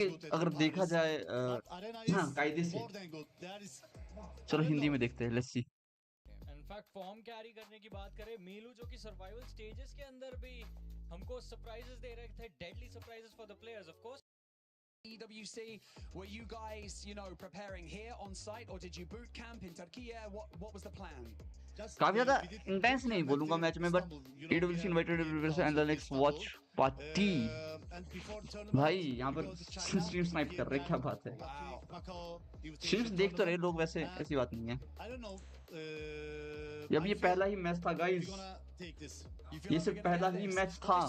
अगर देखा जाए हाँ, कायदे से। चलो हिंदी में देखते हैं, let's see. In fact form carry करने की बात करें, मीलू जो कि सर्वाइवल स्टेजेस के अंदर भी हमको सरप्राइजेस दे रहे थे, deadly surprises for the players of course. EWC, were you guys, preparing here on site, or did you boot camp in Turkey? What was the plan? काफी ज्यादा इंटेंस नहीं बोलूंगा मैच में, but EWC invited and the next watch party. भाई यहाँ पर stream snipe कर रहे, क्या बात है। स्ट्रीम्स देख तो रहे लोग, वैसे ऐसी बात नहीं है। जब ये पहला ही मैच था गाइस, ये सिर्फ पहला ही मैच था।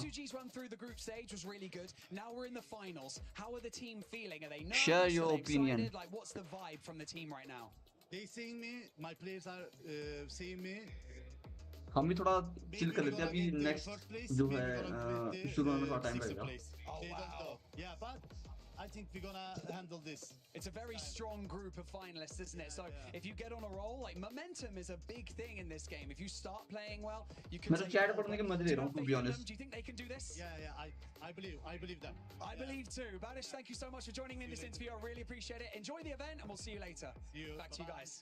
Share your opinion. What's the vibe from the team right now? They seeing me, my players are seeing me. हम भी थोड़ा चिल कर लेते हैं अभी, नेक्स्ट जो है शुरू होने का टाइम लगेगा। Yeah, but I think we're gonna handle this. It's a very strong group of finalists, isn't it? So if you get on a roll, like momentum is a big thing in this game. If you start playing well, you can. मैं तो chat पढ़ने के मजे ले रहा हूँ, to be honest. Do you think they can do this? Yeah, I believe them. I believe too. Badish, thank you so much for joining me in this interview. I really appreciate it. Enjoy the event, and we'll see you later. See you. Back to you guys.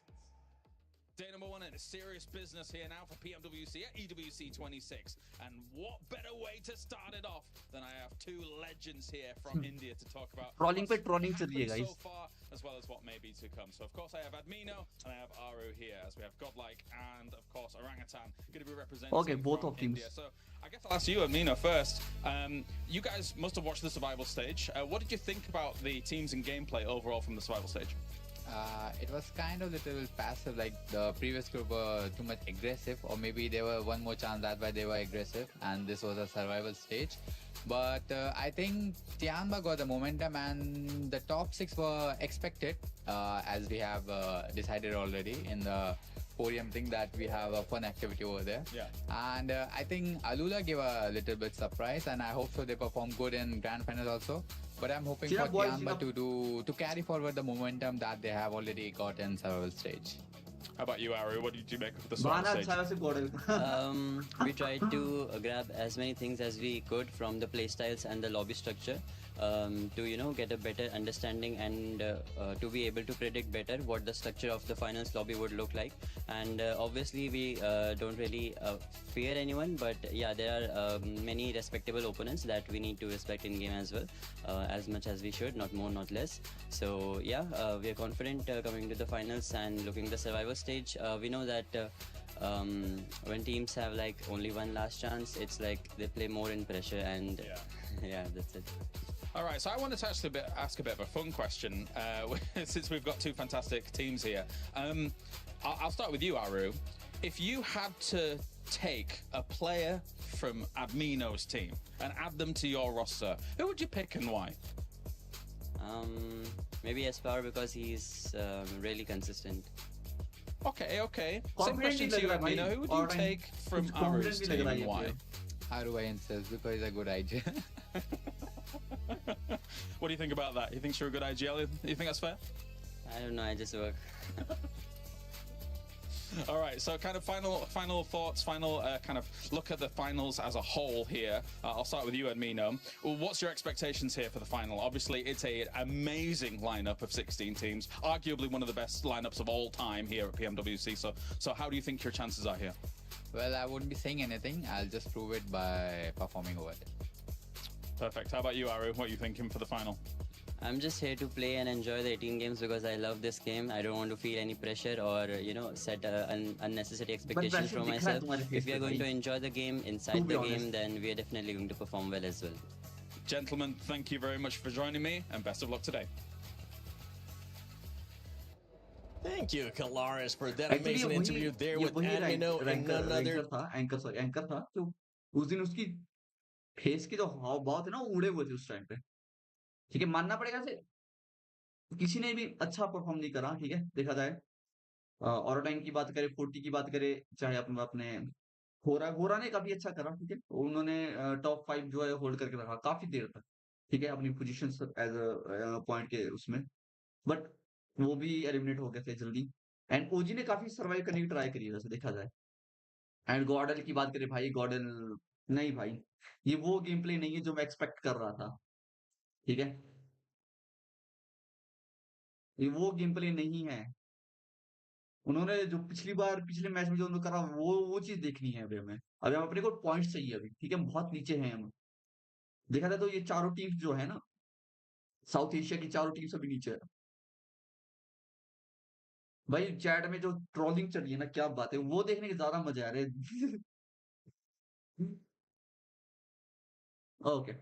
Day number one in serious business here now for PUBG at EWC 26. And what better way to start it off than I have two legends here from India to talk about trolling पे trolling चल रही है so guys. far, as well as what may be to come. So of course I have Admino and I have Aru here, as we have Godlike and of course Orangutan going to be representing Okay, both from of teams. India. So I guess I'll ask you, Admino, first. You guys must have watched the survival stage. What did you think about the teams and gameplay overall from the survival stage? It was kind of little passive, like the previous group were too much aggressive, or maybe they were one more chance, that's why they were aggressive, and this was a survival stage. But I think Tianba got the momentum, and the top 6 were expected, as we have decided already in the podium thing that we have a fun activity over there. Yeah. And I think Alula gave a little bit surprise, and I hope so they perform good in grand finals also. But I'm hoping for Tianba to carry forward the momentum that they have already got in survival stage. How about you, Aru? What did you make of the survival stage? We tried to grab as many things as we could from the playstyles and the lobby structure, to get a better understanding and to be able to predict better what the structure of the finals lobby would look like. And obviously we don't really fear anyone, but yeah, there are many respectable opponents that we need to respect in game as well, as much as we should, not more not less. So yeah, we are confident coming to the finals and looking at the survival stage. We know that when teams have like only one last chance, it's like they play more in pressure, and yeah, that's it. All right, so I wanted to actually ask a bit of a fun question, since we've got two fantastic teams here. I'll start with you, Aru. If you had to take a player from Admino's team and add them to your roster, who would you pick and why? Maybe Aspar, because he's really consistent. Okay. Same question to you, Admino. Who would you take from Aru's team and why? Aru insists because it's a good idea. What do you think about that? You think you're a good IGL? You think that's fair? I don't know, I just work. All right, so kind of final thoughts, kind of look at the finals as a whole here. I'll start with you, Admino. What's your expectations here for the final? Obviously, it's an amazing lineup of 16 teams, arguably one of the best lineups of all time here at PMWC. So how do you think your chances are here? Well, I wouldn't be saying anything. I'll just prove it by performing over it. Perfect. How about you, Aru? What are you thinking for the final? I'm just here to play and enjoy the 18 games because I love this game. I don't want to feel any pressure or, set unnecessary expectations from myself. If we are going to enjoy the game inside the game, then we are definitely going to perform well as well. Gentlemen, thank you very much for joining me, and best of luck today. Thank you, Kalaris, for that amazing interview there with Admino and none other. Anchor था तो उस दिन उसकी face की जो हाव भाव थे ना, वो उड़े हुए थे उस टाइम पे। ठीक है, मानना पड़ेगा से किसी ने भी अच्छा परफॉर्म नहीं करा। ठीक है, देखा जाए ऑरोटाइन की बात करें, 40 की बात करें, चाहे अपने होरा ने काफी अच्छा करा। ठीक है, उन्होंने टॉप 5 जो है होल्ड करके रखा काफी देर तक। ठीक है, अपनी पोजीशन एज अ पॉइंट के उसमें, बट वो भी एलिमिनेट हो गए थे जल्दी। एंड ओजी ने काफी सर्वाइव करने की ट्राई करी वैसे देखा जाए। एंड गॉर्डल की बात करें, भाई गॉर्डल नहीं भाई, ये वो गेम प्ले नहीं है जो मैं एक्सपेक्ट कर रहा था। ठीक है, ये वो गेम प्ले नहीं है। उन्होंने जो पिछले मैच में जो उन्होंने करा वो चीज देखनी है अभी हमें। अभी हम अपने को पॉइंट्स चाहिए अभी, ठीक है, बहुत नीचे हैं हम। देखा जाए तो ये चारों टीम्स जो है ना, साउथ एशिया की चारों टीम्स अभी नीचे है। भाई चैट में जो ट्रोलिंग चल रही है ना, क्या बात है, वो देखने के ज्यादा मजा आ रहे हैं। Okay,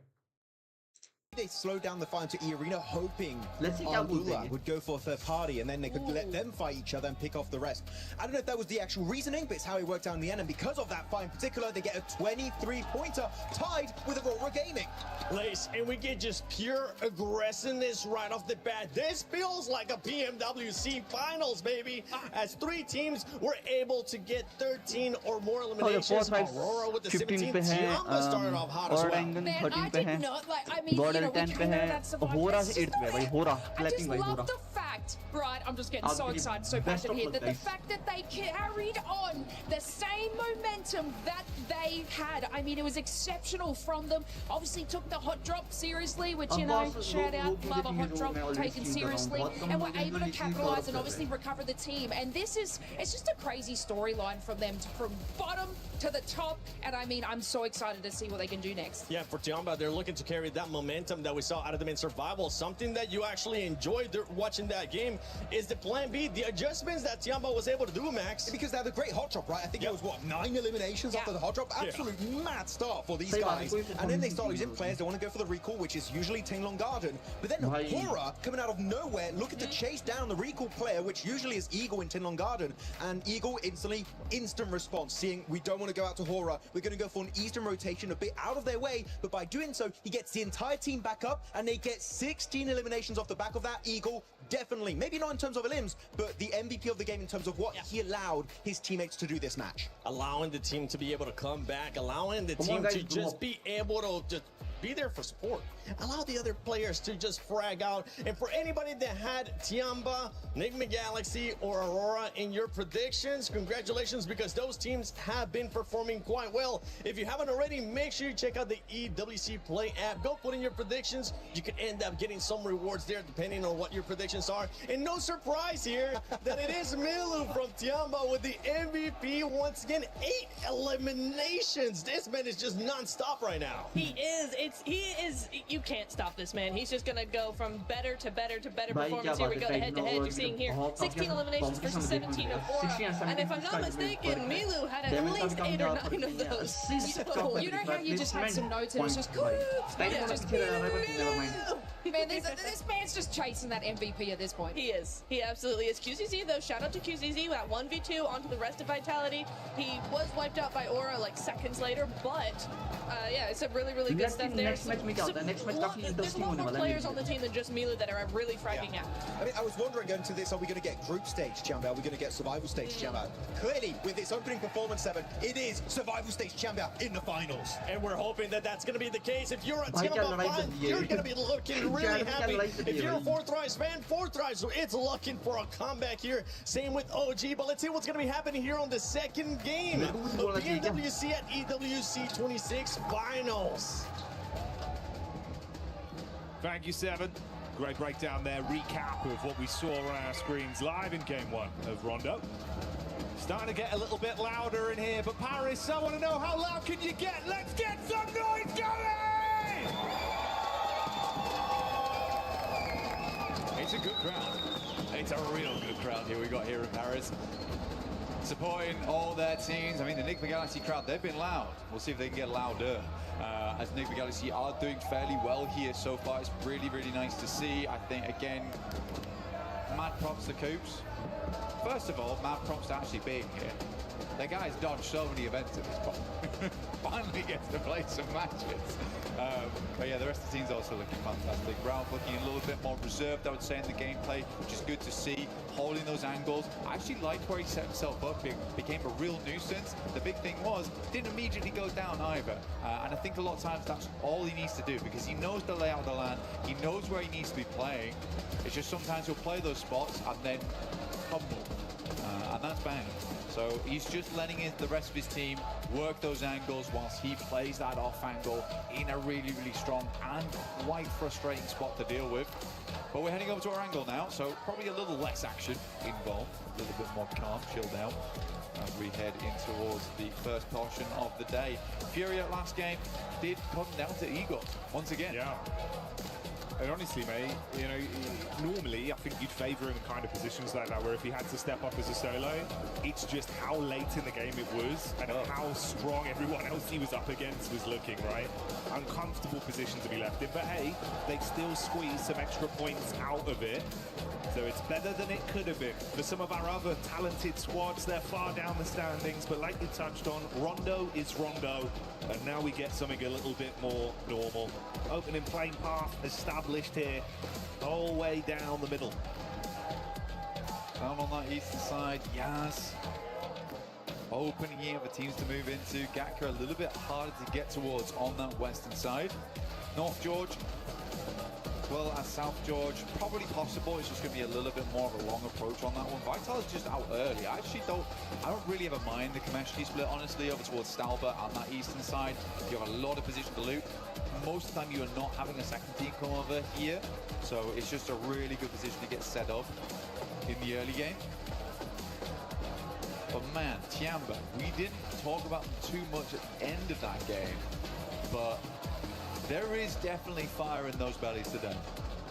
They slowed down the fight to E-Arena, hoping Let's see क्या बोलते हैं। would go for a third party, and then they could let them fight each other and pick off the rest. I don't know if that was the actual reasoning, but it's how it worked out in the end. And because of that fight in particular, they get a 23-pointer tied with Aurora Gaming. Lace, and we get just pure aggressiveness right off the bat. This feels like a PMWC finals, baby. As 3 teams were able to get 13 or more eliminations. Aurora with the 17th. Tiamba started off hot as well. Man, I did not like. I mean, you know, we kind of know that survivors. I just love the fact, right? I'm just getting so excited, so passionate here. That the fact that they carried on the same momentum that they had. I mean, it was exceptional from them. Obviously, took the hot drop seriously, which, you know, shout out, love a hot drop taken seriously, and were able to capitalize and obviously recover the team. And this is, it's just a crazy storyline from them, from bottom to the top. And I mean, I'm so excited to see what they can do next. Yeah, for Tiamba, they're looking to carry that momentum that we saw out of them in survival. Something that you actually enjoyed watching that game is the plan B, the adjustments that Tiamba was able to do, Max. Because they had a great hot drop, right? I think it was, what, 9 eliminations after the hot drop? Absolute mad start for these guys. And then they start losing players. They want to go for the recall, which is usually Tinglong Garden. But then Hora, coming out of nowhere, looking to chase down the recall player, which usually is Eagle in Tinglong Garden. And Eagle instantly, instant response, seeing we don't want to go out to Hora. We're going to go for an eastern rotation, a bit out of their way. But by doing so, he gets the entire team back up, and they get 16 eliminations off the back of that. Eagle, definitely, maybe not in terms of elims, but the MVP of the game in terms of what he allowed his teammates to do this match. Allowing the team to be able to come back, allowing the team to just be able to just be there for support. Allow the other players to just frag out. And for anybody that had Tiamba, Enigma Galaxy, or Aurora in your predictions, congratulations, because those teams have been performing quite well. If you haven't already, make sure you check out the EWC Play app. Go put in your predictions. You could end up getting some rewards there depending on what your predictions are. And no surprise here that it is Milu from Tiamba with the MVP once again. 8 eliminations. This man is just non-stop right now. He is. You can't stop this man. He's just gonna go from better to better to better performance. Here we go, the head-to-head. You're seeing here 16 eliminations versus 17 of Aurora. And if I'm not mistaken, Milu had at least 8 or 9 of those. So, you know how you just had some notes and it's just cool. Just man, this man's just chasing that MVP at this point. He is. He absolutely is. QZZ though, shout out to QZZ at 1v2 onto the rest of Vitality. He was wiped out by Aura like seconds later, but yeah, it's a really good stuff there. There's a lot more players on the team than just Milu that are really fragging out. I mean, I was wondering going to this, are we going to get group stage Chamber? Are we going to get survival stage Chamber? Clearly, with its opening performance 7, it is survival stage Chamber in the finals. And we're hoping that that's going to be the case. If you're a Tiamba fan, you're going to be looking really happy. If you're a Fourth Rise fan, Fourth Rise, so it's looking for a comeback here. Same with OG, but let's see what's going to be happening here on the second game of PUBG at EWC 26 Finals. Thank you, Seven. Great breakdown there, recap of what we saw on our screens live in Game 1 of Rondo. Starting to get a little bit louder in here, but Paris, I want to know, how loud can you get? Let's get some noise going! It's a good crowd. It's a real good crowd here we got here in Paris. Supporting all their teams. I mean, the Enigma Galaxy crowd, they've been loud. We'll see if they can get louder. As Enigma Galaxy are doing fairly well here so far. It's really nice to see. I think, again, mad props to Coops. First of all, mad props to actually being here. The guy's dodged so many events at this point. Finally gets to play some matches. But yeah, the rest of the team's also looking fantastic. Ralph looking a little bit more reserved, I would say, in the gameplay, which is good to see. Holding those angles. I actually liked where he set himself up. It became a real nuisance. The big thing was, didn't immediately go down either. And I think a lot of times that's all he needs to do, because he knows the layout of the land. He knows where he needs to be playing. It's just sometimes he'll play those spots and then humble. And that's bang. So he's just letting the rest of his team work those angles whilst he plays that off angle in a really strong and quite frustrating spot to deal with. But we're heading over to our angle now, so probably a little less action involved, a little bit more calm, chilled out as we head in towards the first portion of the day. Fury at last game did come down to Igor once again. Yeah. And honestly, mate, you know, normally I think you'd favour him in kind of positions like that, where if he had to step up as a solo, it's just how late in the game it was and how strong everyone else he was up against was looking, right? Uncomfortable position to be left in, but hey, they still squeeze some extra points out of it. So it's better than it could have been. For some of our other talented squads, they're far down the standings, but like you touched on, Rondo is Rondo, and now we get something a little bit more normal. Opening playing path established here, all the way down the middle. Down on that eastern side, Yaz. Opening here for teams to move into. Gakra a little bit harder to get towards on that western side. North George, as well as South George, probably possible. It's just going to be a little bit more of a long approach on that one. Vital is just out early. I don't really ever mind the Kameshki split, honestly, over towards Stalbert on that eastern side. You have a lot of position to loot. Most of the time you are not having a second team come over here, so it's just a really good position to get set up in the early game. But man, Tiamba, we didn't talk about them too much at the end of that game, but there is definitely fire in those bellies today.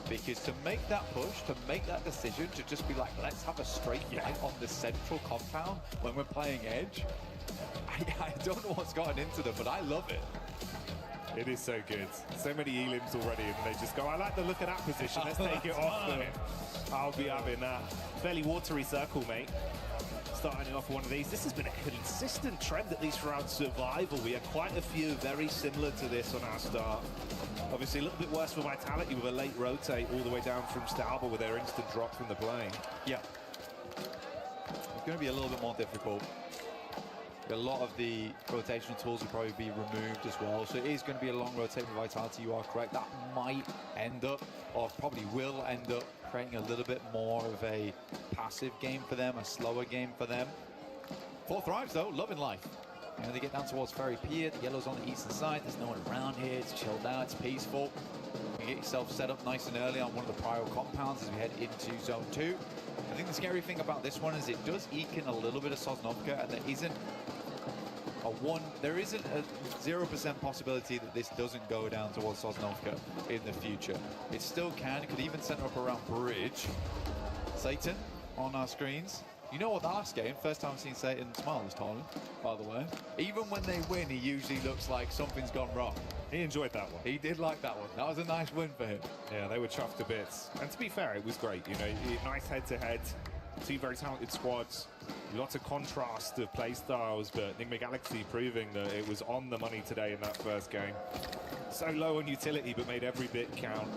Because to make that push, to make that decision, to just be like, let's have a straight fight on the central compound when we're playing Edge, I don't know what's gotten into them, but I love it. It is so good. So many elims already, and they just go, I like the look of that position, let's take it off. I'll be having that. Fairly watery circle, mate. Starting off one of these. This has been a consistent trend, at least throughout Survival. We had quite a few very similar to this on our start. Obviously a little bit worse for Vitality with a late rotate all the way down from Stalber with their instant drop from the plane. Yeah. It's going to be a little bit more difficult. A lot of the rotational tools will probably be removed as well, so it is going to be a long rotate with Vitality. You are correct. That might end up, or probably will end up, creating a little bit more of a passive game for them, a slower game for them. 4 Thrives though, loving life. You know, they get down towards Ferry Pier, the yellow's on the eastern side, there's no one around here, it's chilled out, it's peaceful. You get yourself set up nice and early on one of the prior compounds as we head into Zone 2. I think the scary thing about this one is it does eke in a little bit of Sosnovka, and there isn't a 0% possibility that this doesn't go down towards Sosnovka in the future. It still can. It could even center up around Bridge. Satan on our screens. You know what, the last game, first time I've seen Satan smile this tournament, by the way. Even when they win, he usually looks like something's gone wrong. He enjoyed that one. He did like that one. That was a nice win for him. Yeah, they were chuffed to bits. And to be fair, it was great. You know, nice head-to-head. 2 very talented squads. Lots of contrast of play styles, but Enigma Galaxy proving that it was on the money today in that first game. So low on utility, but made every bit count.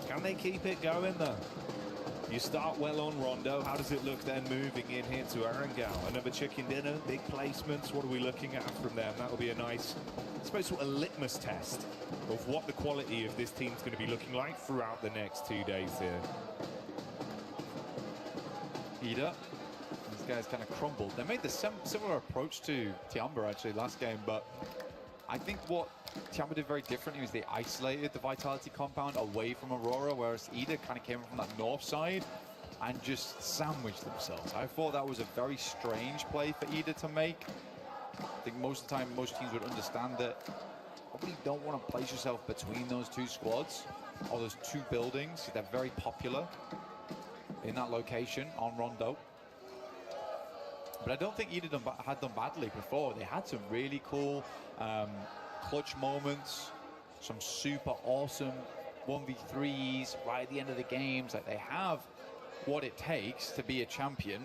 Can they keep it going, though? You start well on Rondo. How does it look then moving in here to Arangao? Another chicken dinner, big placements. What are we looking at from them? That'll be a nice, I suppose, sort of litmus test of what the quality of this team's going to be looking like throughout the next 2 days here. Ida. These guys kind of crumbled. They made the similar approach to Tiamba actually last game, but I think what Tiamba did very differently was they isolated the Vitality compound away from Aurora, whereas Ida kind of came from that north side and just sandwiched themselves. I thought that was a very strange play for Ida to make. I think most of the time most teams would understand that probably don't want to place yourself between those 2 squads or those 2 buildings. They're very popular in that location on Rondo. But I don't think Ida had done badly before. They had some really cool clutch moments, some super awesome 1v3s right at the end of the games. Like, they have what it takes to be a champion,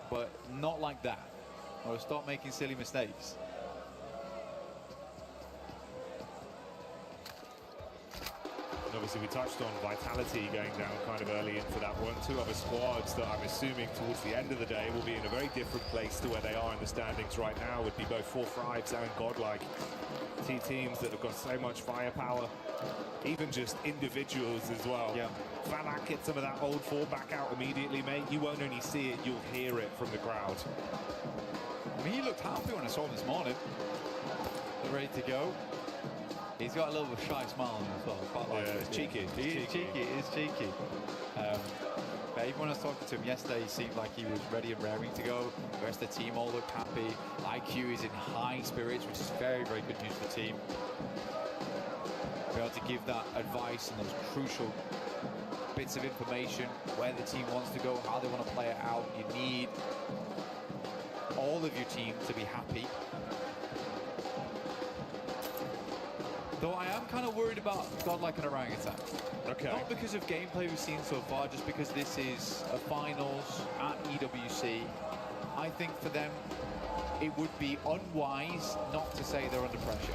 but not like that. Or stop making silly mistakes. Obviously, we touched on Vitality going down kind of early into that one. 2 other squads that I'm assuming towards the end of the day will be in a very different place to where they are in the standings right now, would be both 4 Thrives and Godlike. 2 teams that have got so much firepower, even just individuals as well. Yeah. Fanak hit some of that old 4 back out immediately, mate. You won't only see it, you'll hear it from the crowd. I mean, he looked happy when I saw him this morning. Ready to go. He's got a little shy smile on him as well. Quite like it. It's cheeky. It is cheeky. But even when I was talking to him yesterday, he seemed like he was ready and raring to go. The rest of the team all looked happy. IQ is in high spirits, which is very, very good news for the team. Be able to give that advice and those crucial bits of information, where the team wants to go, how they want to play it out. You need all of your team to be happy. Though I am kind of worried about Godlike and Orangutan. Okay. Not because of gameplay we've seen so far, just because this is a finals at EWC. I think for them, it would be unwise not to say they're under pressure.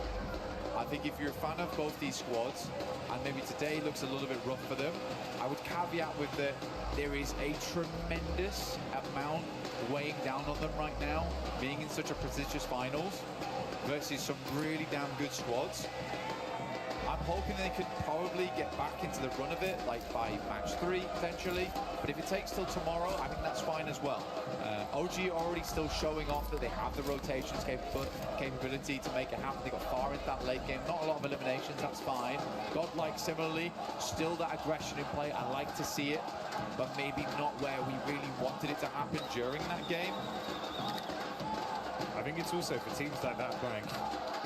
I think if you're a fan of both these squads, and maybe today looks a little bit rough for them, I would caveat with that there is a tremendous amount weighing down on them right now, being in such a prestigious finals versus some really damn good squads. I'm hoping they could probably get back into the run of it, like by match 3 potentially. But if it takes till tomorrow, I think that's fine as well. OG are already still showing off that they have the rotations capability to make it happen. They got far into that late game. Not a lot of eliminations, that's fine. Godlike similarly, still that aggression in play. I like to see it, but maybe not where we really wanted it to happen during that game. I think it's also for teams like that, Blank.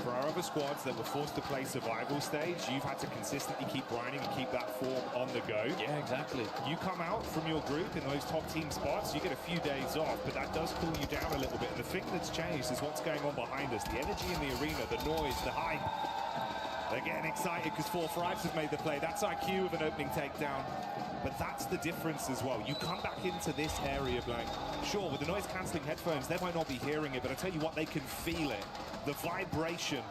For our other squads that were forced to play survival stage, you've had to consistently keep grinding and keep that form on the go. Yeah, exactly. You come out from your group in those top team spots, you get a few days off, but that does cool you down a little bit. And the thing that's changed is what's going on behind us. The energy in the arena, the noise, the hype. They're getting excited because 4 Thrives have made the play. That's IQ with an opening takedown. But that's the difference as well. You come back into this area, Blank. Sure, with the noise-cancelling headphones, they might not be hearing it, but I tell you what, they can feel it. The vibration.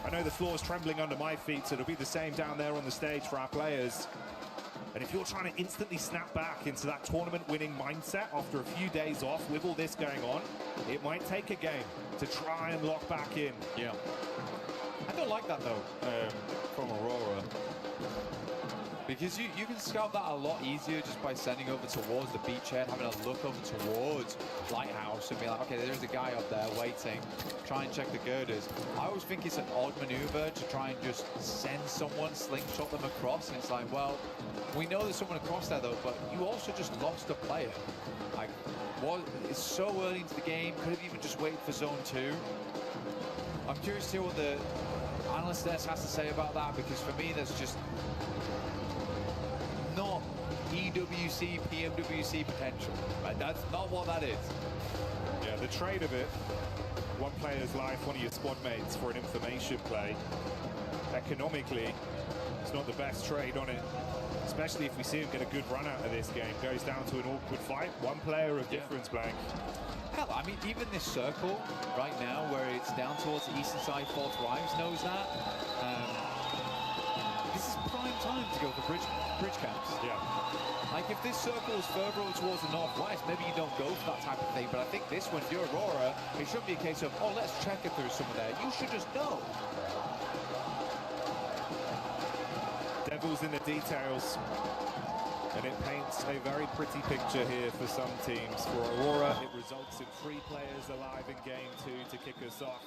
I know the floor's trembling under my feet, so it'll be the same down there on the stage for our players. And if you're trying to instantly snap back into that tournament-winning mindset after a few days off with all this going on, it might take a game to try and lock back in. Yeah. I don't like that, though, from Aurora. Because you can scout that a lot easier just by sending over towards the beachhead, having a look over towards Lighthouse and be like, okay, there's a guy up there waiting, try and check the girders. I always think it's an odd maneuver to try and just send someone, slingshot them across, and it's like, well, we know there's someone across there though, but you also just lost a player. Like, it's so early into the game, could have even just waited for zone 2. I'm curious to hear what the analyst desk has to say about that, because for me, there's just not EWC, PMWC potential. Right? That's not what that is. Yeah, the trade of it, one player's life, one of your squad mates for an information play, economically, it's not the best trade on it. Especially if we see him get a good run out of this game. Goes down to an awkward fight. One player of difference, Blank. Hell, I mean, even this circle right now, where it's down towards the eastern side, 4 Thrives knows that. This is prime time to go for bridge camps. Yeah. Like, if this circle is further over towards the northwest, maybe you don't go for that type of thing. But I think this one, if you're Aurora, it shouldn't be a case of, oh, let's check if there's someone there. You should just know. Devil's in the details. And it paints a very pretty picture here for some teams. For Aurora, it results in 3 players alive in game 2 to kick us off.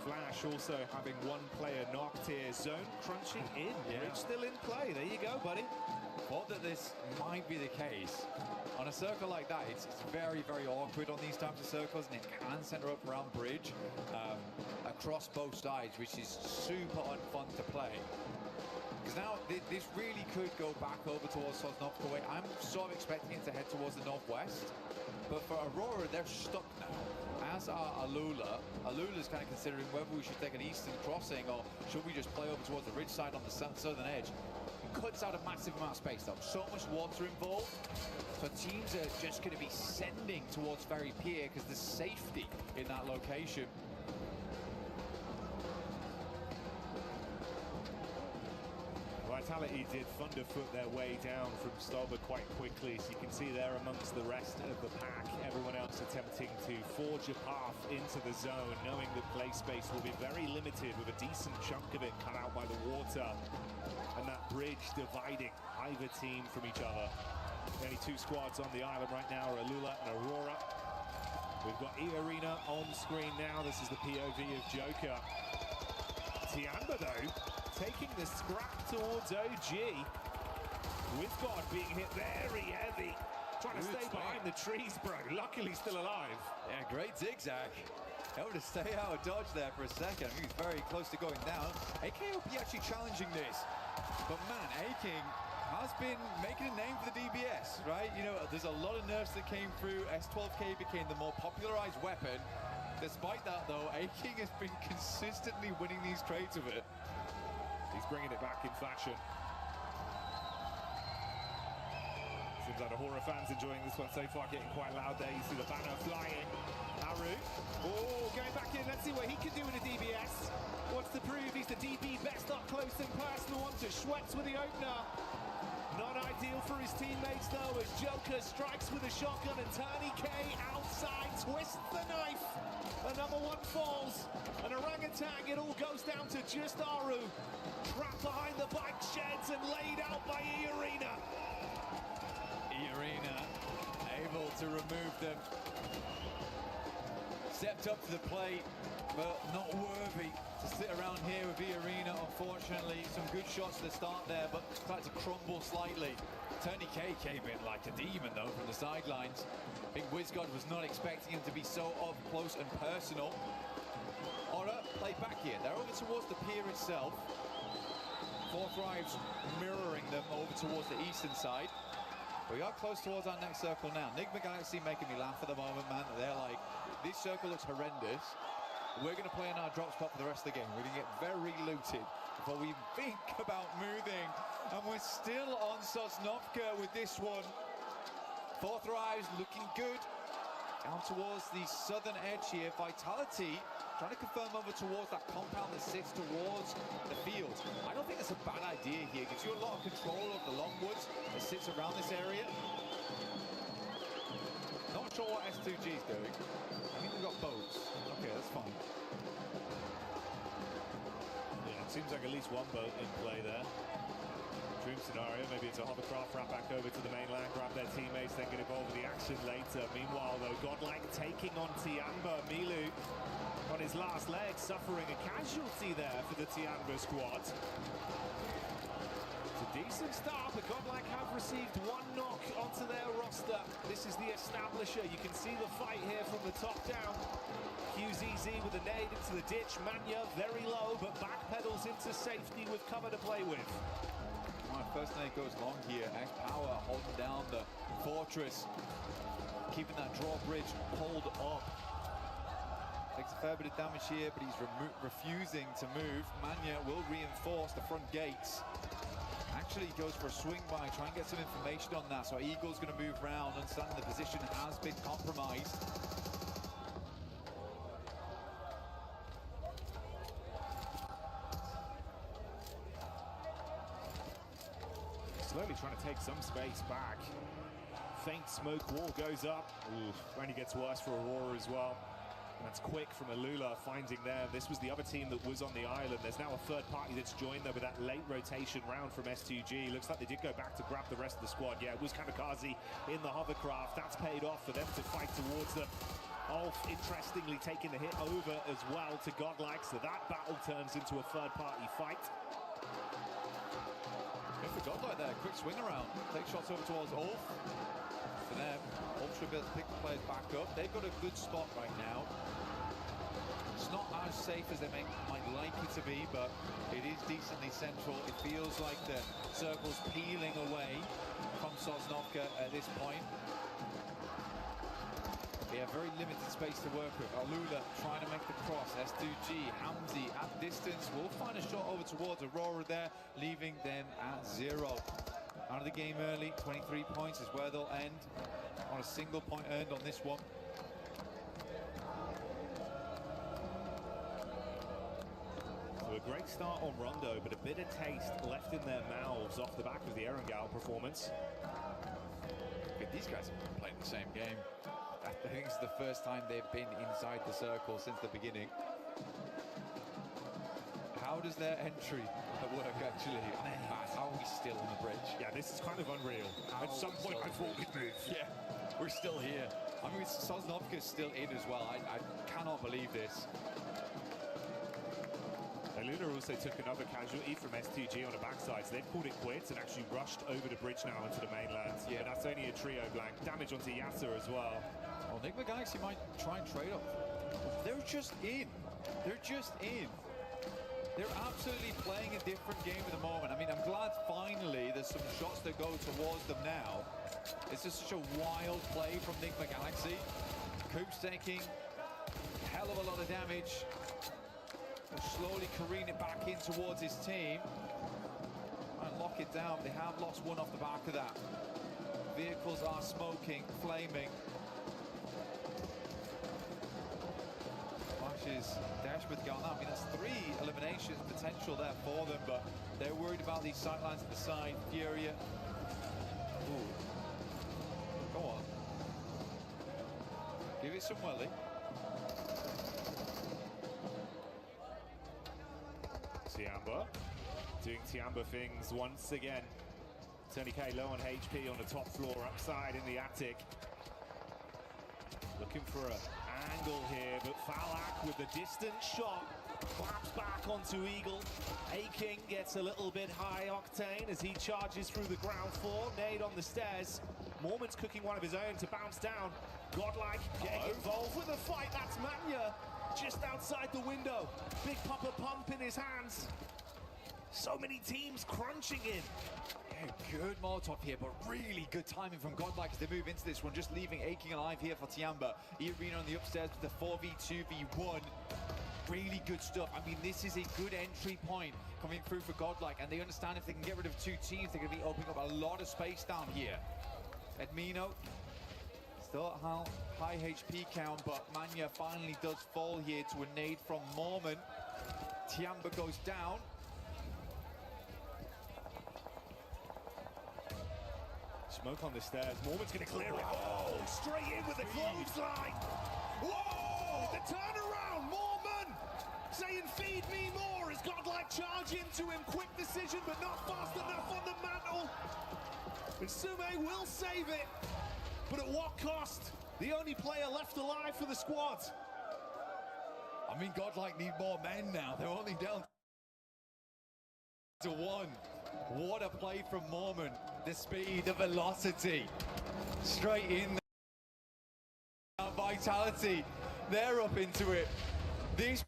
Flash also having 1 player knocked here. Zone crunching in. Bridge still in play. There you go, buddy. Thought that this might be the case. On a circle like that, it's very, very awkward on these types of circles, and it can center up around bridge across both sides, which is super unfun to play. Because now this really could go back over towards Sosnovka way. I'm sort of expecting it to head towards the northwest, but for Aurora, they're stuck now. As are Alula. Alula's kind of considering whether we should take an eastern crossing or should we just play over towards the ridge side on the southern edge. It cuts out a massive amount of space though. So much water involved. So teams are just going to be sending towards Ferry Pier because there's safety in that location. Vitality did thunderfoot their way down from Stolber quite quickly, so you can see there amongst the rest of the pack, everyone else attempting to forge a path into the zone, knowing that play space will be very limited with a decent chunk of it cut out by the water, and that bridge dividing either team from each other. The only 2 squads on the island right now are Alula and Aurora. We've got E-Arena on screen now. This is the POV of Joker. Tiamba, though, taking the scrap towards OG. Wizgod being hit very heavy. Trying to stay behind the trees, bro. Luckily still alive. Yeah, great zigzag. Able to stay out of dodge there for a second. I mean, he's very close to going down. AKOP actually challenging this. But man, A-King has been making a name for the DBS, right? You know, there's a lot of nerfs that came through. S12K became the more popularized weapon. Despite that, though, A-King has been consistently winning these trades with it. He's bringing it back in fashion. Seems like the horror fans enjoying this one so far, getting quite loud there. You see the banner flying. Aru, oh, going back in. Let's see what he can do in a DBS. Wants to prove he's the DB best up close and personal. Onto Schweppes with the opener. Not ideal for his teammates though, as Joker strikes with a shotgun and Tani K outside twists the knife. Another one falls. An orangutan, it all goes down to just Aru. Trapped behind the bike sheds and laid out by E-Arena. E-Arena able to remove them. Stepped up to the plate, but not worthy to sit around here with E-Arena, unfortunately. Some good shots at the start there, but started to crumble slightly. Tony K came in like a demon, though, from the sidelines. I think Wizgod was not expecting him to be so up close and personal. Aura played back here. They're over towards the pier itself. Four Thrives mirroring them over towards the eastern side. We are close towards our next circle now. Enigma Galaxy making me laugh at the moment, man. They're like, this circle looks horrendous. We're going to play in our drop spot for the rest of the game. We're going to get very looted before we even think about moving. And we're still on Sosnovka with this one. Four Thrives looking good. Down towards the southern edge here. Vitality trying to confirm over towards that compound that sits towards the field. I don't think that's a bad idea here. It gives you a lot of control of the Longwoods that sits around this area. Not sure what S2G is doing. I think they've got boats. Okay, that's fine. Yeah, it seems like at least one boat in play there. Dream scenario, maybe it's a hovercraft, wrap back over to the mainland, grab their teammates, then get involved with the action later. Meanwhile, though, Godlike taking on Tiamba. Milu on his last leg, suffering a casualty there for the Tiamba squad. It's a decent start, but Godlike have received one knock onto their roster. This is the establisher. You can see the fight here from the top down. QZZ with a nade into the ditch. Manya very low, but backpedals into safety with cover to play with. Right, first nade goes long here. X-Power holding down the fortress, keeping that drawbridge pulled up. Takes a fair bit of damage here, but he's refusing to move. Manya will reinforce the front gates. Actually, he goes for a swing by, try and get some information on that. So Eagle's going to move round, understanding the position has been compromised. Slowly trying to take some space back. Faint smoke wall goes up. Ooh, only gets worse for Aurora as well. That's quick from Alula finding them. This was the other team that was on the island. There's now a third party that's joined them with that late rotation round from S2G. Looks like they did go back to grab the rest of the squad. Yeah, it was Kamikaze in the hovercraft. That's paid off for them to fight towards them. Ulf, interestingly, taking the hit over as well to Godlike. So that battle turns into a third party fight. Good for Godlike there. Quick swing around. Take shots over towards Ulf. For them, Ulf should be able to pick the players back up. They've got a good spot right now. It's not as safe as they might like it to be, but it is decently central. It feels like the circle's peeling away from Sosnovka at this point. They have very limited space to work with. Alula trying to make the cross. S2G, Hamzi at distance will find a shot over towards Aurora there, leaving them at 0. Out of the game early, 23 points is where they'll end on a single point earned on this one. So a great start on Rondo, but a bit of taste left in their mouths off the back of the Erangel performance. These guys have been playing the same game. I think it's the first time they've been inside the circle since the beginning. How does their entry work, actually? How are we still on the bridge? Yeah, this is kind of unreal. At some point, I thought we'd move. Yeah, we're still here. I mean, Sosnovka's still in as well. I cannot believe this. Luna also took another casualty from STG on the backside, so they've called it quits and actually rushed over the bridge now into the mainland. Yeah. But that's only a trio blank. Damage onto Yasser as well. Well, Enigma Galaxy might try and trade up. They're just in. They're just in. They're absolutely playing a different game at the moment. I mean, I'm glad finally there's some shots that go towards them now. It's just such a wild play from Enigma Galaxy. Coop's taking a hell of a lot of damage. Slowly careen it back in towards his team and lock it down. They have lost one off the back of that. Vehicles are smoking, flaming. Flashes dash with gone out. I mean, that's 3 eliminations potential there for them, but they're worried about these sightlines at the side. Furia. Ooh. Go on. Give it some welly. Tiamba doing Tiamba things once again. Tony K low on HP on the top floor, upside in the attic. Looking for an angle here, but Falak with the distant shot claps back onto Eagle. A-King gets a little bit high octane as he charges through the ground floor. Nade on the stairs. Mormon's cooking one of his own to bounce down. Godlike getting involved with the fight. That's Manya just outside the window. Big Papa Pump in his hands. So many teams crunching in. Yeah, good Molotov here, but really good timing from Godlike as they move into this one, just leaving A-King alive here for Tiamba. Irina on the upstairs with the 4v2v1. Really good stuff. I mean, this is a good entry point coming through for Godlike, and they understand if they can get rid of 2 teams, they're going to be opening up a lot of space down here. Edmino still at high HP count, but Manya finally does fall here to a nade from Mormon. Tiamba goes down. Smoke on the stairs. Mormon's going to clear it. Oh, straight in with the clothesline. Whoa! The turnaround. Mormon saying, "Feed me more." Has Godlike charge into him. Quick decision, but not fast enough on the mantle. And Sume will save it. But at what cost? The only player left alive for the squad. I mean, Godlike need more men now. They're only down to 1. What a play from Mormon. The speed, the velocity. Straight in. Vitality. They're up into it. These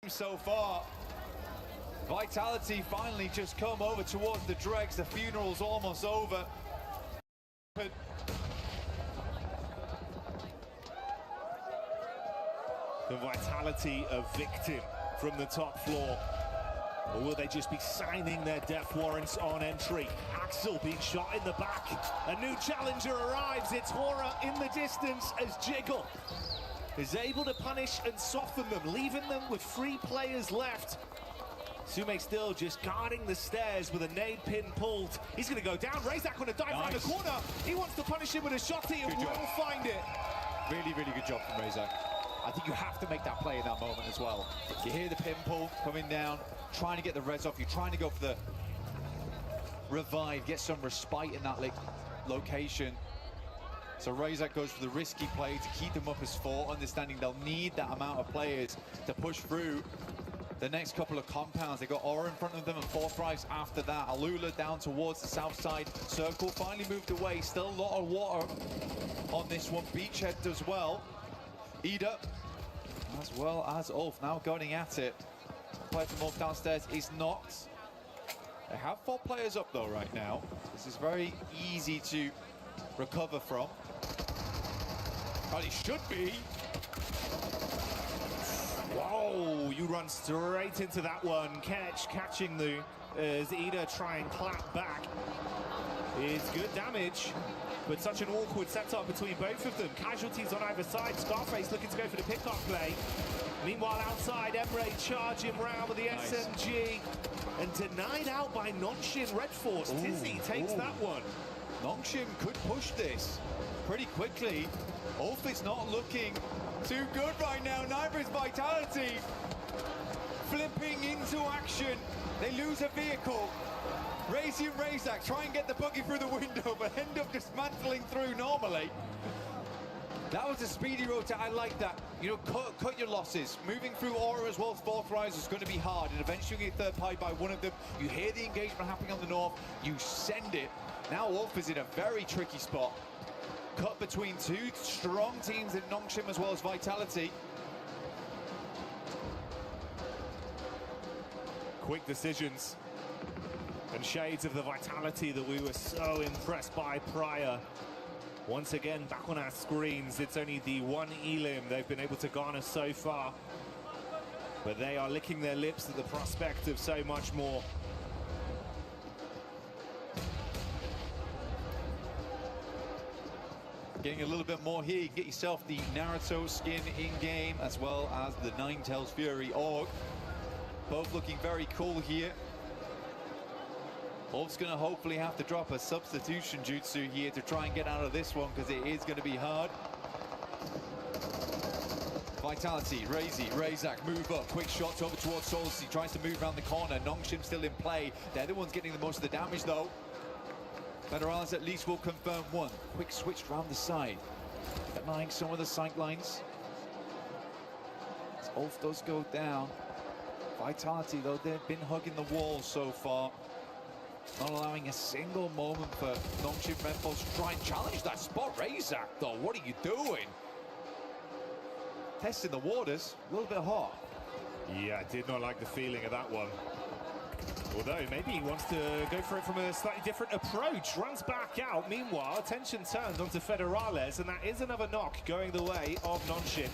so far. Vitality finally just come over towards the dregs. The funeral's almost over. The Vitality a victim from the top floor. Or will they just be signing their death warrants on entry? Axel being shot in the back. A new challenger arrives. It's Hora in the distance as Jiggle is able to punish and soften them, leaving them with 3 players left. Sume still just guarding the stairs with a nade pin pulled. He's going to go down. Razak going to dive around the corner. He wants to punish him with a shotty and will find it. Really, really good job from Razak. I think you have to make that play in that moment as well. You hear the pin pull coming down, trying to get the res off. You're trying to go for the revive, get some respite in that location. So Razak goes for the risky play to keep them up as 4, understanding they'll need that amount of players to push through the next couple of compounds. They got Aura in front of them and 4 thrives after that. Alula down towards the south side. Circle finally moved away. Still a lot of water on this one. Beachhead as well. Ida, as well as Ulf, now going at it. Play from Ulf downstairs is knocked. They have 4 players up though right now. This is very easy to recover from. Well, it should be. Whoa, you run straight into that one. Catching the as Ida try and clap back. Is good damage. But such an awkward setup between both of them. Casualties on either side. Scarface looking to go for the pick-up play. Meanwhile, outside, Emre charging round with the SMG. And denied out by Nongxin Red Force. Tizzy takes that one. Nongxin could push this pretty quickly. Ulf is not looking too good right now. Neither is Vitality. Flipping into action. They lose a vehicle. Razy and Razak try and get the buggy through the window, but end up dismantling through normally. That was a speedy rotate. I like that. You know, cut your losses. Moving through Aura as well as fourth rise is going to be hard, and eventually you get third party by one of them. You hear the engagement happening on the north, you send it. Now Wolf is in a very tricky spot. Cut between two strong teams in Nongshim as well as Vitality. Quick decisions and shades of the Vitality that we were so impressed by prior. Once again, back on our screens, it's only the one elim they've been able to garner so far. But they are licking their lips at the prospect of so much more. Getting a little bit more here, you get yourself the Naruto skin in-game, as well as the Ninetales Fury Org. Both looking very cool here. Wolf's going to hopefully have to drop a substitution jutsu here to try and get out of this one, because it is going to be hard. Vitality, Razak move up, quick shots over towards Souls. He tries to move around the corner. Nongshim still in play. They're the ones getting the most of the damage though. Federales at least will confirm one. Quick switch around the side. Denying some of the sight lines. As Wolf does go down. Vitality though, they've been hugging the wall so far. Not allowing a single moment for Nongshim Red Force to try and challenge that spot. Razak though, what are you doing? Testing the waters, a little bit hot. Yeah, I did not like the feeling of that one. Although maybe he wants to go for it from a slightly different approach. Runs back out. Meanwhile, attention turns onto Federales, and that is another knock going the way of Nongshim.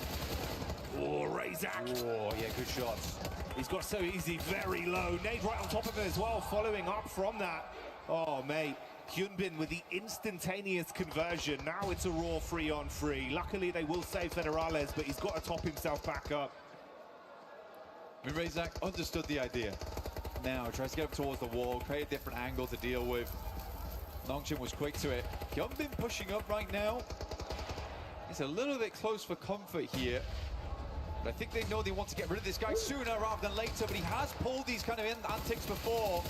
Oh, Razak. Oh, yeah, good shots. He's got so easy, very low. Nade right on top of him as well, following up from that. Oh, mate. Hyunbin with the instantaneous conversion. Now it's a raw 3-on-3. Luckily, they will save Federales, but he's got to top himself back up. I mean, Razak understood the idea. Now tries to get up towards the wall, create a different angle to deal with. Nongshim was quick to it. Hyunbin pushing up right now. It's a little bit close for comfort here. But I think they know they want to get rid of this guy sooner rather than later, but he has pulled these kind of antics before.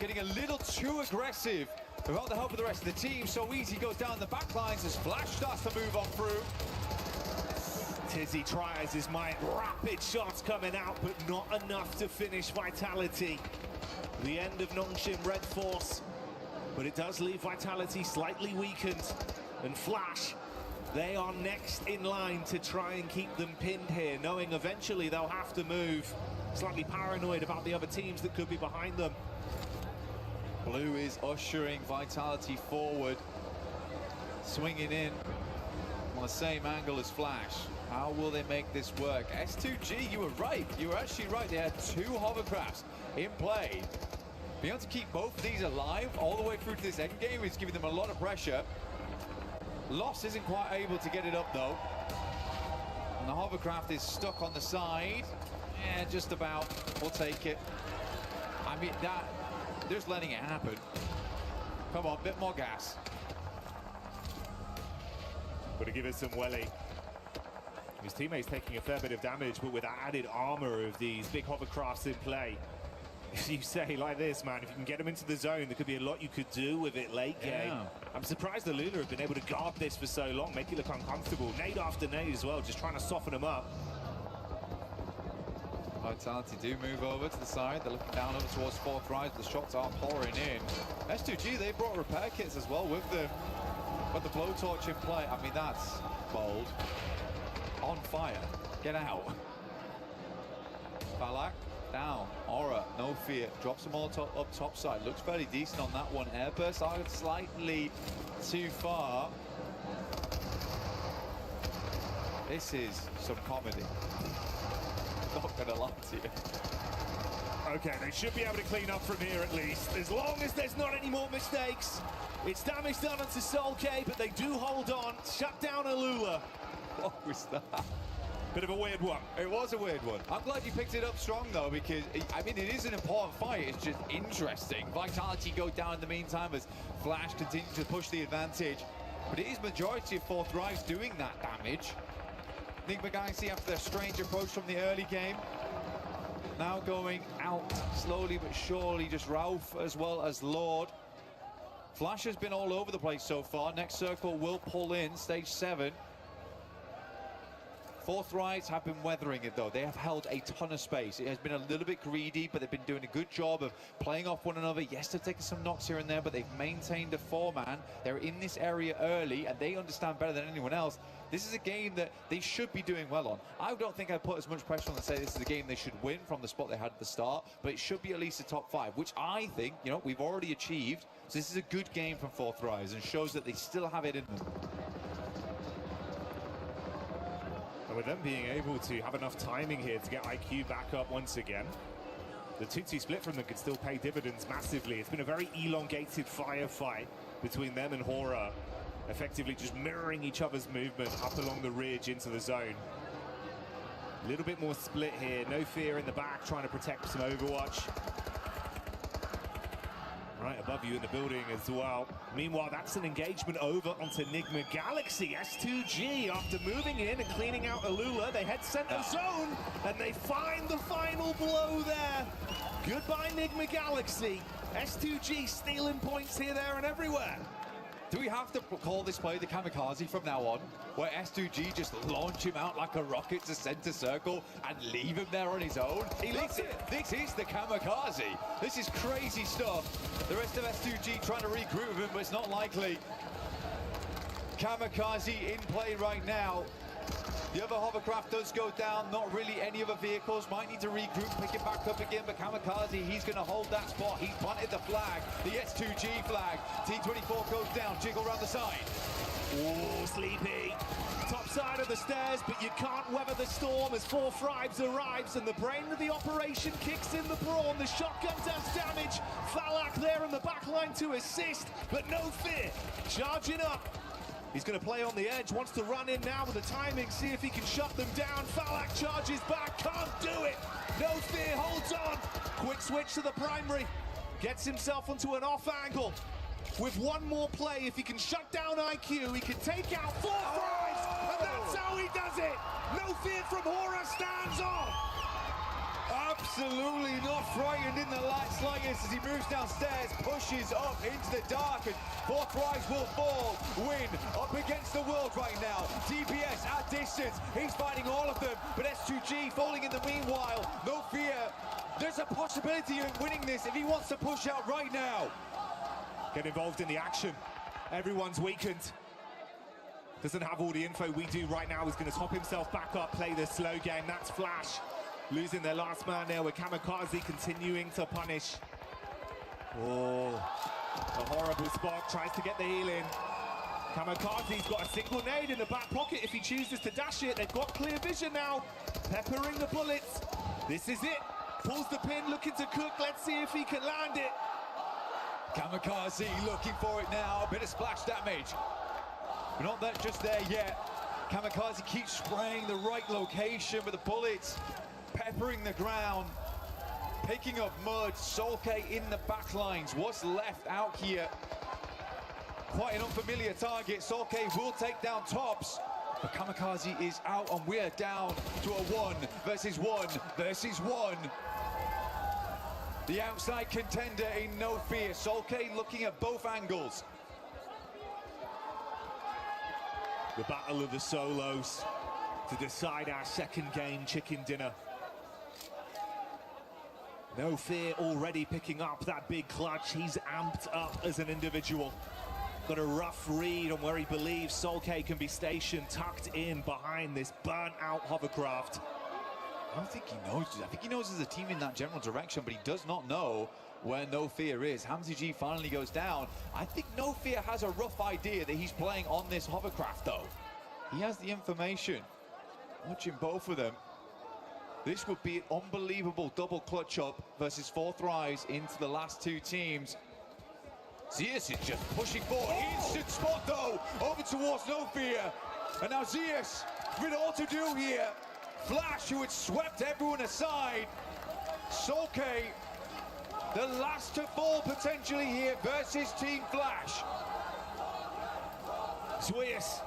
Getting a little too aggressive without the help of the rest of the team. So easy goes down the back lines as Flash starts to move on through. Tizzy tries his might. Rapid shots coming out, but not enough to finish Vitality. The end of Nongshim Red Force. But it does leave Vitality slightly weakened. And Flash, they are next in line to try and keep them pinned here, knowing eventually they'll have to move. Slightly paranoid about the other teams that could be behind them. Blue is ushering Vitality forward. Swinging in on the same angle as Flash. How will they make this work? S2G, you were right. You were actually right. They had two hovercrafts in play. Being able to keep both of these alive all the way through to this endgame is giving them a lot of pressure. Loss isn't quite able to get it up though. And the hovercraft is stuck on the side. Yeah, just about. We'll take it. I mean, that, just letting it happen. Come on, bit more gas. Got to give it some welly. His teammate's taking a fair bit of damage, but with that added armor of these big hovercrafts in play. If you say like this, man, if you can get him into the zone, there could be a lot you could do with it late game. I'm surprised the Luna have been able to guard this for so long, make it look uncomfortable. Nade after nade as well, just trying to soften him up. Vitality do move over to the side. They're looking down over towards fourth rise. The shots are pouring in. S2G, they brought repair kits as well with them. But the blowtorch in play, I mean, that's bold. On fire. Get out. Balak down. Aura, no fear. Drops them all up top side. Looks fairly decent on that one. Airburst are slightly too far. This is some comedy. Not gonna lie to you. Okay, they should be able to clean up from here at least. As long as there's not any more mistakes. It's damage done onto Soul K, but they do hold on. Shut down Alula. What was that? Bit of a weird one. It was a weird one. I'm glad you picked it up strong though, because I mean it is an important fight. It's just interesting. Vitality go down in the meantime as Flash continues to push the advantage, but it is majority of fourth rise doing that damage. Enigma Galaxy, after their strange approach from the early game, now going out slowly but surely. Just Ralph as well as Lord. Flash has been all over the place so far. Next circle will pull in stage 7. Fourth Rise have been weathering it though. They have held a ton of space. It has been a little bit greedy, but they've been doing a good job of playing off one another. Yes, they've taken some knocks here and there, but they've maintained a four-man. They're in this area early, and they understand better than anyone else. This is a game that they should be doing well on. I don't think I'd put as much pressure on to say this is a game they should win from the spot they had at the start, but it should be at least a top 5, which I think, you know, we've already achieved. So this is a good game from Fourth Rise and shows that they still have it in them. And with them being able to have enough timing here to get IQ back up once again, the 2-2 split from them could still pay dividends massively. It's been a very elongated firefight between them and Horror, effectively just mirroring each other's movement up along the ridge into the zone. A little bit more split here. No Fear in the back, trying to protect some Overwatch. Right above you in the building as well. Meanwhile, that's an engagement over onto Enigma Galaxy. S2G, after moving in and cleaning out Alula, they head center zone, and they find the final blow there. Goodbye, Enigma Galaxy. S2G stealing points here, there, and everywhere. Do we have to call this play the kamikaze from now on, where S2G just launch him out like a rocket to center circle and leave him there on his own? This is the kamikaze. This is crazy stuff. The rest of S2G trying to regroup with him, but it's not likely. Kamikaze in play right now. The other hovercraft does go down, not really any other vehicles. Might need to regroup, pick it back up again, but Kamikaze, he's going to hold that spot. He's planted the flag, the S2G flag. T24 goes down, jiggle around the side. Oh, Sleepy. Top side of the stairs, but you can't weather the storm as Fourth Rise arrives, and the brain of the operation kicks in the brawn. The shotgun does damage. Falak there in the back line to assist, but No Fear charging up. He's going to play on the edge, wants to run in now with the timing, see if he can shut them down. Falak charges back, can't do it. No Fear holds on. Quick switch to the primary. Gets himself onto an off angle. With one more play, if he can shut down IQ, he can take out Fourth Rise, and that's how he does it. No Fear from Horror stands on. Absolutely not frightened in the slightest as he moves downstairs, pushes up into the dark, and Fourth Rise will fall. Win up against the world right now. DPS at distance, he's fighting all of them, but S2G falling in the meanwhile. No Fear, there's a possibility of winning this if he wants to push out right now. Get involved in the action. Everyone's weakened. Doesn't have all the info we do right now. He's going to top himself back up, play the slow game. That's Flash. Losing their last man there with Kamikaze continuing to punish. Oh, a horrible spot. Tries to get the heal in. Kamikaze's got a single nade in the back pocket if he chooses to dash it. They've got clear vision now. Peppering the bullets. This is it. Pulls the pin, looking to cook. Let's see if he can land it. Kamikaze looking for it now. A bit of splash damage. But not that just there yet. Kamikaze keeps spraying the right location with the bullets. Peppering the ground. Picking up mud. Solke in the back lines. What's left out here? Quite an unfamiliar target. Solke will take down tops. But Kamikaze is out, and we're down to a 1 versus 1 versus 1. The outside contender in No Fear. Solke looking at both angles. The battle of the solos to decide our second game, Chicken Dinner. No Fear already picking up that big clutch. He's amped up as an individual. Got a rough read on where he believes Solke can be stationed, tucked in behind this burnt-out hovercraft. I don't think he knows. I think he knows there's a team in that general direction, but he does not know where No Fear is. Hamzy G finally goes down. I think No Fear has a rough idea that he's playing on this hovercraft, though. He has the information. Watching both of them. This would be an unbelievable double clutch up versus Fourth Rise into the last two teams. Zeus is just pushing forward. Instant spot, though, over towards No Fear. And now Zeus with all to do here. Flash, who had swept everyone aside. Solke, the last to fall potentially here versus Team Flash. Zeus,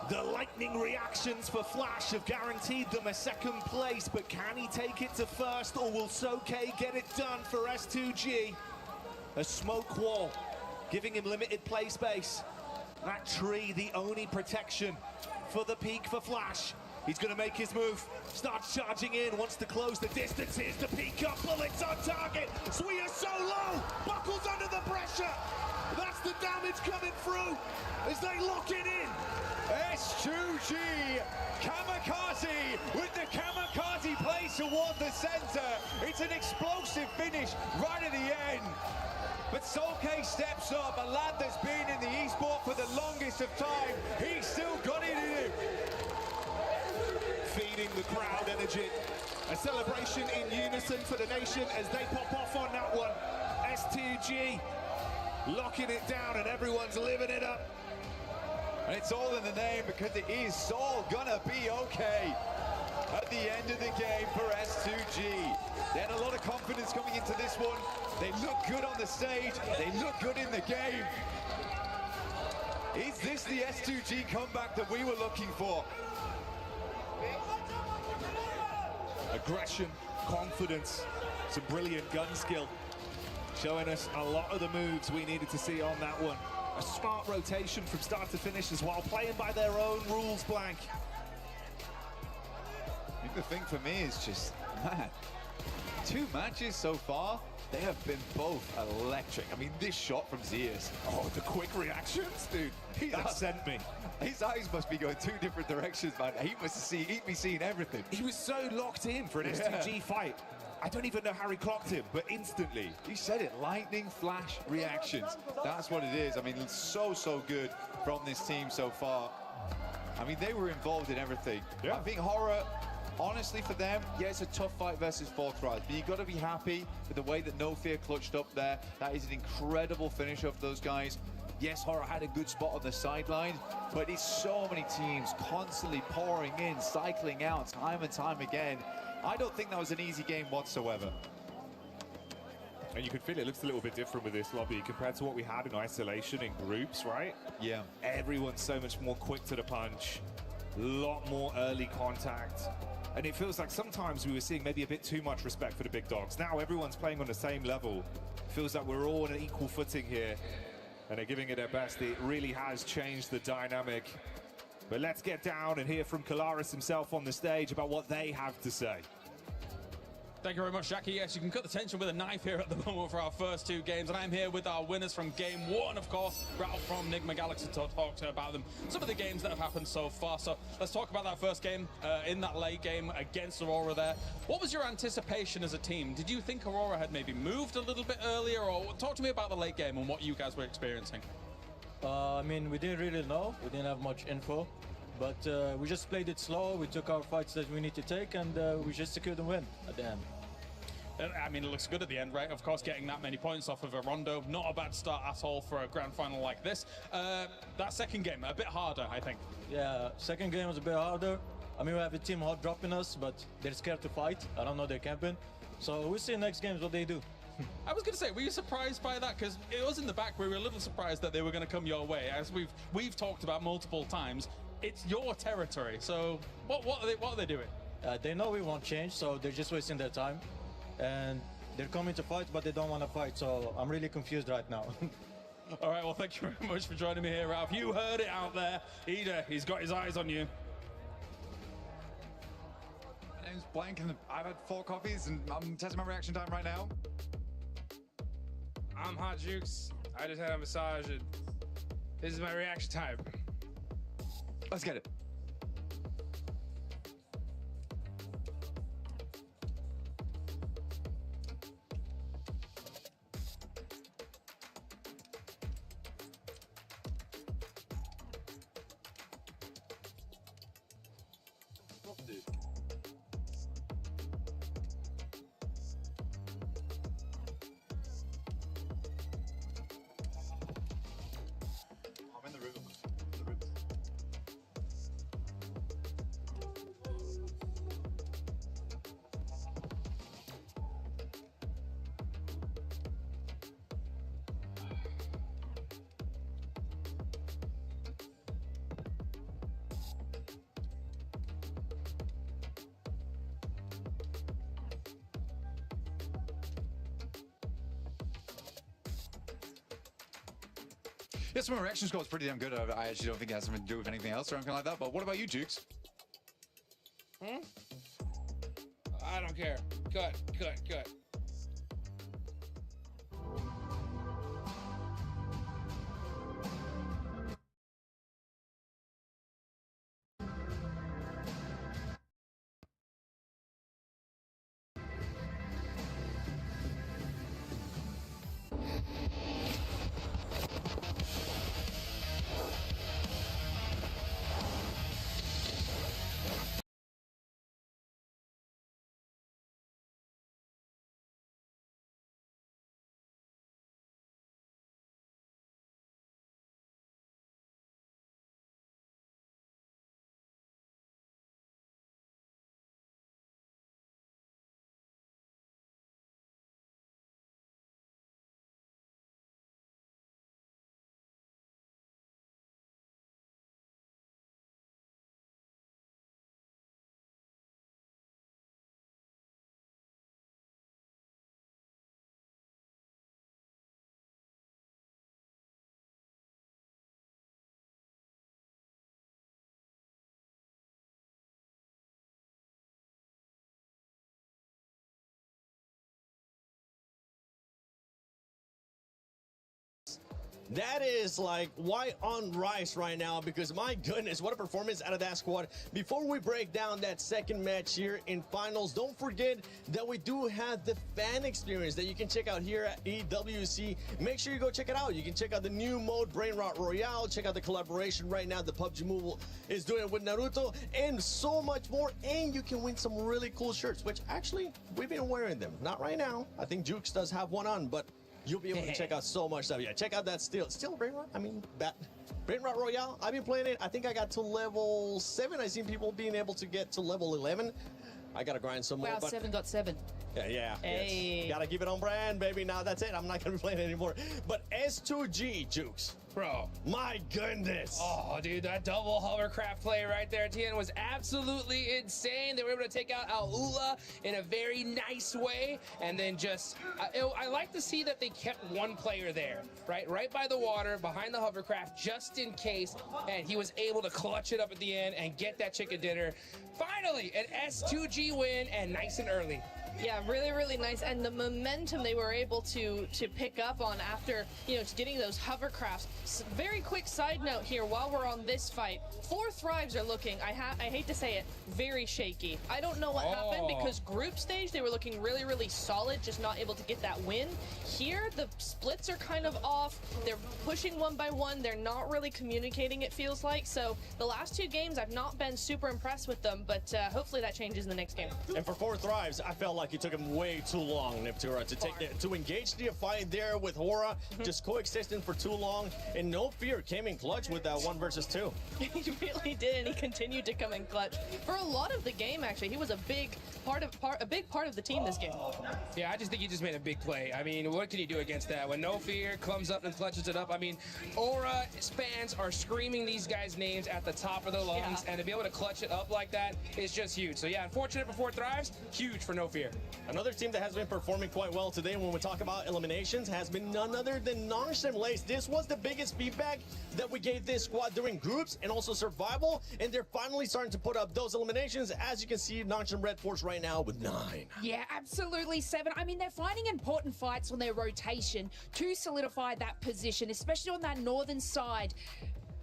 the lightning reactions for Flash have guaranteed them a second place, but can he take it to first, or will Solke get it done for S2G? A smoke wall, giving him limited play space. That tree, the only protection for the peak for Flash. He's going to make his move. Starts charging in, wants to close the distances. The P-Cup bullets on target. Sui is so low, buckles under the pressure. That's the damage coming through as they lock it in. S2G Kamikaze with the Kamikaze play towards the center. It's an explosive finish right at the end. But Solkay steps up, a lad that's been in the esport for the longest of time. He's still got it in him. Feeding the crowd energy. A celebration in unison for the nation as they pop off on that one. S2G locking it down and everyone's living it up. And it's all in the name because it is all gonna be okay at the end of the game for S2G. They had a lot of confidence coming into this one. They look good on the stage. They look good in the game. Is this the S2G comeback that we were looking for? Aggression, confidence, some brilliant gun skill. Showing us a lot of the moves we needed to see on that one. A smart rotation from start to finish as well, playing by their own rules, Blank. I think the thing for me is just, man, 2 matches so far, they have been both electric. I mean, this shot from Zeus. Oh, the quick reactions, dude. That sent me. His eyes must be going 2 different directions, man. He'd be seeing everything. He was so locked in for an S2G fight. I don't even know how he clocked him, but instantly. He said it, lightning flash reactions. That's what it is. I mean, it's so good from this team so far. I mean, they were involved in everything. Yeah. I think Horror, honestly for them, yeah, it's a tough fight versus Forthright, but you got to be happy with the way that No Fear clutched up there. That is an incredible finish of those guys. Yes, Horror had a good spot on the sideline, but it's so many teams constantly pouring in, cycling out time and time again. I don't think that was an easy game whatsoever. And you can feel it looks a little bit different with this lobby compared to what we had in isolation in groups, right? Yeah. Everyone's so much more quick to the punch, a lot more early contact. And it feels like sometimes we were seeing maybe a bit too much respect for the big dogs. Now everyone's playing on the same level. Feels like we're all on an equal footing here. And they're giving it their best. It really has changed the dynamic. But let's get down and hear from Kalaris himself on the stage about what they have to say. Thank you very much, Jackie. Yes, you can cut the tension with a knife here at the moment for our first 2 games. And I'm here with our winners from game 1, of course, Ralph from Nigma Galaxy to talk to about them. Some of the games that have happened so far. So let's talk about that first game in that late game against Aurora there. What was your anticipation as a team? Did you think Aurora had maybe moved a little bit earlier? Or talk to me about the late game and what you guys were experiencing. I mean, we didn't really know. We didn't have much info. But we just played it slow. We took our fights that we need to take, and we just secured the win at the end. I mean, it looks good at the end, right? Of course, getting that many points off of a Rondo, not a bad start at all for a grand final like this. That second game, a bit harder, I think. Yeah, second game was a bit harder. I mean, we have a team hot dropping us, but they're scared to fight. I don't know their camping. So we'll see next games what they do. I was going to say, were you surprised by that? Because it was in the back, we were a little surprised that they were going to come your way. As we've talked about multiple times, it's your territory. So what are they doing? They know we won't change, so they're just wasting their time. And they're coming to fight, but they don't want to fight. So I'm really confused right now. All right, well, thank you very much for joining me here, Ralph. You heard it out there. Ida, he's got his eyes on you. My name's Blank, and I've had 4 coffees, and I'm testing my reaction time right now. I'm Hot Jukes. I just had a massage, and this is my reaction time. Let's get it. Yes, my reaction score is pretty damn good. I actually don't think it has something to do with anything else or anything like that. But what about you, Jukes? I don't care. Cut. That is like white on rice right now, because my goodness, what a performance out of that squad. Before we break down that second match here in finals, don't forget that we do have the fan experience that you can check out here at EWC. Make sure you go check it out. You can check out the new mode, Brain Rot Royale, check out the collaboration right now the PUBG Mobile is doing with Naruto, and so much more. And you can win some really cool shirts, which actually we've been wearing them. Not right now. I think Jukes does have one on, but you'll be able to check out so much stuff. Yeah, check out that still Brain Rot. I mean, Brain Rot Royale. I've been playing it. I think I got to level 7. I've seen people being able to get to level 11. I gotta grind some more. Wow, 7.7. Yeah. Hey. Yes. Gotta keep it on brand, baby. Now that's it. I'm not gonna be playing it anymore. But S2G, Jukes. Bro. My goodness. Oh, dude, that double hovercraft play right there at the end was absolutely insane. They were able to take out Al-Ula in a very nice way. And then just, I like to see that they kept one player there, right by the water, behind the hovercraft, just in case. And he was able to clutch it up at the end and get that chicken dinner. Finally, an S2G win, and nice and early. Yeah, really nice, and the momentum they were able to pick up on after, getting those hovercrafts. Very quick side note here, while we're on this fight, 4 Thrives are looking, I hate to say it, very shaky. I don't know what happened, because group stage they were looking really solid, just not able to get that win. Here the splits are kind of off. They're pushing one by one. They're not really communicating, it feels like. So the last 2 games I've not been super impressed with them, but hopefully that changes in the next game. And for 4 Thrives, I felt like it took him way too long, Niptura, to engage the fight there with Hora, just coexisting for too long, and No Fear came in clutch with that 1 versus 2. He really did, and he continued to come in clutch for a lot of the game. Actually, he was a big part of the team this game. Yeah, I just think he just made a big play. I mean, what can you do against that? When No Fear comes up and clutches it up, I mean, Aura fans are screaming these guys' names at the top of their lungs, and to be able to clutch it up like that is just huge. So yeah, unfortunate for 4 Thrives, huge for No Fear. Another team that has been performing quite well today when we talk about eliminations has been none other than Nongshim Lace. This was the biggest feedback that we gave this squad during groups and also survival, and they're finally starting to put up those eliminations. As you can see, Nongshim Red Force right now with 9. Yeah, absolutely, 7. I mean, they're finding important fights on their rotation to solidify that position, especially on that northern side.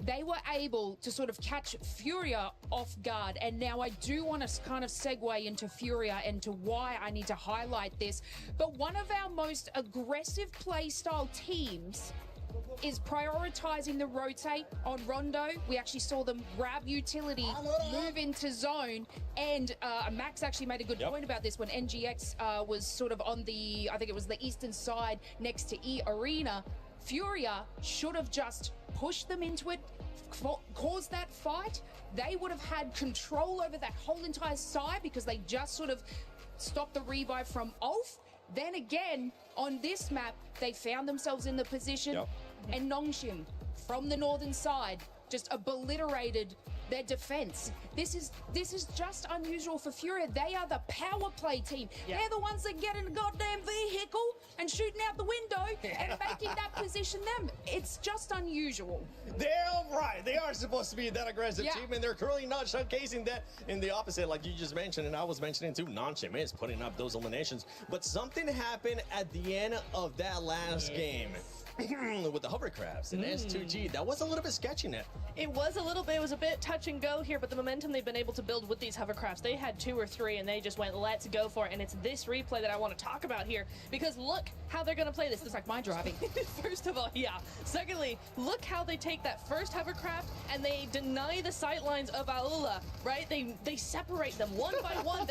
They were able to sort of catch Furia off guard, and now I do want to kind of segue into Furia and to why I need to highlight this. But one of our most aggressive playstyle teams is prioritizing the rotate on Rondo. We actually saw them grab utility, move into zone, and Max actually made a good point about this when NGX was sort of on the, I think it was the eastern side next to E Arena. Furia should have just pushed them into it, caused that fight. They would have had control over that whole entire side because they just sort of stopped the revive from Ulf. Then again, on this map, they found themselves in the position, and Nongshim, from the northern side, just obliterated their defense. This is just unusual for Furia. They are the power play team. They're the ones that get in a goddamn vehicle and shooting out the window and making that position them. It's just unusual. They're right. They are supposed to be that aggressive team, and they're currently not showcasing that in the opposite, like you just mentioned, and I was mentioning too. Nonchim is putting up those eliminations, but something happened at the end of that last game. With the hovercrafts and S2G, that was a little bit sketchy, Net. It was a little bit. It was a bit touch and go here, but the momentum they've been able to build with these hovercrafts, they had 2 or 3, and they just went, let's go for it. And it's this replay that I want to talk about here, because look how they're going to play this. It's like my driving. First of all, yeah. Secondly, look how they take that first hovercraft and they deny the sightlines of Aula, right? They separate them one by one.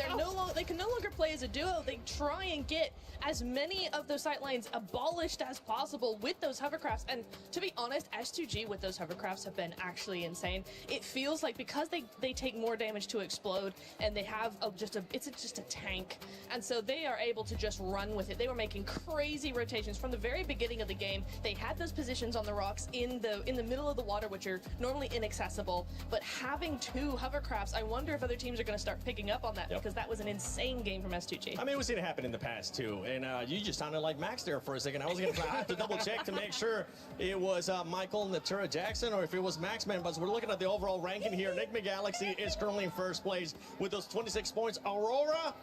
They can no longer play as a duo. They try and get as many of those sightlines abolished as possible with those hovercrafts. And to be honest, S2G with those hovercrafts have been actually insane. It feels like because they take more damage to explode, and they have it's just a tank, and so they are able to just run with it. They were making crazy rotations from the very beginning of the game. They had those positions on the rocks in the middle of the water, which are normally inaccessible, but having 2 hovercrafts, I wonder if other teams are going to start picking up on that, because that was an insane game from S2G. I mean, we've seen it happen in the past too, and you just sounded like Max there for a second. I was going to have to double check to make sure it was Michael Natura Jackson or if it was Maxman, but we're looking at the overall ranking here. Enigma Galaxy is currently in first place with those 26 points. Aurora,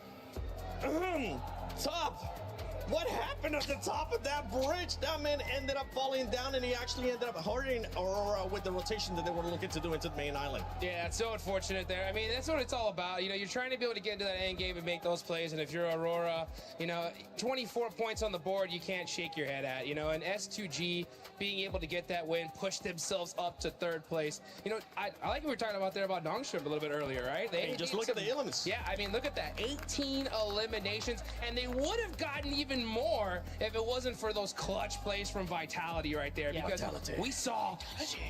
top. What happened at the top of that bridge? That man ended up falling down, and he actually ended up hurting Aurora with the rotation that they were looking to do into the main island. Yeah, it's so unfortunate there. I mean, that's what it's all about. You know, you're trying to be able to get into that end game and make those plays, and if you're Aurora, you know, 24 points on the board, you can't shake your head at, you know, and S2G being able to get that win, push themselves up to 3rd place. You know, I like what we were talking about there about Nongshim a little bit earlier, right? Hey, just look at the elements. Yeah, I mean, look at that. 18 eliminations, and they would have gotten even more if it wasn't for those clutch plays from Vitality right there. Yeah. Because we saw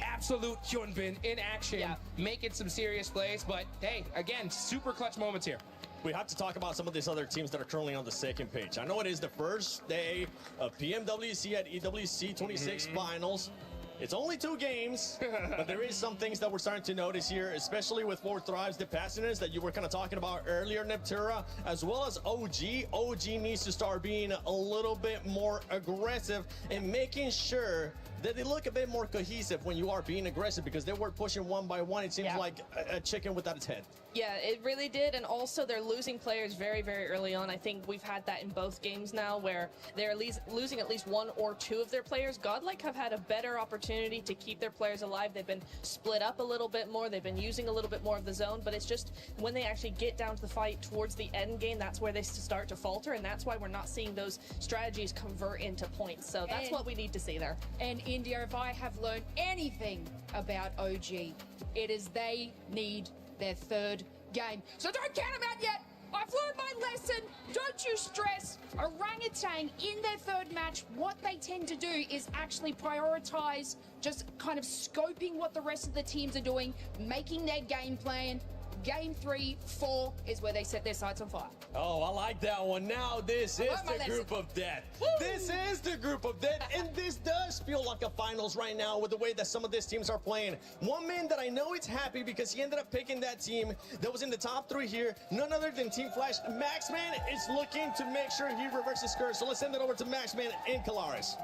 absolute Hyunbin in action, making some serious plays. But hey, again, super clutch moments here. We have to talk about some of these other teams that are currently on the second page. I know it is the first day of PMWC at EWC 26 finals. It's only 2 games, but there is some things that we're starting to notice here, especially with 4 Thrives, the passengers that you were kind of talking about earlier, Neptura, as well as OG. OG needs to start being a little bit more aggressive and making sure that they look a bit more cohesive when you are being aggressive, because they were pushing one by one. It seems like a chicken without its head. Yeah, it really did, and also they're losing players very, very early on. I think we've had that in both games now, where they're losing at least 1 or 2 of their players. Godlike have had a better opportunity to keep their players alive. They've been split up a little bit more. They've been using a little bit more of the zone, but it's just when they actually get down to the fight towards the end game, that's where they start to falter, and that's why we're not seeing those strategies convert into points. So that's what we need to see there. And India, if I have learned anything about OG, it is they need their 3rd game. So don't count them out yet. I've learned my lesson. Don't you stress. Orangutan in their 3rd match, what they tend to do is actually prioritize just kind of scoping what the rest of the teams are doing, making their game plan. Game 3, 4 is where they set their sights on fire. Oh, I like that one. Now this is the group of death. Woo! This is the group of death, and this does feel like a finals right now with the way that some of these teams are playing. One man that I know is happy because he ended up picking that team that was in the top 3 here, none other than Team Flash. Maxman is looking to make sure he reverses curse, so let's send it over to Maxman in Calaris.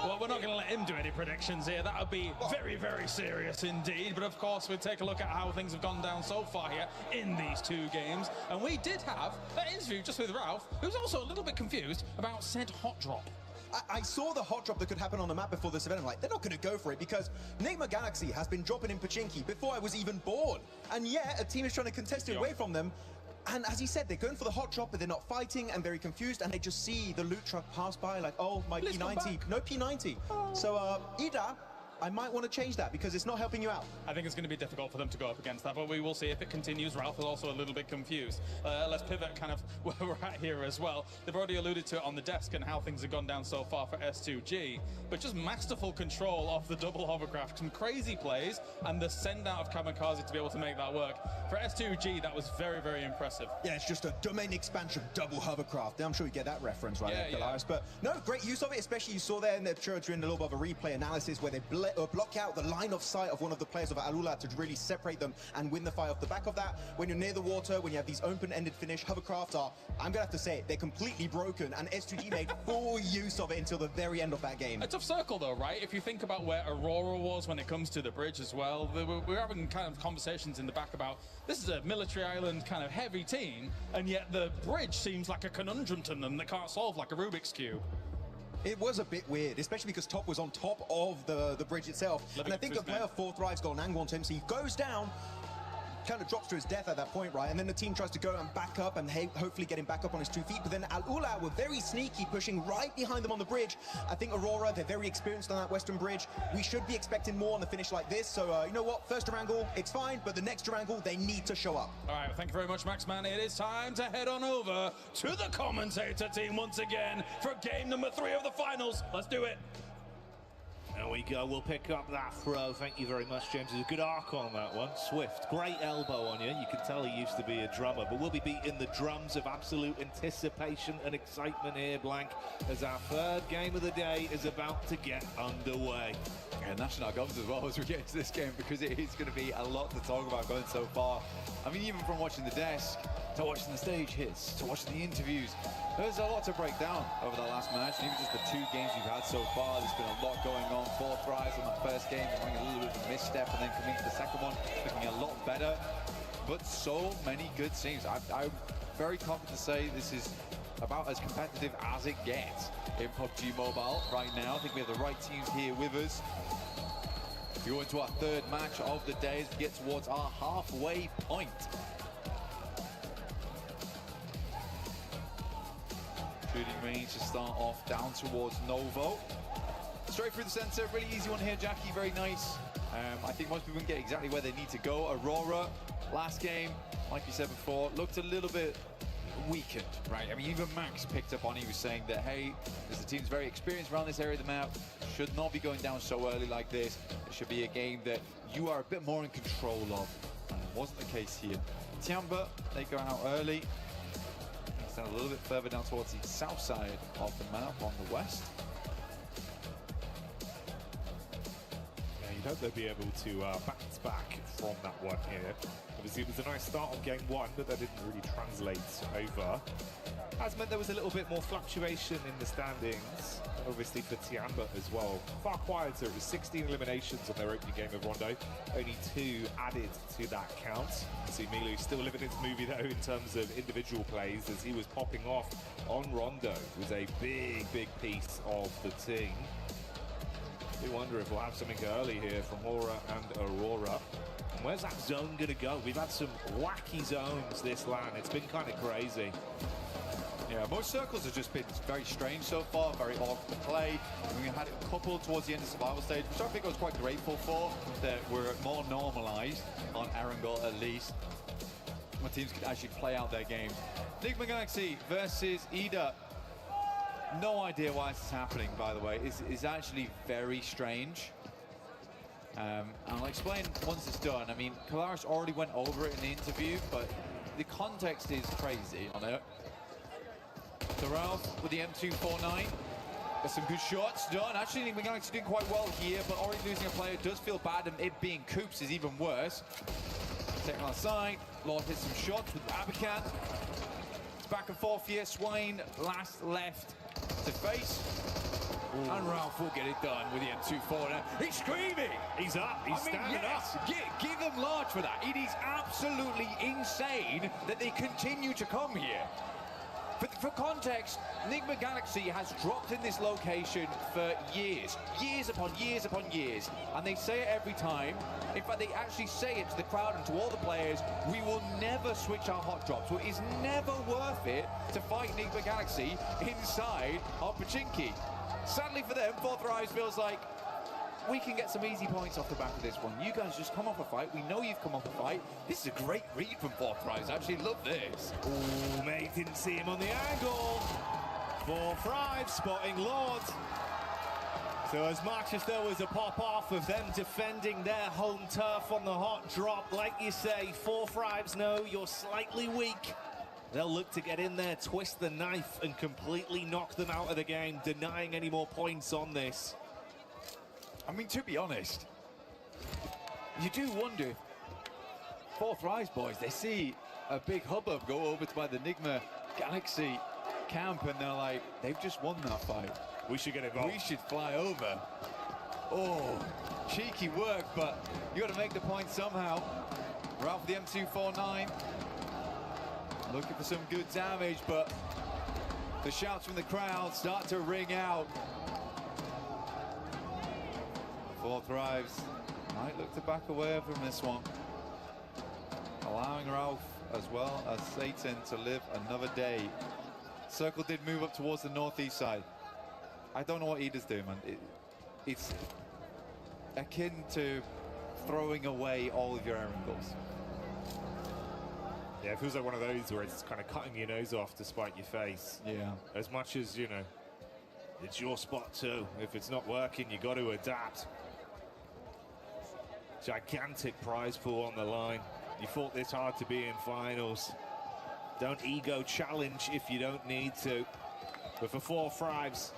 Well, we're not going to let him do any predictions here. That would be very, very serious indeed. But of course, we'll take a look at how things have gone down so far here in these 2 games. And we did have that interview just with Ralph, who's also a little bit confused about said hot drop. I saw the hot drop that could happen on the map before this event. I'm like, they're not going to go for it because Enigma Galaxy has been dropping in Pachinki before I was even born. And yet, a team is trying to contest it away from them. And as he said, they're going for the hot drop, but they're not fighting and very confused. And they just see the loot truck pass by like, oh, my P90. No P90. Oh. So, Ida, I might want to change that because it's not helping you out. I think it's going to be difficult for them to go up against that, but we will see if it continues. Ralph is also a little bit confused. Let's pivot kind of where we're at here as well. They've already alluded to it on the desk and how things have gone down so far for S2G, but just masterful control of the double hovercraft, some crazy plays, and the send out of Kamikaze to be able to make that work. For S2G, that was very, very impressive. Yeah, it's just a domain expansion double hovercraft. I'm sure you get that reference right there, Galaris. But no, great use of it, especially you saw there in the during a little bit of a replay analysis where they blazed block out the line of sight of one of the players of Alula to really separate them and win the fight off the back of that. When you're near the water, when you have these open-ended finish, hovercraft are, I'm gonna have to say it, they're completely broken, and S2G made full use of it until the very end of that game. A tough circle though, right? If you think about where Aurora was when it comes to the bridge as well, we're having kind of conversations in the back about this is a military island kind of heavy team, and yet the bridge seems like a conundrum to them that can't solve like a Rubik's Cube. It was a bit weird, especially because Top was on top of the bridge itself. And I think the player 4 Thrive's got an angle onto him, so he goes down, kind of drops to his death at that point, right? And then the team tries to go and back up and hopefully get him back up on his 2 feet. But then Al-Ula were very sneaky, pushing right behind them on the bridge. I think Aurora, they're very experienced on that western bridge. We should be expecting more on the finish like this. So, you know what? First Durangle, it's fine. But the next Durangle, they need to show up. All right, well, thank you very much, Maxman. It is time to head on over to the commentator team once again for game number 3 of the finals. Let's do it. There we go, we'll pick up that throw. Thank you very much, James. There's a good arc on that one. Swift, great elbow on you. You can tell he used to be a drummer, but we'll be beating the drums of absolute anticipation and excitement here, Blank, as our 3rd game of the day is about to get underway. Yeah, national guns as well as we get into this game, because it is going to be a lot to talk about going so far. I mean, even from watching the desk, to watching the stage hits, to watching the interviews, there's a lot to break down over that last match. And even just the 2 games we've had so far, there's been a lot going on. 4 tries on that first game, having a little bit of a misstep, and then coming to the second one, looking a lot better. But so many good scenes. I'm very confident to say this is about as competitive as it gets in PUBG Mobile right now. I think we have the right teams here with us. We go into our 3rd match of the day as we get towards our halfway point. Shooting range to start off down towards Novo. Straight through the center, really easy one here, Jackie, very nice. I think most people can get exactly where they need to go. Aurora, last game, like you said before, looked a little bit weakened, right? I mean, even Max picked up on it. He was saying that, hey, as the team's very experienced around this area of the map, should not be going down so early like this. It should be a game that you are a bit more in control of. And it wasn't the case here. Tiamba, they go out early. Stand a little bit further down towards the south side of the map on the west. Yeah, you'd hope they'd be able to bounce back from that one here. Obviously, it was a nice start on game 1, but that didn't really translate over. Has meant there was a little bit more fluctuation in the standings, obviously for Tiamba as well. Far quieter, it was 16 eliminations on their opening game of Rondo, only 2 added to that count. You see Milu still living his movie though in terms of individual plays, as he was popping off on Rondo. It was a big piece of the team. We wonder if we'll have something early here from Aura and Aurora. And where's that zone gonna go? We've had some wacky zones this LAN. It's been kind of crazy. Yeah, most circles have just been very strange so far, very odd to play. We had a couple towards the end of the survival stage, which I think I was quite grateful for, that were more normalized on Erangel at least, where teams could actually play out their games. Enigma Galaxy versus Ida. No idea why this is happening, by the way. It's actually very strange. And I'll explain once it's done. I mean, Kalaris already went over it in the interview, but the context is crazy on it. Thoreau with the M249. Got some good shots done. Actually, Enigma Galaxy doing quite well here, but already losing a player does feel bad, and it being Coops is even worse. Taking on the side. Lord hits some shots with Abacan. It's back and forth here. Swain last left to face. Ooh. And Ralph will get it done with the M249. He's screaming! He's up, he's standing up. Give them large for that. It is absolutely insane that they continue to come here. For context, Enigma Galaxy has dropped in this location for years upon years upon years, and they say it every time. In fact, they actually say it to the crowd and to all the players, we will never switch our hot drops. So it is never worth it to fight Enigma Galaxy inside our Pachinki. Sadly for them, Fourth Rise feels like we can get some easy points off the back of this one. You guys just come off a fight. We know you've come off a fight. This is a great read from Fourth Rise. I actually love this. Ooh, mate, didn't see him on the angle. Fourth Rise spotting Lord. So as much as there was a pop-off of them defending their home turf on the hot drop, like you say, Fourth Rise know you're slightly weak. They'll look to get in there, twist the knife, and completely knock them out of the game, denying any more points on this. I mean, to be honest, you do wonder, Fourth Rise boys, they see a big hubbub go over by the Enigma Galaxy camp, and they're like, they've just won that fight. We should get involved. We should fly over. Oh, cheeky work, but you got to make the point somehow. Ralph the M249 looking for some good damage, but the shouts from the crowd start to ring out. Fourth Rise might look to back away from this one, allowing Ralph as well as Satan to live another day. Circle did move up towards the northeast side. I don't know what Ida's doing, man. It's akin to throwing away all of your angles. Yeah, it feels like one of those where it's kind of cutting your nose off to spite your face. Yeah. As much as, you know, it's your spot too. If it's not working, you got to adapt. Gigantic prize pool on the line. You fought this hard to be in finals. Don't ego challenge if you don't need to. But for Fourth Rise,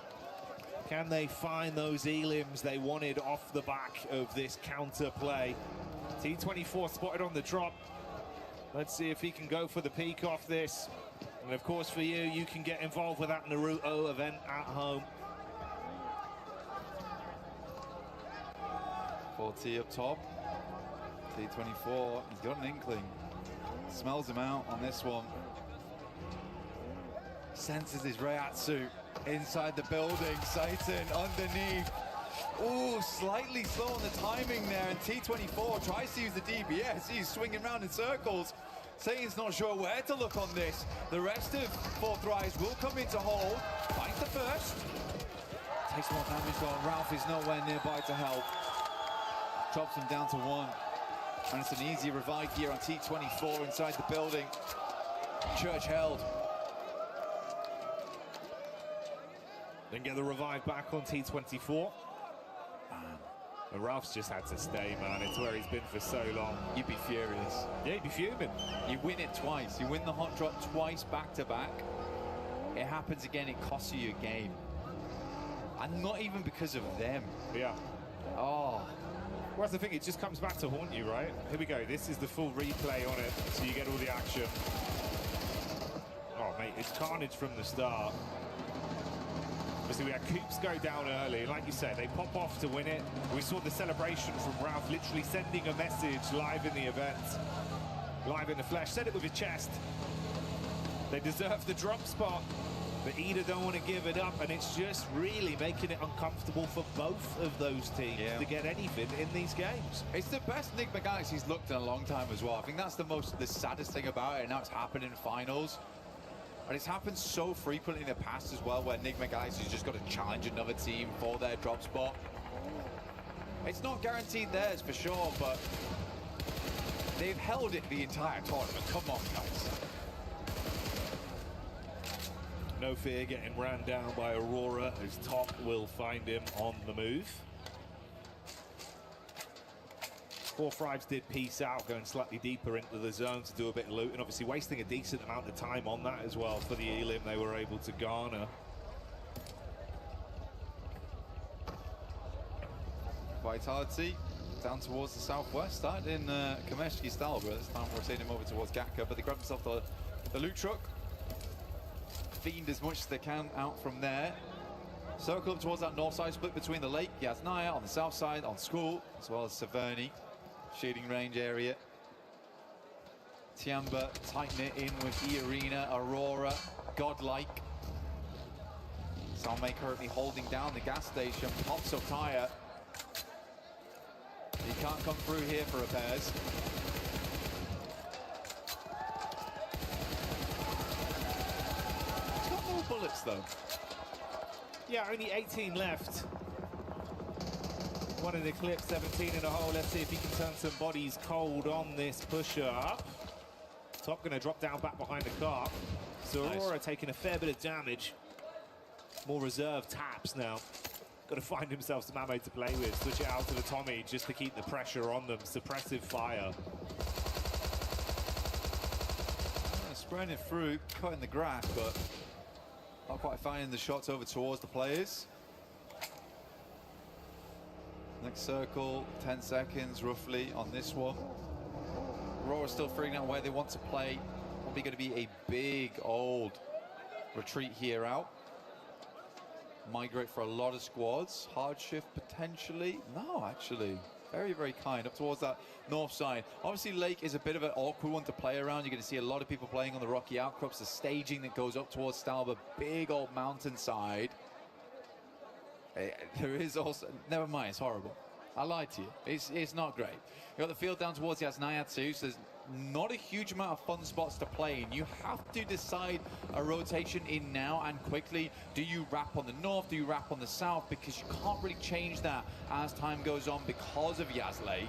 can they find those elims they wanted off the back of this counter play? T24 spotted on the drop. Let's see if he can go for the peak off this. And of course for you, you can get involved with that Naruto event at home. 4T up top. T24, he's got an inkling. Smells him out on this one. Senses his Reiatsu inside the building. Satan underneath. Ooh, slightly slow on the timing there, and T24 tries to use the DBS. He's swinging around in circles. Satan's not sure where to look on this. The rest of Fourth Rise will come into hold. Finds the first. Takes more damage though. Ralph is nowhere nearby to help. Drops him down to 1. And it's an easy revive gear on T24 inside the building. Church held. Then get the revive back on T24. And Ralph's just had to stay, man. It's where he's been for so long. You'd be furious. Yeah, you'd be fuming. You win it twice. You win the hot drop twice back to back. It happens again, it costs you your game. And not even because of them. Yeah. Oh. Well, that's the thing, it just comes back to haunt you, right? Here we go, this is the full replay on it, so you get all the action. Oh, mate, it's carnage from the start. Obviously, we had Coops go down early. Like you said, they pop off to win it. We saw the celebration from Ralph literally sending a message live in the event. Live in the flesh. Said it with his chest. They deserve the drop spot. But Ida don't want to give it up, and it's just really making it uncomfortable for both of those teams to get anything in these games. It's the best Enigma Galaxy's looked in a long time as well. I think that's the saddest thing about it, and now it's happened in finals. And it's happened so frequently in the past as well, where Enigma Galaxy's just got to challenge another team for their drop spot. It's not guaranteed theirs for sure, but they've held it the entire tournament. Come on, guys. No fear getting ran down by Aurora, as Top will find him on the move. Fourth Rise did peace out, going slightly deeper into the zone to do a bit of loot, and obviously wasting a decent amount of time on that as well for the elim they were able to garner. Vitality down towards the southwest, started in Kameshki style, but this time we're seeing him over towards Gatka, but they grab themselves the loot truck. Fiend as much as they can out from there. Circle up towards that north side, split between the lake, Yasnaya on the south side, on School, as well as Severny, shooting range area. Tiamba tighten it in with E-Arena, Aurora, Godlike. Salme currently holding down the gas station, pops up tire. He can't come through here for repairs. He's got more bullets though. Yeah, only 18 left. One in the clip, 17 in a hole. Let's see if he can turn some bodies cold on this pusher. Top gonna drop down back behind the car. So Aurora taking a fair bit of damage. More reserve taps now. Got to find himself some ammo to play with. Switch it out to the Tommy just to keep the pressure on them. Suppressive fire. Spraying it through, cutting the grass, but not quite finding the shots over towards the players. Like circle, 10 seconds roughly on this one. Aurora's still figuring out where they want to play. Probably going to be a big old retreat here out. Migrate for a lot of squads. Hard shift potentially. No, actually. Very, very kind. Up towards that north side. Obviously, Lake is a bit of an awkward one to play around. You're going to see a lot of people playing on the rocky outcrops. The staging that goes up towards Stalba. Big old mountainside. There is also... Never mind, it's horrible. I lied to you. It's not great. You got the field down towards Yasnaya too, so there's not a huge amount of fun spots to play in. You have to decide a rotation in now and quickly. Do you wrap on the north? Do you wrap on the south? Because you can't really change that as time goes on because of Yas Lake.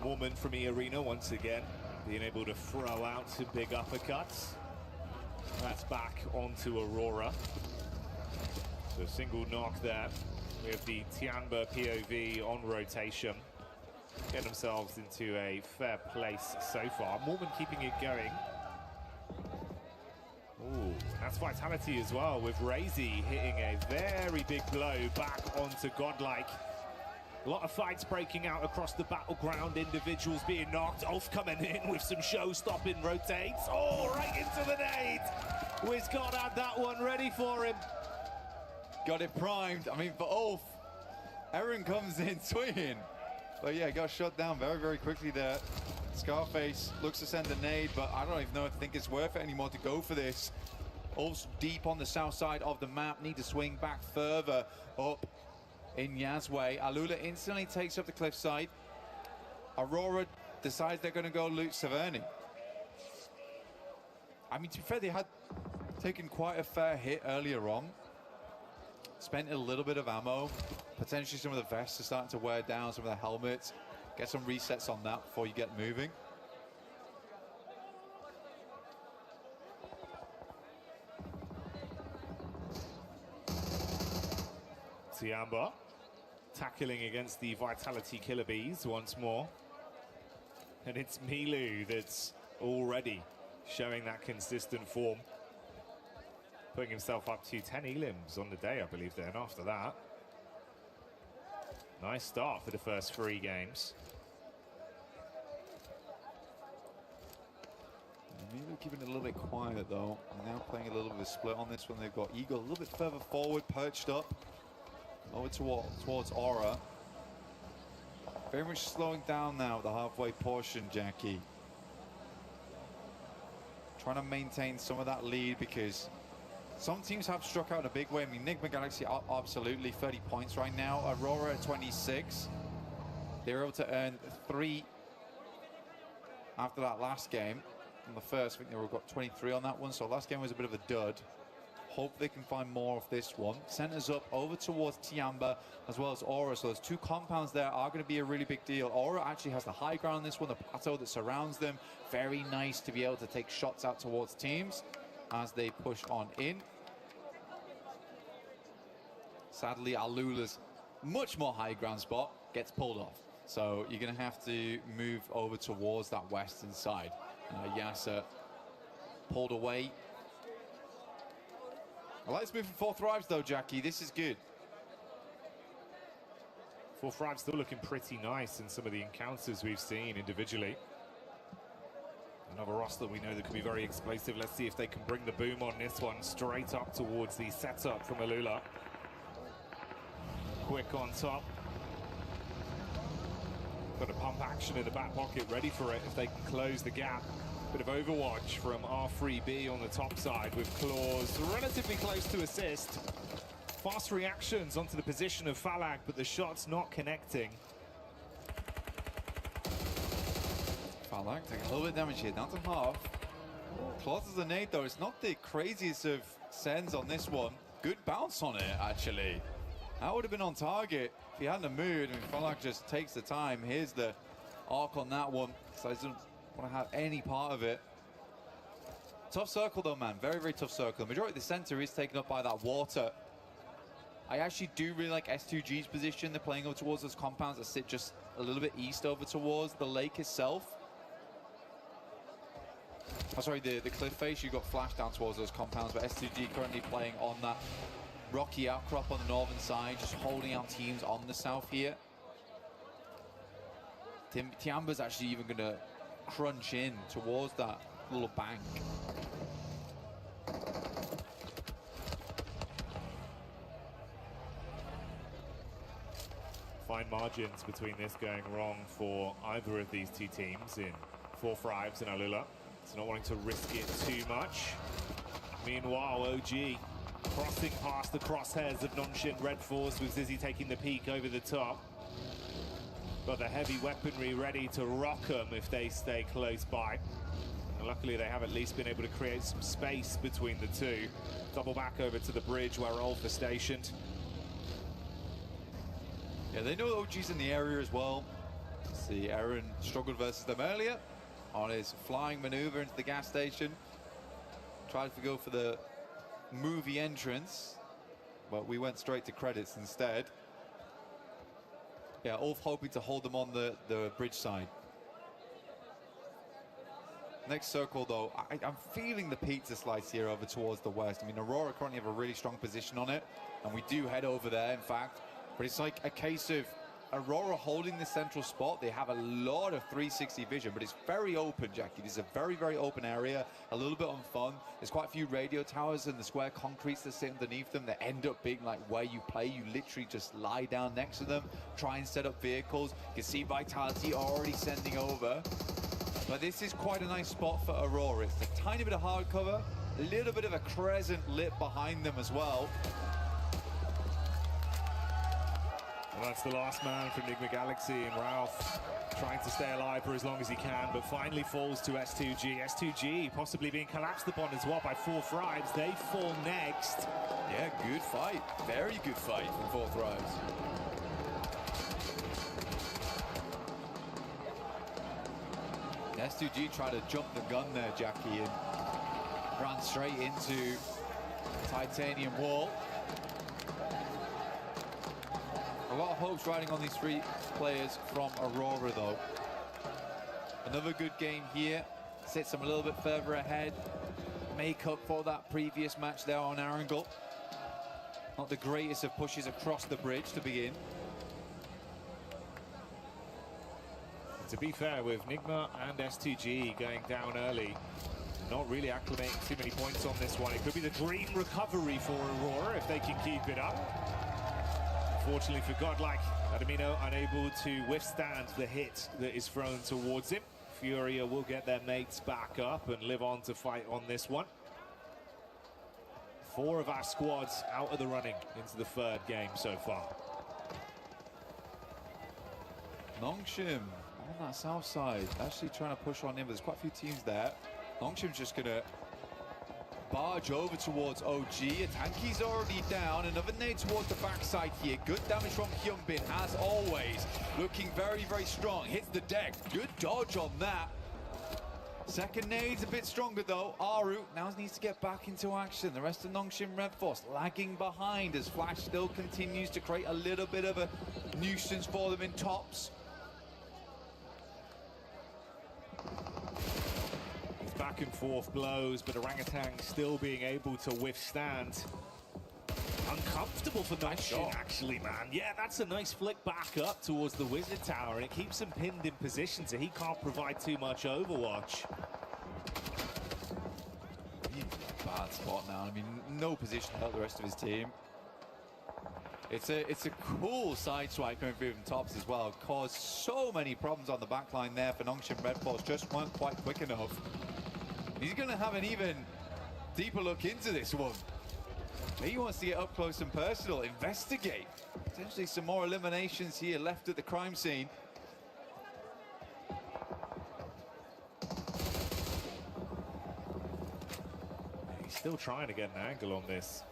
Mormon from E Arena once again, being able to throw out some big uppercuts. That's back onto Aurora. So single knock there with the Tianba POV on rotation. Get themselves into a fair place so far. Mormon keeping it going. Ooh, that's Vitality as well, with Razy hitting a very big blow back onto Godlike. A lot of fights breaking out across the battleground, individuals being knocked. Ulf coming in with some show-stopping rotates. Oh, right into the nade. WizGod had that one ready for him. Got it primed. I mean, for Ulf, Aaron comes in swinging. But yeah, got shot down very, very quickly there. Scarface looks to send a nade, but I don't even know if I think it's worth it anymore to go for this. Ulf's deep on the south side of the map. Need to swing back further up in Yazway. Alula instantly takes up the cliffside. Aurora decides they're going to go loot Severny. I mean, to be fair, they had taken quite a fair hit earlier on. Spent a little bit of ammo. Potentially some of the vests are starting to wear down, some of the helmets. Get some resets on that before you get moving. Tiamba tackling against the Vitality Killer Bees once more. And it's Milu that's already showing that consistent form. Putting himself up to 10 elims on the day, I believe, then after that. Nice start for the first 3 games. Milu keeping it a little bit quiet though. Now playing a little bit of a split on this one. They've got Eagle a little bit further forward, perched up. Over towards Aura. Very much slowing down now at the halfway portion, Jackie. Trying to maintain some of that lead because some teams have struck out in a big way. I mean, Enigma Galaxy are absolutely 30 points right now. Aurora at 26. They were able to earn 3 after that last game. On the first, I think they were got 23 on that one. So last game was a bit of a dud. Hope they can find more of this one. Centers up over towards Tiamba as well as Aura. So those 2 compounds there are going to be a really big deal. Aura actually has the high ground on this one, the plateau that surrounds them. Very nice to be able to take shots out towards teams as they push on in. Sadly, Alula's much more high ground spot gets pulled off. So you're going to have to move over towards that western side. Yasser pulled away. I like this move from 4 Thrives though, Jackie. This is good. 4 Thrives still looking pretty nice in some of the encounters we've seen individually. Another roster we know that can be very explosive. Let's see if they can bring the boom on this one straight up towards the setup from Alula. Quick on top. Got a pump action in the back pocket ready for it if they can close the gap. Bit of overwatch from R3B on the top side with Claws relatively close to assist. Fast reactions onto the position of Falag, but the shot's not connecting. Falag taking a little bit of damage here, down to half. Claws as a nade though, it's not the craziest of sends on this one. Good bounce on it, actually. That would have been on target if he hadn't moved. I mean, Falag just takes the time. Here's the arc on that one. So he doesn't want to have any part of it. Tough circle though, man. Very, very tough circle. The majority of the center is taken up by that water. I actually do really like S2G's position. They're playing over towards those compounds that sit just a little bit east over towards the lake itself. Oh, sorry, the cliff face. You got flash down towards those compounds, but S2G currently playing on that rocky outcrop on the northern side, just holding our teams on the south here. Tiamba's actually even going to crunch in towards that little bank. Fine margins between this going wrong for either of these two teams in 4-5s and Alula. So not wanting to risk it too much. Meanwhile, OG crossing past the crosshairs of Nongshim Red Force with Zizzy taking the peak over the top. Got the heavy weaponry ready to rock them if they stay close by. And luckily they have at least been able to create some space between the two. Double back over to the bridge where Rolf is stationed. Yeah, they know OG's in the area as well. See, Aaron struggled versus them earlier on his flying maneuver into the gas station. Tried to go for the movie entrance, but we went straight to credits instead. Yeah, Ulf hoping to hold them on the bridge side. Next circle, though, I'm feeling the pizza slice here over towards the west. I mean, Aurora currently have a really strong position on it, and we do head over there, in fact. But it's like a case of Aurora holding the central spot. They have a lot of 360 vision, but it's very open, Jackie. This is a very, very open area, a little bit unfun. There's quite a few radio towers and the square concretes that sit underneath them that end up being like where you play. You literally just lie down next to them, try and set up vehicles. You can see Vitality already sending over. But this is quite a nice spot for Aurora. It's a tiny bit of hard cover, a little bit of a crescent lit behind them as well. Well, that's the last man for Enigma Galaxy, and Ralph trying to stay alive for as long as he can, but finally falls to S2G. S2G possibly being collapsed upon as well by 4-5s. They fall next. Yeah, good fight. Very good fight from 4-5s. S2G tried to jump the gun there, Jackie, and ran straight into titanium wall. A lot of hopes riding on these three players from Aurora, though. Another good game here. Sits them a little bit further ahead. Make up for that previous match there on Arundel. Not the greatest of pushes across the bridge to begin. To be fair, with Nigma and S2G going down early, not really acclimating too many points on this one. It could be the dream recovery for Aurora if they can keep it up. Fortunately for Godlike, Adamino unable to withstand the hit that is thrown towards him. Furia will get their mates back up and live on to fight on this one. 4 of our squads out of the running into the 3rd game so far. Nongshim on that south side, actually trying to push on in, but there's quite a few teams there. Nongshim's just gonna barge over towards OG. Atanki's already down. Another nade towards the backside here. Good damage from Hyunbin, as always. Looking very, very strong. Hits the deck. Good dodge on that. Second nade's a bit stronger, though. Aru now needs to get back into action. The rest of Nongshim Red Force lagging behind as Flash still continues to create a little bit of a nuisance for them in tops. Back and forth blows, but Orangutan still being able to withstand. Uncomfortable for Nongshim, actually, man. Yeah, that's a nice flick back up towards the Wizard Tower, and it keeps him pinned in position, so he can't provide too much overwatch. Bad spot now. I mean, no position to help the rest of his team. It's a cool side swipe coming through from tops as well. Caused so many problems on the back line there for Nongshim Red Force. Just weren't quite quick enough. He's going to have an even deeper look into this one. He wants to get up close and personal, investigate. Potentially some more eliminations here left at the crime scene. He's still trying to get an angle on this.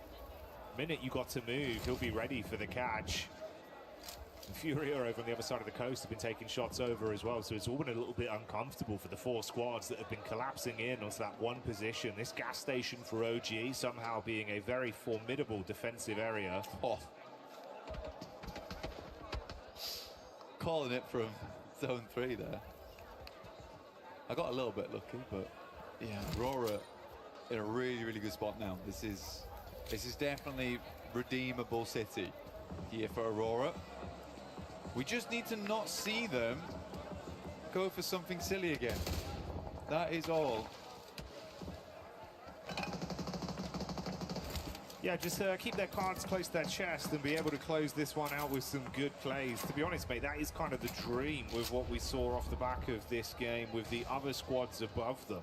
The minute you got to move, he'll be ready for the catch. And Furia over on the other side of the coast have been taking shots over as well, so it's all been a little bit uncomfortable for the 4 squads that have been collapsing in onto that one position. This gas station for OG somehow being a very formidable defensive area. Oh. Calling it from zone 3 there. I got a little bit lucky, but yeah, Aurora in a really, really good spot now. This is definitely redeemable city here for Aurora. We just need to not see them go for something silly again. That is all. Yeah, just keep their cards close to their chest and be able to close this one out with some good plays. To be honest, mate, that is kind of the dream with what we saw off the back of this game, with the other squads above them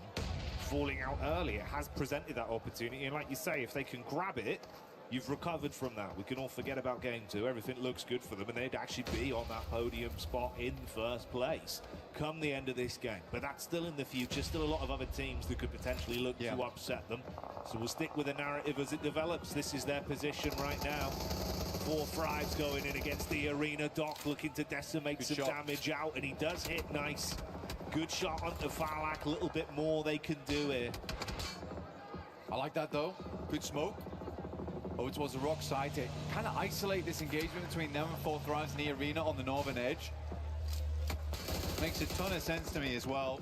falling out early. It has presented that opportunity, and like you say, if they can grab it, you've recovered from that. We can all forget about game two. Everything looks good for them, and they'd actually be on that podium spot in first place come the end of this game. But that's still in the future. Still a lot of other teams that could potentially look to upset them. So we'll stick with the narrative as it develops. This is their position right now. 4 Thrives going in against the arena. Doc looking to decimate some damage out, and he does hit nice. Good shot onto Falak. A little bit more they can do here. I like that though. Good smoke. Over towards the rock side to kind of isolate this engagement between them and 4 Thrives in the arena on the northern edge. Makes a ton of sense to me as well.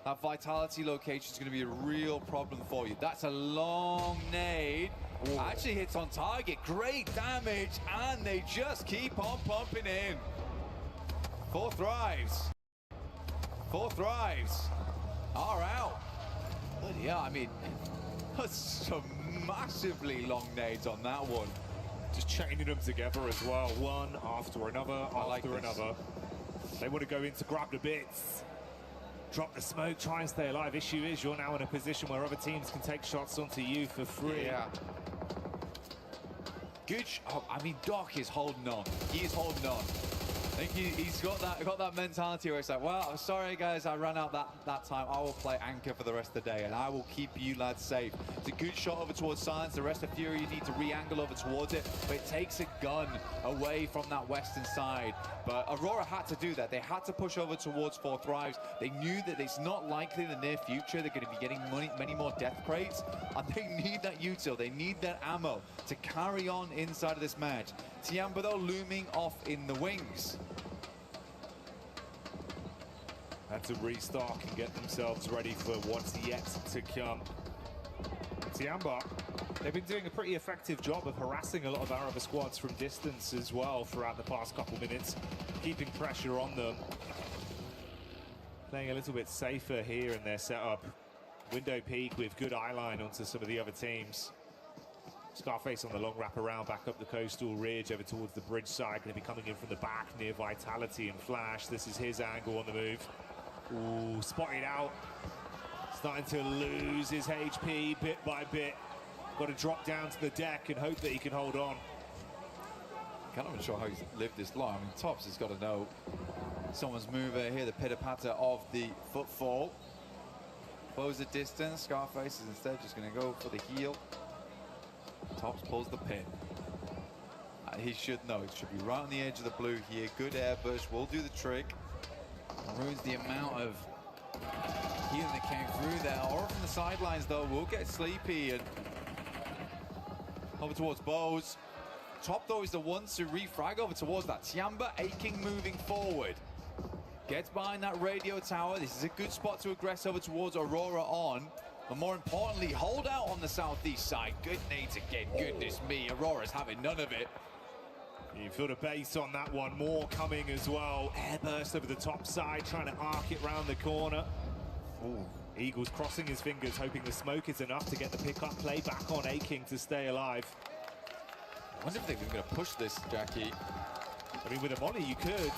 That vitality location is going to be a real problem for you. That's a long nade. Ooh. Actually hits on target. Great damage, and they just keep on pumping in. 4 Thrives. 4 Thrives are out. But yeah, I mean, that's some massively long nades on that one. Just chaining them together as well, one after another, after another. They want to go in to grab the bits, drop the smoke, try and stay alive. Issue is you're now in a position where other teams can take shots onto you for free. Yeah. Good. I mean, Doc is holding on. He is holding on. I think he's got that mentality where it's like, well, I'm sorry guys, I ran out that time. I will play anchor for the rest of the day, and I will keep you lads safe. It's a good shot over towards Silence. The rest of Fury, you need to re-angle over towards it, but it takes a gun away from that western side. But Aurora had to do that. They had to push over towards 4 Thrives. They knew that it's not likely in the near future they're going to be getting many more death crates, and they need that util. They need that ammo to carry on inside of this match. Tiamba though looming off in the wings. Had to restock and get themselves ready for what's yet to come. Tiamba, they've been doing a pretty effective job of harassing a lot of our other squads from distance as well throughout the past couple minutes, keeping pressure on them. Playing a little bit safer here in their setup. Window peak with good eye line onto some of the other teams. Scarface on the long wrap around back up the coastal ridge over towards the bridge side. Going to be coming in from the back near Vitality and Flash. This is his angle on the move. Ooh, spotted out. Starting to lose his HP bit by bit. Got to drop down to the deck and hope that he can hold on. Can't even sure how he's lived this long. I mean, Tops has got to know someone's mover here, the pitter-patter of the footfall. Close the distance. Scarface is instead just going to go for the heel. Tops pulls the pin. He should know. It should be right on the edge of the blue here. Good airburst will do the trick. Ruins the amount of healing that came through there. Aura from the sidelines, though, will get sleepy. And over towards Bose. Top, though, is the one to refrag over towards that. Tiamba Aching moving forward. Gets behind that radio tower. This is a good spot to aggress over towards Aurora on. But more importantly, hold out on the southeast side. Good nades again. Goodness me, Aurora's having none of it. You feel the base on that one. More coming as well. Airburst over the top side, trying to arc it round the corner. Ooh. Eagles crossing his fingers, hoping the smoke is enough to get the pickup play back on Aching to stay alive. I wonder if they're going to push this, Jackie. I mean, with a molly, you could.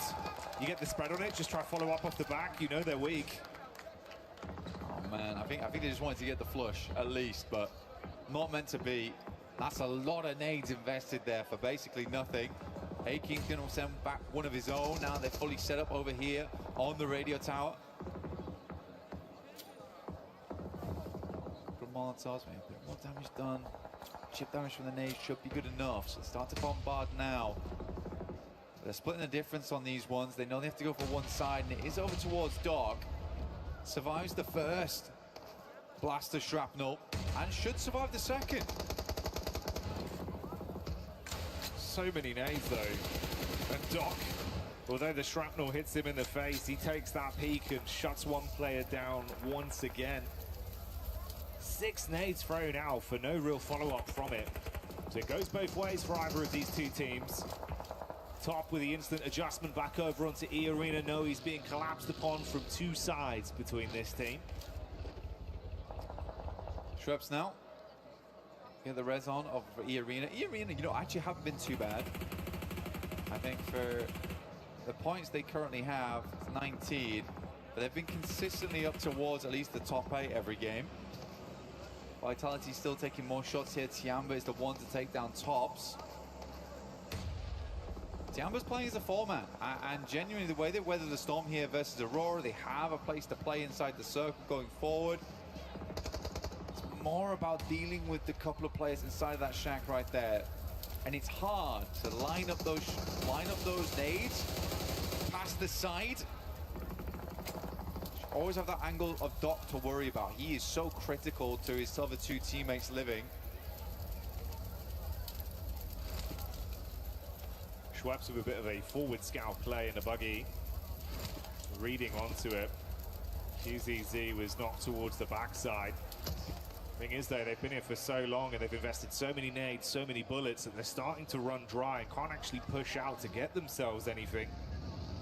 You get the spread on it, just try to follow up off the back. You know they're weak. Oh, man, I think they just wanted to get the flush, at least, but not meant to be. That's a lot of nades invested there for basically nothing. Aching's going to send back one of his own. Now they're fully set up over here on the radio tower. Good Molotovs, maybe a bit more damage done. Chip damage from the nades should be good enough. So start to bombard now. They're splitting the difference on these ones. They know they have to go for one side, and it is over towards Doc. Survives the first blast of shrapnel and should survive the second. So many nades though, and Doc, although the shrapnel hits him in the face, he takes that peek and shuts one player down once again. 6 nades thrown out for no real follow-up from it. So it goes both ways for either of these two teams. Top with the instant adjustment back over onto E Arena. No, he's being collapsed upon from two sides between this team. Schweppes now. Get the res on of E Arena. E Arena, you know, actually haven't been too bad. I think for the points they currently have, 19, but they've been consistently up towards at least the top 8 every game. Vitality still taking more shots here. Tiamba is the one to take down tops. Tiamba's playing as a 4-man, and genuinely the way they weather the storm here versus Aurora, they have a place to play inside the circle going forward. It's more about dealing with the couple of players inside that shack right there, and it's hard to line up those nades past the side. Always have that angle of Doc to worry about. He is so critical to his other two teammates living. Schweppes with a bit of a forward scout play in the buggy. Reading onto it. QZZ was knocked towards the backside. Thing is though, they've been here for so long and they've invested so many nades, so many bullets, and they're starting to run dry and can't actually push out to get themselves anything.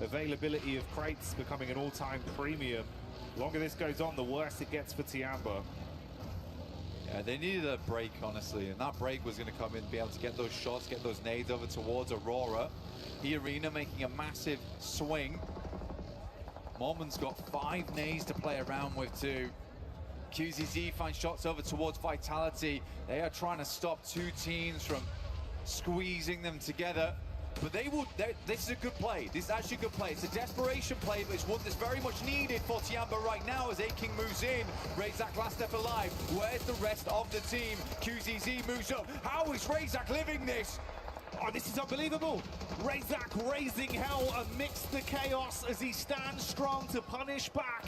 Availability of crates becoming an all-time premium. The longer this goes on, the worse it gets for Tiamba. Yeah, they needed a break, honestly, and that break was going to come in, be able to get those shots, get those nades over towards Aurora. The Arena making a massive swing. Mormon's got 5 nades to play around with too. QZZ finds shots over towards Vitality. They are trying to stop two teams from squeezing them together. But this is a good play. This is actually a good play. It's a desperation play, but it's one that's very much needed for Tiamba right now as A-King moves in. Razak last step alive. Where's the rest of the team? QZZ moves up. How is Razak living this? Oh, this is unbelievable. Razak raising hell amidst the chaos as he stands strong to punish back.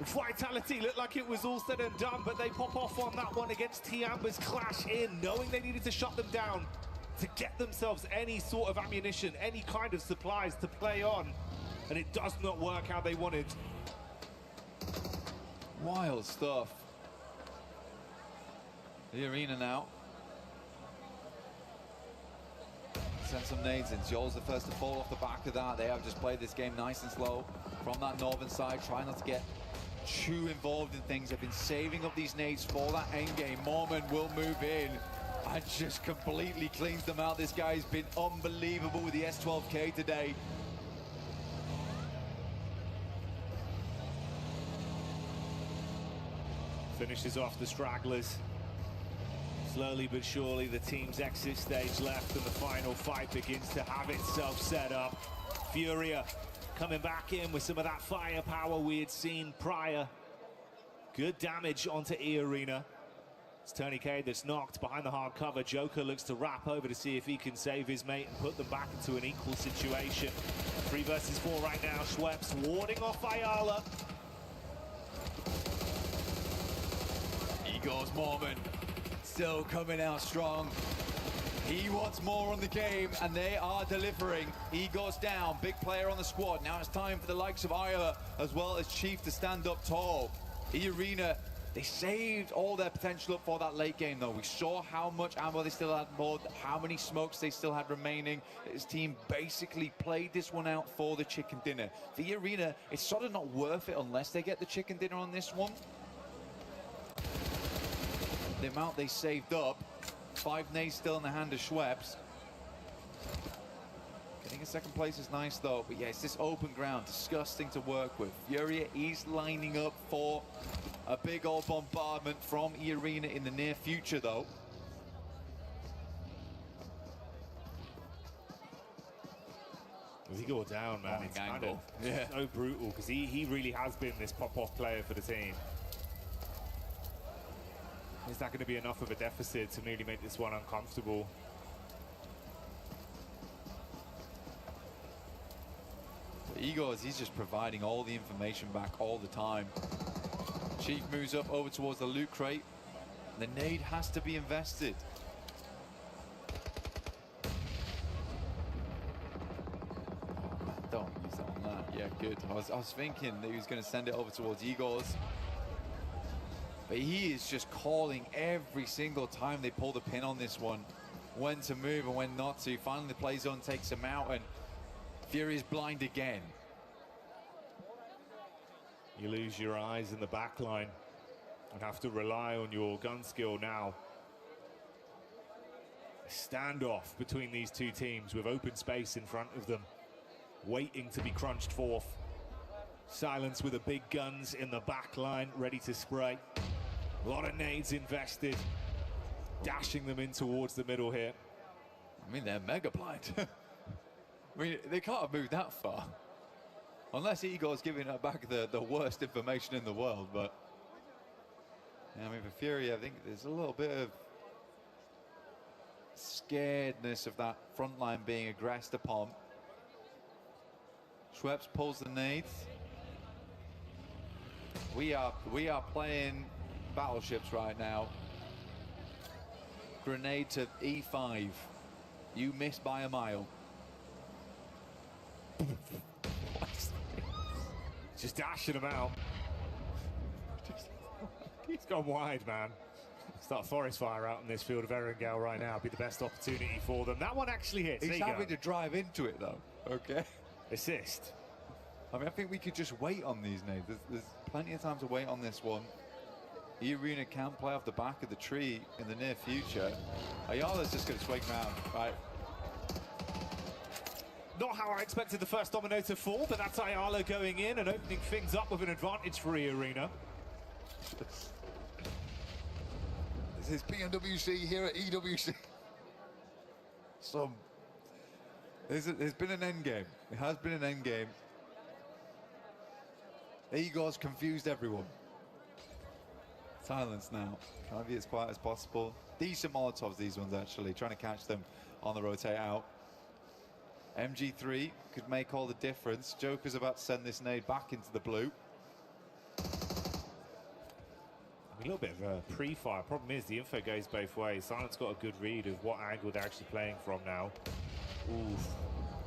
Vitality looked like it was all said and done, but they pop off on that one against Tiamba's clash in, knowing they needed to shut them down to get themselves any sort of ammunition, any kind of supplies to play on. And it does not work how they wanted. Wild stuff. The Arena now. Send some nades in. Joel's the first to fall off the back of that. They have just played this game nice and slow from that northern side, trying not to get too involved in things. They've been saving up these nades for that end game. Mormon will move in and just completely cleans them out. This guy's been unbelievable with the S12K today. Finishes off the stragglers. Slowly but surely, the team's exit stage left and the final fight begins to have itself set up. Furia coming back in with some of that firepower we had seen prior. Good damage onto E Arena. It's Tony K that's knocked behind the hard cover. Joker looks to wrap over to see if he can save his mate and put them back into an equal situation. 3 versus 4 right now. Schweppes warding off Ayala. Igor's Mormon still coming out strong. He wants more on the game, and they are delivering. Igor's down, big player on the squad. Now it's time for the likes of Ayala as well as Chief to stand up tall. E Arena, they saved all their potential up for that late game, though. We saw how much ammo they still had more, how many smokes they still had remaining. His team basically played this one out for the chicken dinner. The Arena, it's sort of not worth it unless they get the chicken dinner on this one. The amount they saved up, 5 nades still in the hand of Schweppes. Getting a second place is nice though, but yeah, it's this open ground, disgusting to work with. Furia is lining up for a big old bombardment from E Arena in the near future though. He go down, man. It's kind of so brutal because he really has been this pop-off player for the team. Is that going to be enough of a deficit to really make this one uncomfortable? Igor, he's just providing all the information back all the time. Chief moves up over towards the loot crate. The nade has to be invested. Oh, man, don't use that on that. Yeah, good. I was thinking that he was going to send it over towards Igor's. But he is just calling every single time they pull the pin on this one. when to move and when not to. Finally, the play zone takes him out, and Fury is blind again. You lose your eyes in the back line and have to rely on your gun skill now. A standoff between these two teams with open space in front of them, waiting to be crunched forth. Silence with the big guns in the back line, ready to spray. A lot of nades invested, dashing them in towards the middle here. I mean, they're mega blind. I mean, they can't have moved that far. Unless Igor's giving back the worst information in the world, but... Yeah, I mean, for Fury, I think there's a little bit of scaredness of that front line being aggressed upon. Schweppes pulls the nades. We are playing battleships right now. Grenade to E5. You missed by a mile. Just dashing them out. He's gone wide, man. Start forest fire out in this field of Erangel right now. Be the best opportunity for them. That one actually hits. He's having to drive into it, though. Okay. Assist. I mean, I think we could just wait on these nades. There's plenty of time to wait on this one. E-Arena can play off the back of the tree in the near future. Ayala's just going to swing round, right? Not how I expected the first domino to fall, but that's Ayala going in and opening things up with an advantage for E-Arena. This is PUBG here at EWC. There's been an end game. It has been an end game. Igor's confused everyone. Silence now. Trying to be as quiet as possible. Decent Molotovs, these ones, actually. Trying to catch them on the rotate out. MG3 could make all the difference. Joker's about to send this nade back into the blue. A little bit of a pre-fire. Problem is the info goes both ways. Silence got a good read of what angle they're actually playing from now. Oof.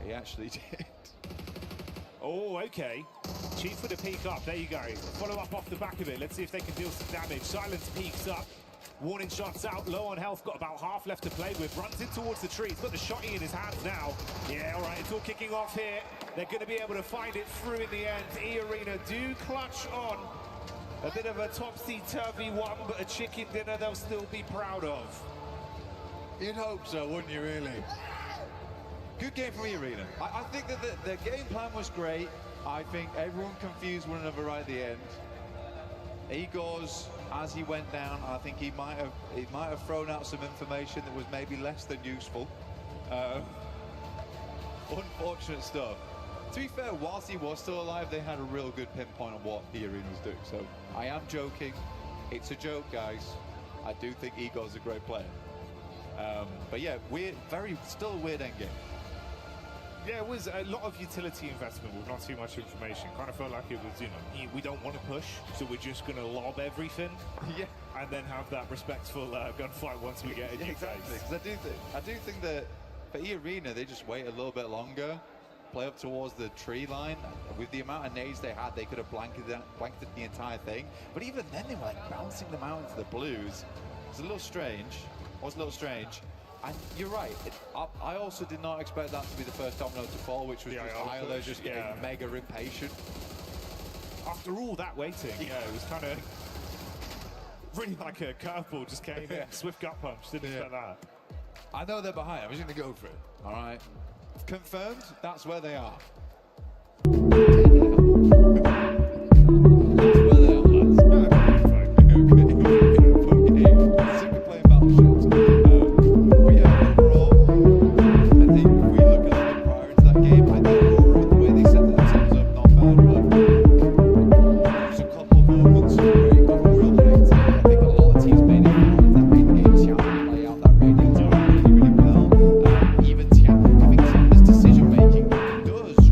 He actually did. Oh, okay. Chief with a peek up. There you go. Follow up off the back of it. Let's see if they can deal some damage. Silence peeks up. Warning shots out. Low on health. Got about half left to play with. Runs in towards the tree. He's got the shotty in his hands now. Yeah, all right. It's all kicking off here. They're going to be able to find it through in the end. E-Arena do clutch on. A bit of a topsy-turvy one, but a chicken dinner they'll still be proud of. You'd hope so, wouldn't you, really? Good game from E-Arena. I think that the game plan was great. I think everyone confused one another right at the end. Igor's, as he went down, I think he might have thrown out some information that was maybe less than useful. Unfortunate stuff. To be fair, whilst he was still alive, they had a real good pinpoint on what E-Arena was doing. So I am joking. It's a joke, guys. I do think Igor's a great player. But yeah, still a weird endgame. Yeah, it was a lot of utility investment with not too much information. Kind of felt like it was, we don't want to push, so we're just going to lob everything. Yeah. And then have that respectful gunfight once we get in. Exactly. Because I do think that for E-Arena, they just wait a little bit longer, play up towards the tree line. With the amount of nades they had, they could have blanketed the entire thing. But even then, they were like bouncing them out into the blues. It's a little strange. And you're right. I also did not expect that to be the first domino to fall, which was just Ayala just getting mega impatient. After all that waiting, yeah, it was kind of really like a curveball just came in. Swift gut punch, didn't expect that. I know they're behind. I'm just going to go for it. All right. Confirmed, that's where they are. Decision making does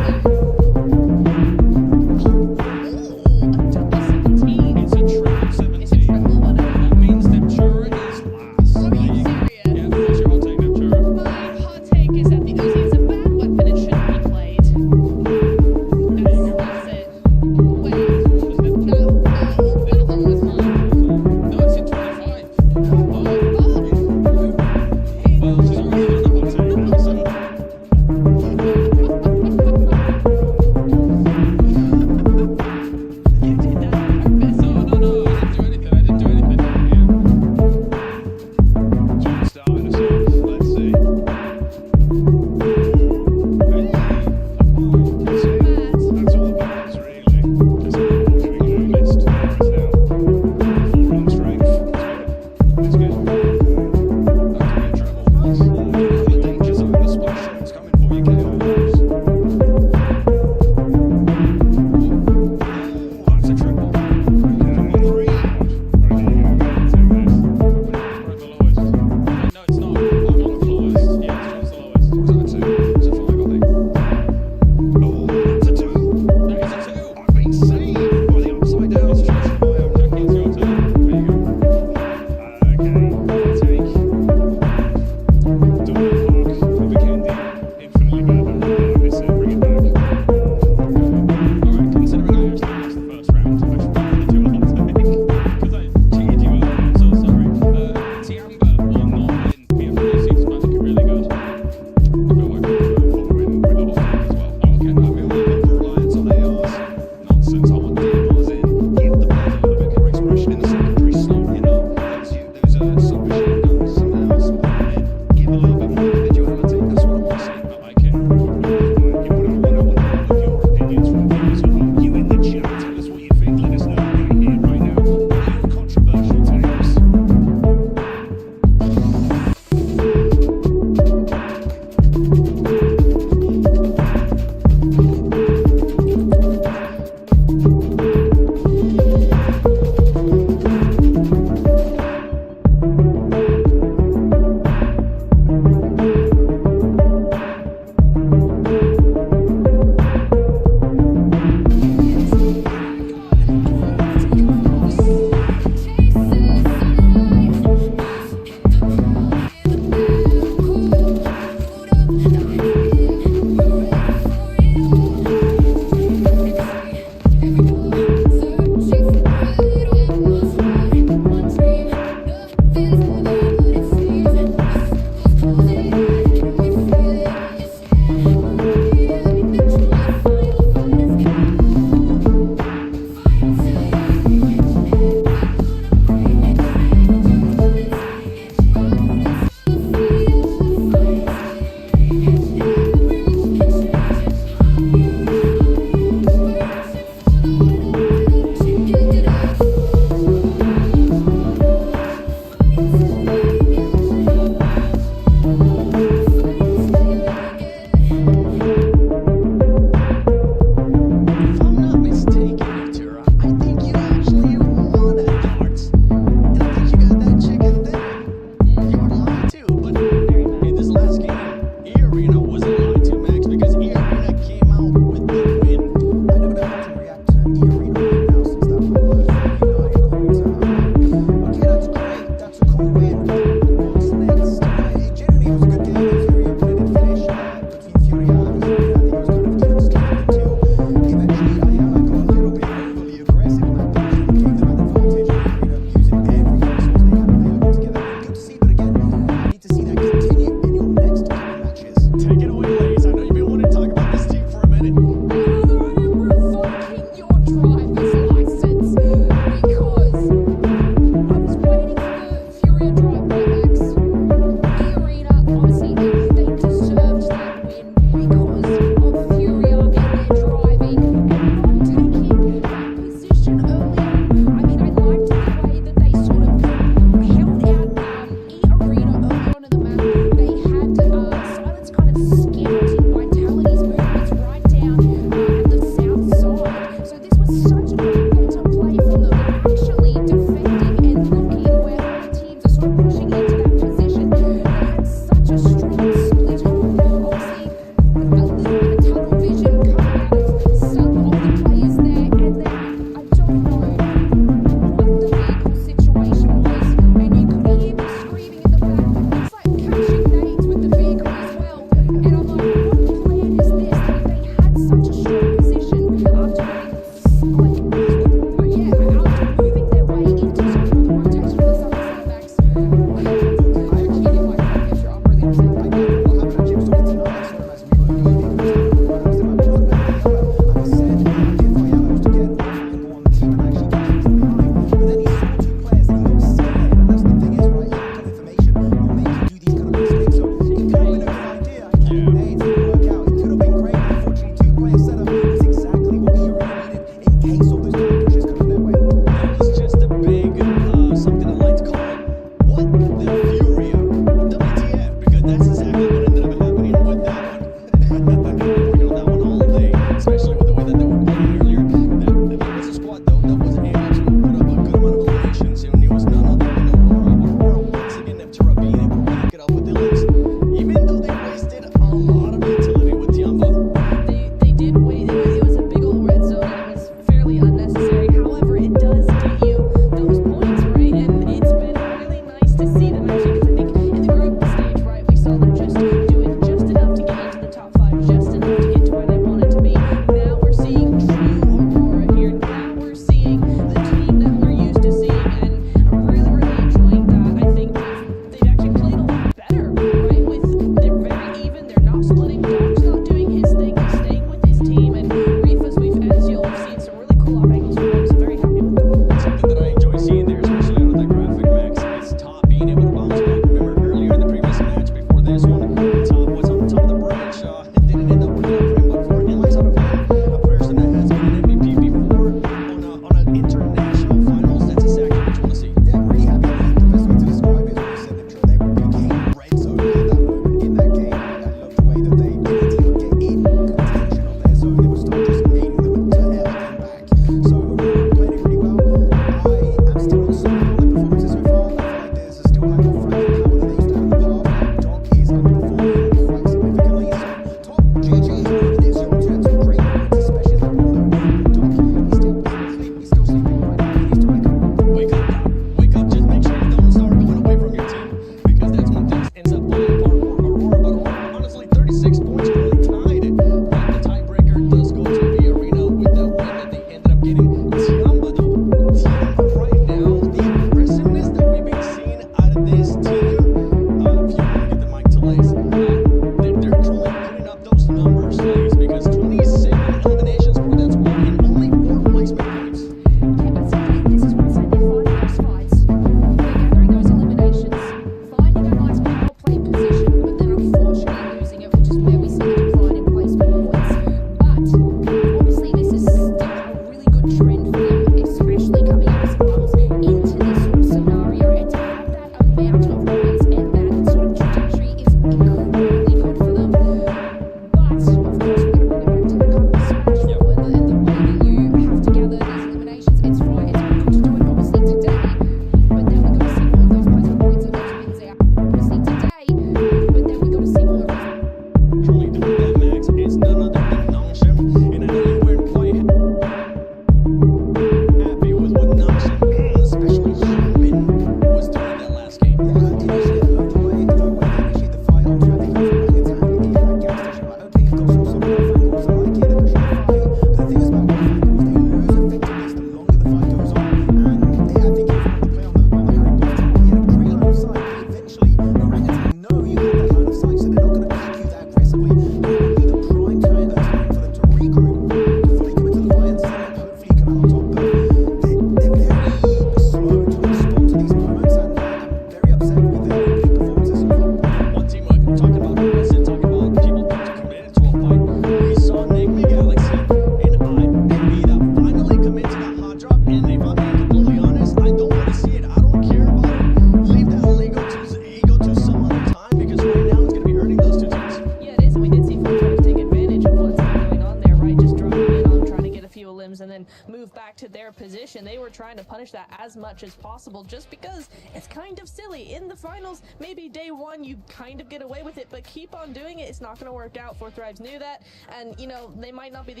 prelims and then move back to their position. They were trying to punish that as much as possible just because it's kind of silly. In the finals, maybe day one you kind of get away with it, but keep on doing it. It's not going to work out. Fourth Thrives knew that, and you know, they might not be the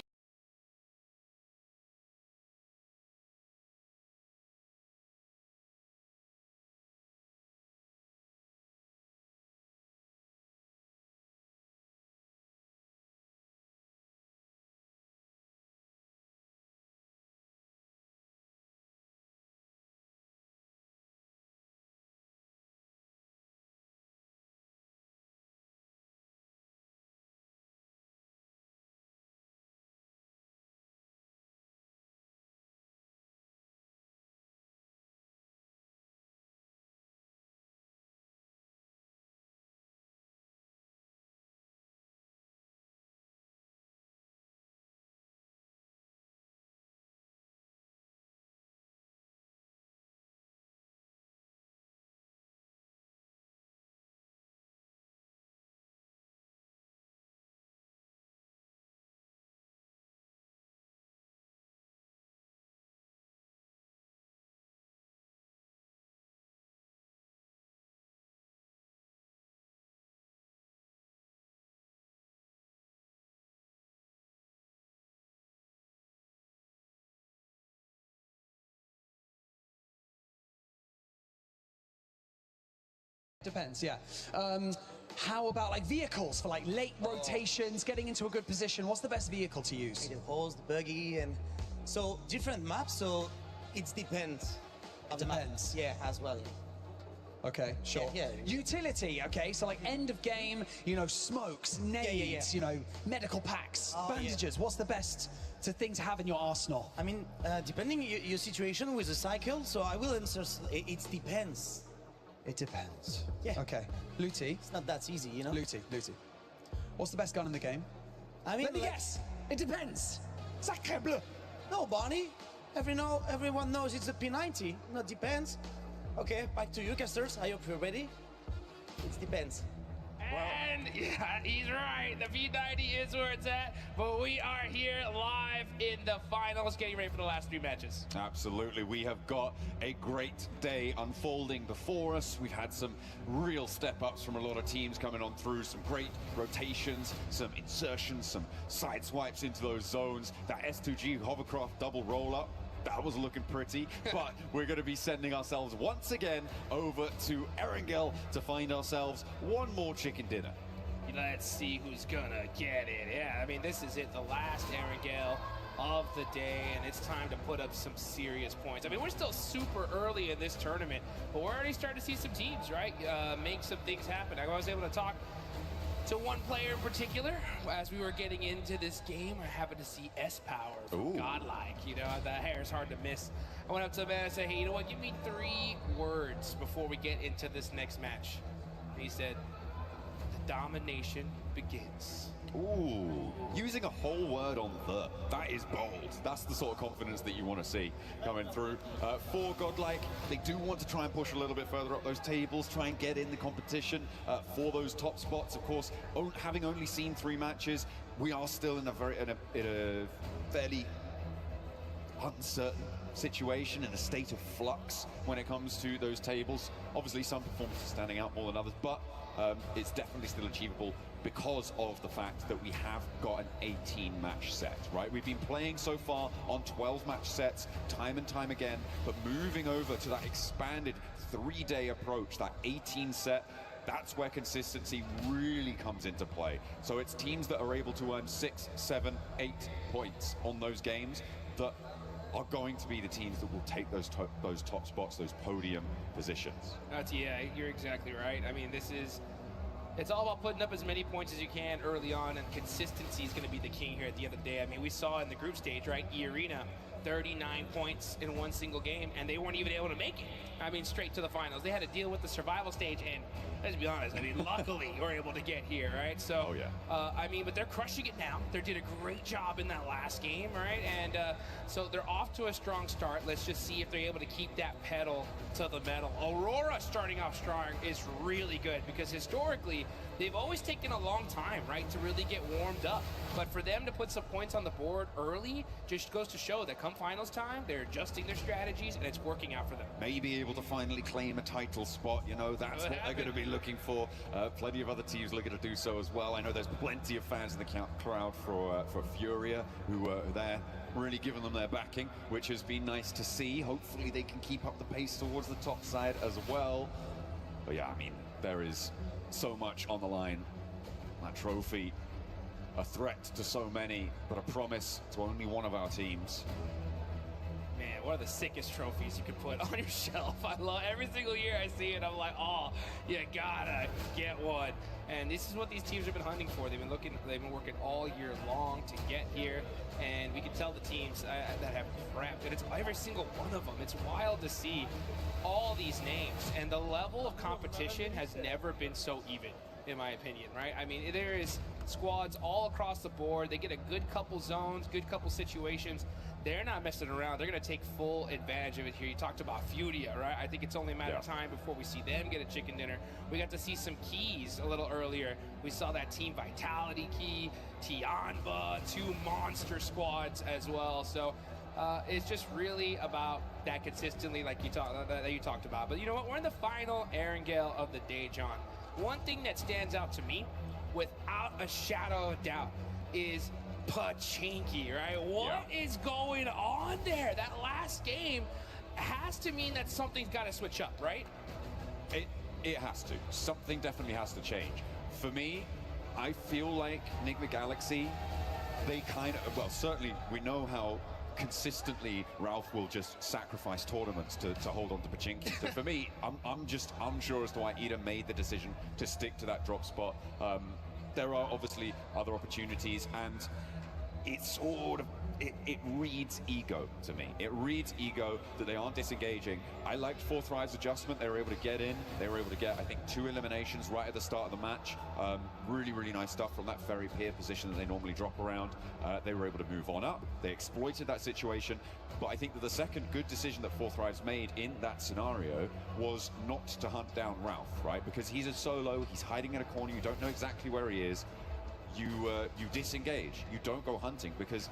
Depends, yeah. How about like vehicles for like late rotations, getting into a good position? What's the best vehicle to use? The horse, the buggy, and so different maps. So it depends. It depends. Yeah, as well. Okay, sure. Yeah. Utility, okay, so like end of game, you know, smokes, nades, you know, medical packs, bandages. What's the best thing to have in your arsenal? I mean, depending your situation with the cycle, so I will answer, it depends. It depends. Yeah. Okay. Luti. It's not that easy, you know? Luti. What's the best gun in the game? I mean, let me guess. It depends. Sacre bleu. No, Barney. Everyone knows it's a P90. No, depends. Okay, back to you, casters. I hope you're ready. It depends. And yeah, he's right. The P90 is where it's at, but we are here live in the finals, getting ready for the last 3 matches. Absolutely. We have got a great day unfolding before us. We've had some real step-ups from a lot of teams coming on through, some great rotations, some insertions, some side swipes into those zones. That S2G hovercraft double roll-up, that was looking pretty, but we're going to be sending ourselves once again over to Erangel to find ourselves one more chicken dinner. Let's see who's gonna get it. Yeah, I mean, this is it, the last Erangel of the day, and it's time to put up some serious points. I mean, we're still super early in this tournament, but we're already starting to see some teams, right, make some things happen. I was able to talk to one player in particular as we were getting into this game. I happened to see S-Power from Godlike. You know, the hair is hard to miss. I went up to him and I said, hey, you know what, give me 3 words before we get into this next match. And he said, the domination begins. Ooh, using a whole word on the. That is bold. That's the sort of confidence that you want to see coming through. For Godlike, they do want to try and push a little bit further up those tables, try and get in the competition for those top spots. Of course, having only seen 3 matches, we are still in a fairly uncertain situation, in a state of flux when it comes to those tables. Obviously, some performances standing out more than others, but it's definitely still achievable because of the fact that we have got an 18-match set, right? We've been playing so far on 12-match sets time and time again, but moving over to that expanded 3-day approach, that 18 set, that's where consistency really comes into play. So it's teams that are able to earn 6, 7, 8 points on those games that are going to be the teams that will take those top spots, those podium positions. Yeah, you're exactly right. I mean, it's all about putting up as many points as you can early on, and consistency is going to be the king here at the end of the day. I mean, we saw in the group stage, right, E-Arena, 39 points in one single game, and they weren't even able to make it. I mean, straight to the finals. They had to deal with the survival stage, and let's be honest, I mean, luckily we're able to get here, right? So, I mean, but they're crushing it now. They did a great job in that last game, right? And so they're off to a strong start. Let's just see if they're able to keep that pedal to the metal. Aurora starting off strong is really good, because historically, they've always taken a long time, right, to really get warmed up. But for them to put some points on the board early just goes to show that come finals time, they're adjusting their strategies and it's working out for them. Maybe able to finally claim a title spot, you know, that's what they're going to be looking for. Plenty of other teams looking to do so as well. I know there's plenty of fans in the crowd for Furia who are there, really giving them their backing, which has been nice to see. Hopefully they can keep up the pace towards the top side as well. But yeah, I mean, there is so much on the line. That trophy, a threat to so many, but a promise to only one of our teams. Man, one of the sickest trophies you could put on your shelf. I love every single year I see it. I'm like, oh, you gotta get one. And this is what these teams have been hunting for. They've been working all year long to get here. And we can tell the teams that have prepped, and it's every single one of them. It's wild to see all these names, and the level of competition has never been so even, in my opinion, right? I mean, there is squads all across the board. They get a good couple zones, good couple situations. They're not messing around. They're going to take full advantage of it here. You talked about Furia, right? I think it's only a matter of time before we see them get a chicken dinner. We got to see some keys a little earlier. We saw that Team Vitality key, Tianba, 2 monster squads as well. So it's just really about that consistently, like you talked about. But you know what? We're in the final Erangel of the day, John. One thing that stands out to me, without a shadow of doubt, is Pachinki, right? What is going on there? That last game has to mean that something's got to switch up, right? It has to. Something definitely has to change. For me, I feel like Enigma Galaxy, they kind of, well, certainly we know how consistently Ralph will just sacrifice tournaments to hold on to Pachinki. So for me, I'm just unsure as to why Ida made the decision to stick to that drop spot. There are obviously other opportunities, and it's sort of, it reads ego to me. It reads ego that they aren't disengaging. I liked 4 Thrive's adjustment. They were able to get in. They were able to get, I think, 2 eliminations right at the start of the match. Really, really nice stuff from that very peer position that they normally drop around. They were able to move on up. They exploited that situation. But I think that the second good decision that 4 Thrives made in that scenario was not to hunt down Ralph, right? Because he's a solo, he's hiding in a corner, you don't know exactly where he is. You disengage, you don't go hunting, because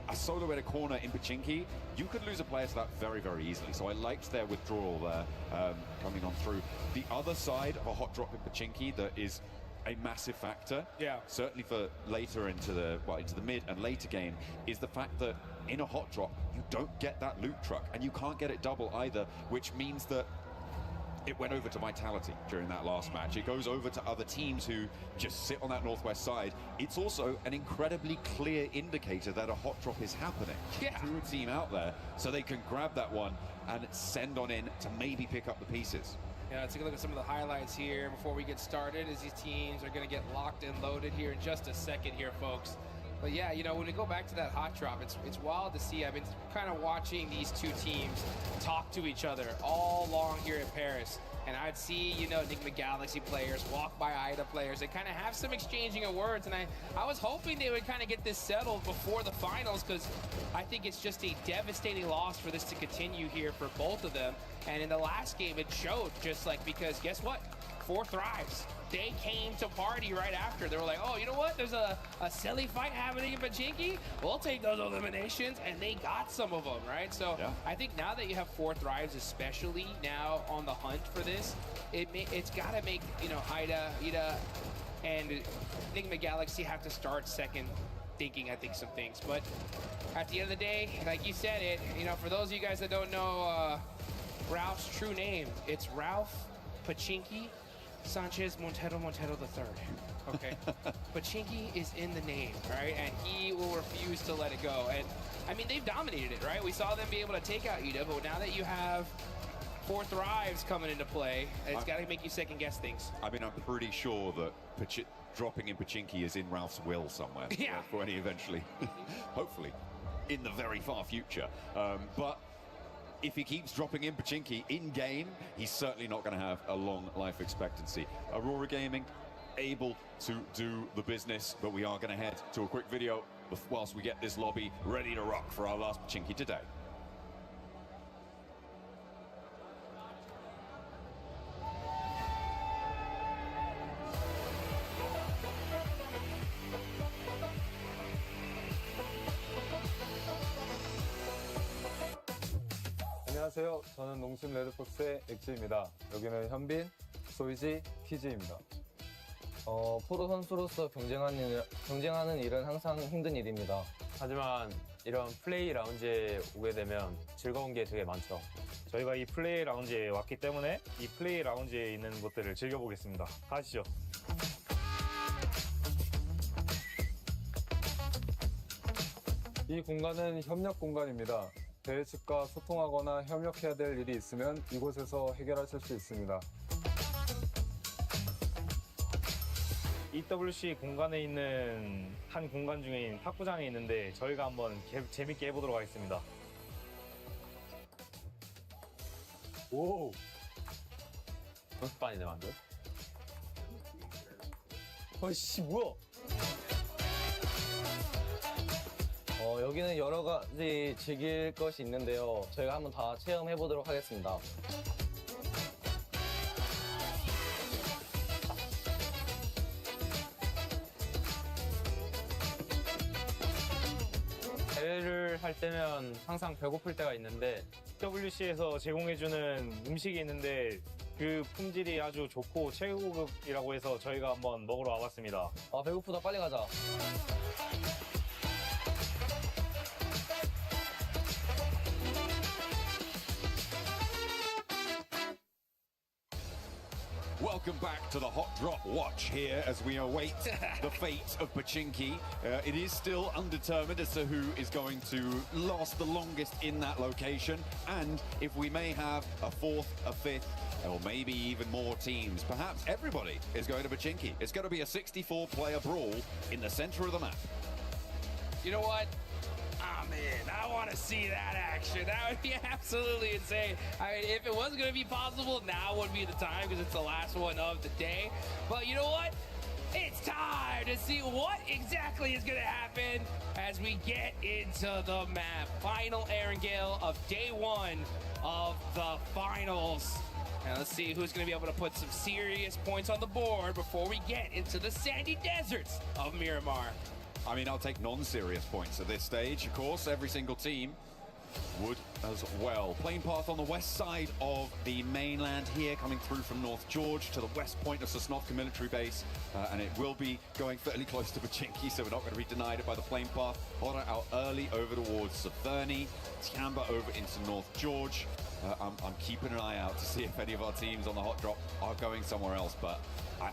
a solo in a corner in Pachinki, you could lose a player to that very, very easily. So I liked their withdrawal there, coming on through. The other side of a hot drop in Pachinki that is a massive factor, certainly for later into the mid and later game, is the fact that in a hot drop, you don't get that loot truck, and you can't get it double either, which means that it went over to Vitality during that last match. It goes over to other teams who just sit on that northwest side. It's also an incredibly clear indicator that a hot drop is happening to a team out there, so they can grab that one and send on in to maybe pick up the pieces. Yeah, let's take a look at some of the highlights here before we get started, as these teams are going to get locked and loaded here in just a second here, folks. But yeah, you know, when we go back to that hot drop, it's wild to see. I've been kind of watching these two teams talk to each other all along here in Paris. And I'd see, you know, Enigma Galaxy players walk by Ida players. They kind of have some exchanging of words. And I was hoping they would kind of get this settled before the finals, because I think it's just a devastating loss for this to continue here for both of them. And in the last game, it showed, just like, because guess what? 4 Thrives. They came to party right after. They were like, oh, you know what? There's a silly fight happening in Pachinki. We'll take those eliminations, and they got some of them, right? So I think now that you have 4 Thrives, especially now on the hunt for this, it's got to make, you know, Ida, and Enigma Galaxy have to start second thinking, I think, some things. But at the end of the day, like you said it, you know, for those of you guys that don't know Ralph's true name, it's Ralph Pachinki Sanchez Montero III. Okay. Pachinki is in the name, right? And he will refuse to let it go. And I mean, they've dominated it, right? We saw them be able to take out Ida, but now that you have 4 Thrives coming into play, it's got to make you second guess things. I mean, I'm pretty sure that dropping in Pachinki is in Ralph's will somewhere. Yeah. For when he eventually, hopefully, in the very far future. But if he keeps dropping in Pachinki in-game, he's certainly not going to have a long life expectancy. Aurora Gaming, able to do the business, but we are going to head to a quick video whilst we get this lobby ready to rock for our last Pachinki today. 안녕하세요. 저는 농심 레드포스의 엑지입니다. 여기는 현빈, 소이지, 키즈입니다. 프로 선수로서 경쟁하는 일은 항상 힘든 일입니다. 하지만 이런 플레이 라운지에 오게 되면 즐거운 게 되게 많죠. 저희가 이 플레이 라운지에 왔기 때문에 이 플레이 라운지에 있는 것들을 즐겨보겠습니다. 가시죠. 이 공간은 협력 공간입니다. 대회 측과 소통하거나 협력해야 될 일이 있으면 이곳에서 해결하실 수 있습니다. EWC 공간에 있는 한 공간 중인 탁구장이 있는데 저희가 한번 재밌게 해보도록 하겠습니다. 오! 연습반이네 완전. 어이씨 뭐야? 여기는 여러 가지 즐길 것이 있는데요. 저희가 한번 다 체험해 보도록 하겠습니다. 대회를 할 때면 항상 배고플 때가 있는데 EWC에서 제공해주는 음식이 있는데 그 품질이 아주 좋고 최고급이라고 해서 저희가 한번 먹으러 와봤습니다. 아 배고프다 빨리 가자. Welcome back to the Hot Drop Watch here as we await the fate of Pachinki. It is still undetermined as to who is going to last the longest in that location, and if we may have a fourth, a fifth, or maybe even more teams. Perhaps everybody is going to Pachinki. It's going to be a 64-player brawl in the center of the map. You know what? Oh man, I want to see that action. That would be absolutely insane. I mean, if it was going to be possible, now would be the time because it's the last one of the day. But you know what? It's time to see what exactly is going to happen as we get into the map. Final Erangel of day one of the finals. And let's see who's going to be able to put some serious points on the board before we get into the sandy deserts of Miramar. I mean, I'll take non-serious points at this stage, of course. Every single team would as well. Plane path on the west side of the mainland here, coming through from North George to the west point of Sosnovka military base. And it will be going fairly close to Pachinki, so we're not going to be denied it by the plane path. Hora out early over towards Severny. Tiamba over into North George. I'm keeping an eye out to see if any of our teams on the hot drop are going somewhere else, but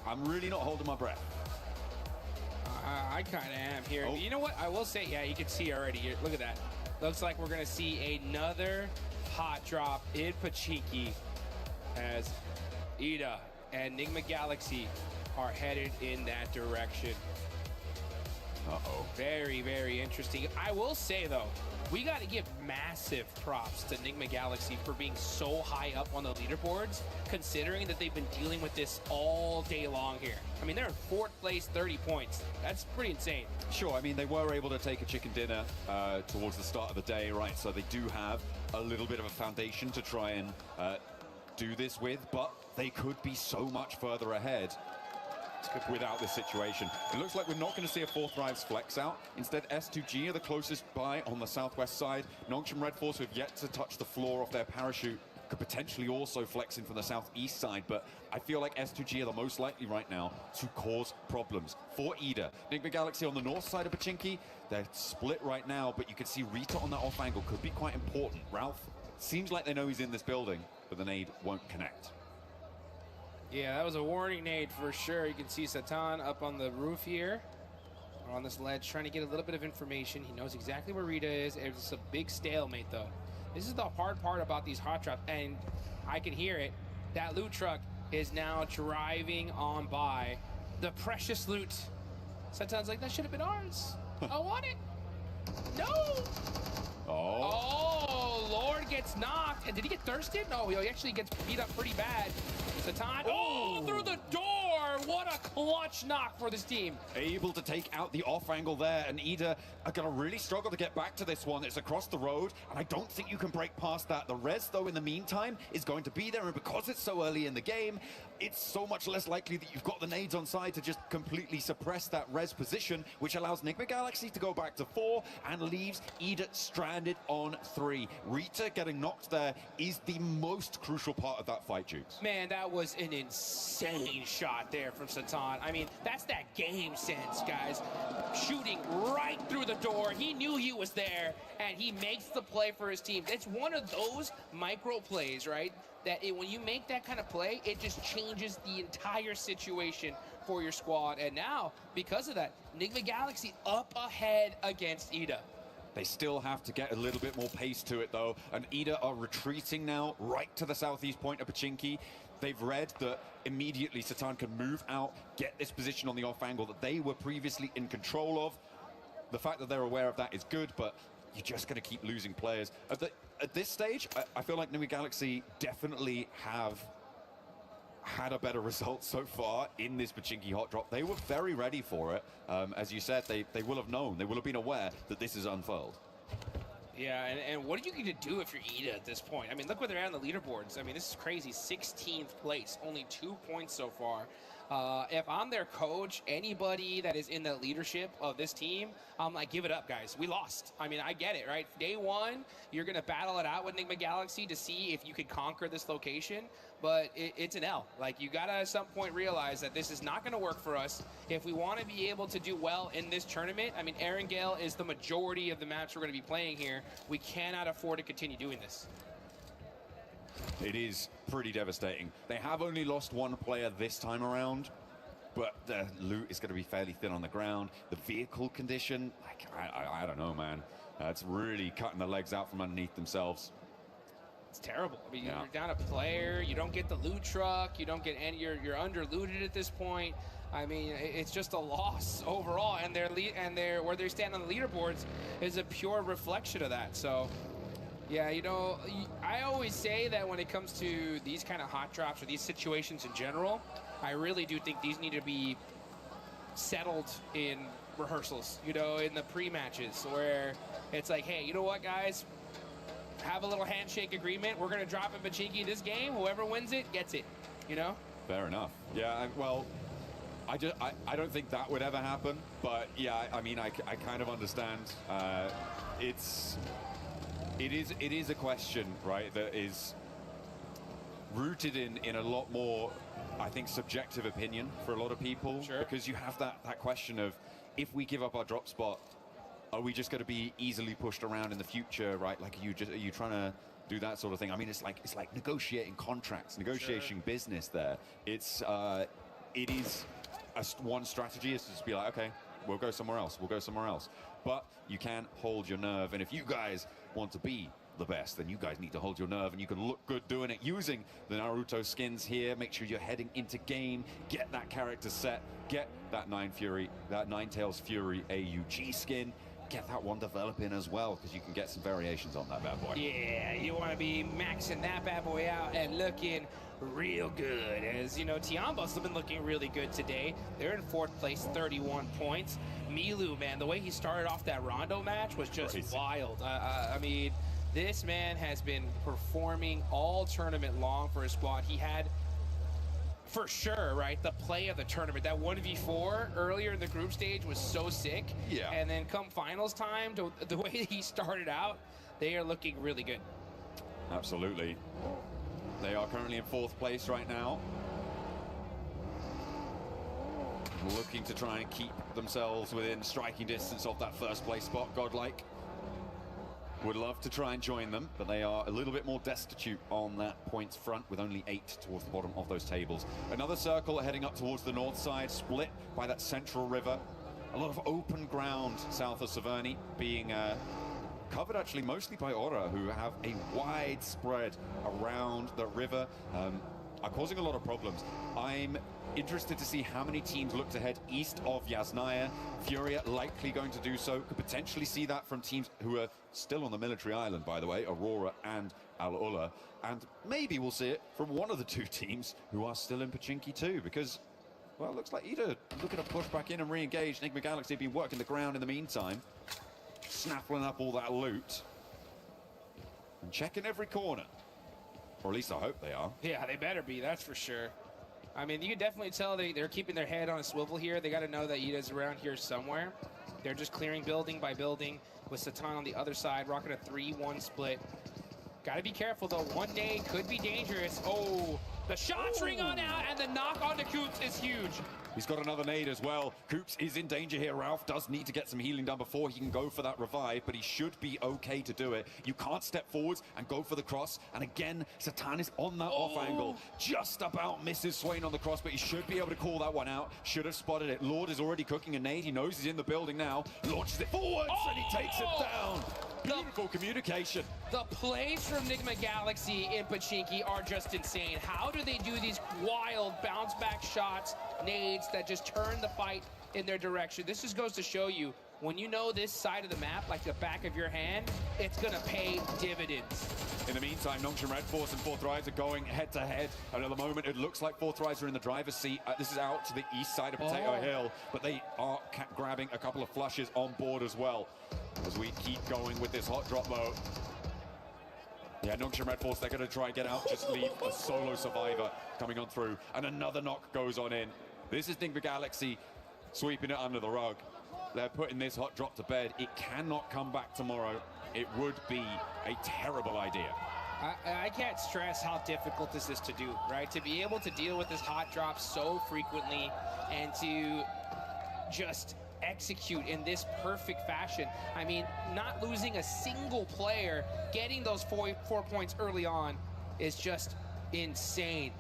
I'm really not holding my breath. I kind of am here. Oh. You know what? I will say, yeah, you can see already here. Look at that. Looks like we're going to see another hot drop in Pachinki as Ida and Nigma Galaxy are headed in that direction. Uh-oh. Very, very interesting. I will say, though, we got to give massive props to Nigma Galaxy for being so high up on the leaderboards, considering that they've been dealing with this all day long here. I mean, they're in fourth place, 30 points. That's pretty insane. Sure, I mean, they were able to take a chicken dinner towards the start of the day, right? So they do have a little bit of a foundation to try and do this with, but they could be so much further ahead without this situation. It looks like we're not going to see a fourth Rives flex out. Instead, S2G are the closest by on the southwest side. Nongshim Red Force, who have yet to touch the floor of their parachute, could potentially also flex in from the southeast side, but I feel like S2G are the most likely right now to cause problems for Ida. Nigma Galaxy on the north side of Pachinki, they're split right now, but you can see Rita on that off angle could be quite important. Ralph seems like they know he's in this building, but the nade won't connect. Yeah, that was a warning nade for sure. You can see Satan up on the roof here, or on this ledge, trying to get a little bit of information. He knows exactly where Rita is. It's a big stalemate, though. This is the hard part about these hot drops, and I can hear it. That loot truck is now driving on by. The precious loot. Satan's like, that should have been ours. I want it. No. Oh, Lord gets knocked. And did he get thirsted? No, he actually gets beat up pretty bad. Satan, oh, through the door What a clutch knock for this team. Able to take out the off angle there, and Ida are going to really struggle to get back to this one. It's across the road, and I don't think you can break past that. The res, though, in the meantime, is going to be there, and because it's so early in the game, it's so much less likely that you've got the nades on side to just completely suppress that res position, which allows Enigma Galaxy to go back to 4 and leaves Ida stranded on 3. Rita getting knocked there is the most crucial part of that fight, Jukes. Man, that was an insane shot there from Satan. I mean, that's that game sense, guys. Shooting right through the door. He knew he was there, and he makes the play for his team. It's one of those micro plays, right? That when you make that kind of play, it just changes the entire situation for your squad. And now, because of that, Enigma Galaxy up ahead against Ida. They still have to get a little bit more pace to it, though, and Ida are retreating now right to the southeast point of Pachinki. They've read that immediately Satan can move out, get this position on the off angle that they were previously in control of. The fact that they're aware of that is good, but you're just going to keep losing players. At this stage, I feel like Enigma Galaxy definitely have had a better result so far in this Pachinki hot drop. They were very ready for it. As you said, they will have known, they will have been aware that this is unfurled. Yeah, and what are you going to do if you're Ida at this point? I mean, look where they're at on the leaderboards. I mean, this is crazy. 16th place, only 2 points so far. If I'm their coach, anybody that is in the leadership of this team, I'm like, give it up, guys. We lost. I mean, I get it, right? Day one, you're going to battle it out with Enigma Galaxy to see if you could conquer this location, but it's an L. Like, you got to at some point realize that this is not going to work for us. If we want to be able to do well in this tournament, I mean, Erangel is the majority of the maps we're going to be playing here. We cannot afford to continue doing this. It is pretty devastating. They have only lost 1 player this time around, but the loot is going to be fairly thin on the ground. The vehicle condition, like, I don't know, man. It's really cutting the legs out from underneath themselves. It's terrible. I mean, Yeah. you're down a player, you don't get the loot truck, you don't get any, you're under looted at this point. I mean, it's just a loss overall, and their where they stand on the leaderboards is a pure reflection of that. So, yeah, you know, I always say that when it comes to these kind of hot drops or these situations in general, I really do think these need to be settled in rehearsals, you know, in the pre-matches, where it's like, hey, you know what, guys? Have a little handshake agreement. We're going to drop in Pachinki this game. Whoever wins it gets it, you know? Fair enough. Yeah, well, I don't think that would ever happen, but yeah, I mean, I kind of understand. It is a question, right, that is rooted in a lot more, I think, subjective opinion for a lot of people. Sure. Because you have that question of, if we give up our drop spot, are we just going to be easily pushed around in the future, right? Like, are you trying to do that sort of thing? I mean, it's like negotiating contracts, negotiating business there. It is one strategy is to just be like, okay, we'll go somewhere else. We'll go somewhere else. But you can hold your nerve. And if you guys want to be the best, then you guys need to hold your nerve, and you can look good doing it using the Naruto skins here. Make sure you're heading into game, get that character set, get that Ninetales Fury AUG skin, get that one developing as well, because you can get some variations on that bad boy. Yeah, you want to be maxing that bad boy out and looking real good. As you know, Tiamba's been looking really good today. They're in 4th place, 31 points. Milu, man, the way he started off that Rondo match was just wild. I mean, this man has been performing all tournament long for his squad. He had, for sure, right, the play of the tournament. That 1v4 earlier in the group stage was so sick. Yeah. And then come finals time, the way he started out, they are looking really good. Absolutely. They are currently in 4th place right now. Looking to try and keep themselves within striking distance of that 1st place spot, Godlike. Would love to try and join them, but they are a little bit more destitute on that points front, with only 8 towards the bottom of those tables. Another circle heading up towards the north side, split by that central river. A lot of open ground south of Severny, being covered actually mostly by Aura, who have a wide spread around the river, are causing a lot of problems. I'm interested to see how many teams look to head east of Yasnaya. Furia likely going to do so. Could potentially see that from teams who are still on the military island, by the way, Aurora and Al-Ula. And maybe we'll see it from one of the 2 teams who are still in Pachinki too, because Well, looks like Ida looking to push back in and re-engage. Enigma Galaxy have been working the ground in the meantime, snaffling up all that loot and checking every corner. Or at least I hope they are. Yeah, they better be, that's for sure. I mean, you can definitely tell they're keeping their head on a swivel here. They got to know that Ida's around here somewhere. They're just clearing building by building with Satan on the other side, rocking a 3-1 split. Got to be careful, though. One day could be dangerous. Oh, the shots ring on out, and the knock onto Coops is huge. He's got another nade as well. Coops is in danger here. Ralph does need to get some healing done before he can go for that revive, but he should be okay to do it. You can't step forwards and go for the cross. And again, Satan is on that off angle. Just about misses Swain on the cross, but he should be able to call that one out. Should have spotted it. Lord is already cooking a nade. He knows he's in the building now. Launches it forwards, and he takes it down. Beautiful communication. The plays from Enigma Galaxy in Pachinki are just insane. How do they do these wild bounce back shots, nades that just turn the fight in their direction? This just goes to show you, when you know this side of the map like the back of your hand, it's gonna pay dividends. In the meantime, Nongshim Red Force and Fourth Rise are going head-to-head. And at the moment, it looks like Fourth Rise are in the driver's seat. This is out to the east side of Potato Hill, but they are grabbing a couple of flushes on board as well. As we keep going with this hot drop mode. Yeah, Nongshim Red Force, they're going to try and get out, just leave a solo survivor coming on through. And another knock goes on in. This is Enigma Galaxy sweeping it under the rug. They're putting this hot drop to bed. It cannot come back tomorrow. It would be a terrible idea. I can't stress how difficult this is to do, right? To be able to deal with this hot drop so frequently and to just execute in this perfect fashion. I mean, not losing a single player, getting those four points early on is just insane.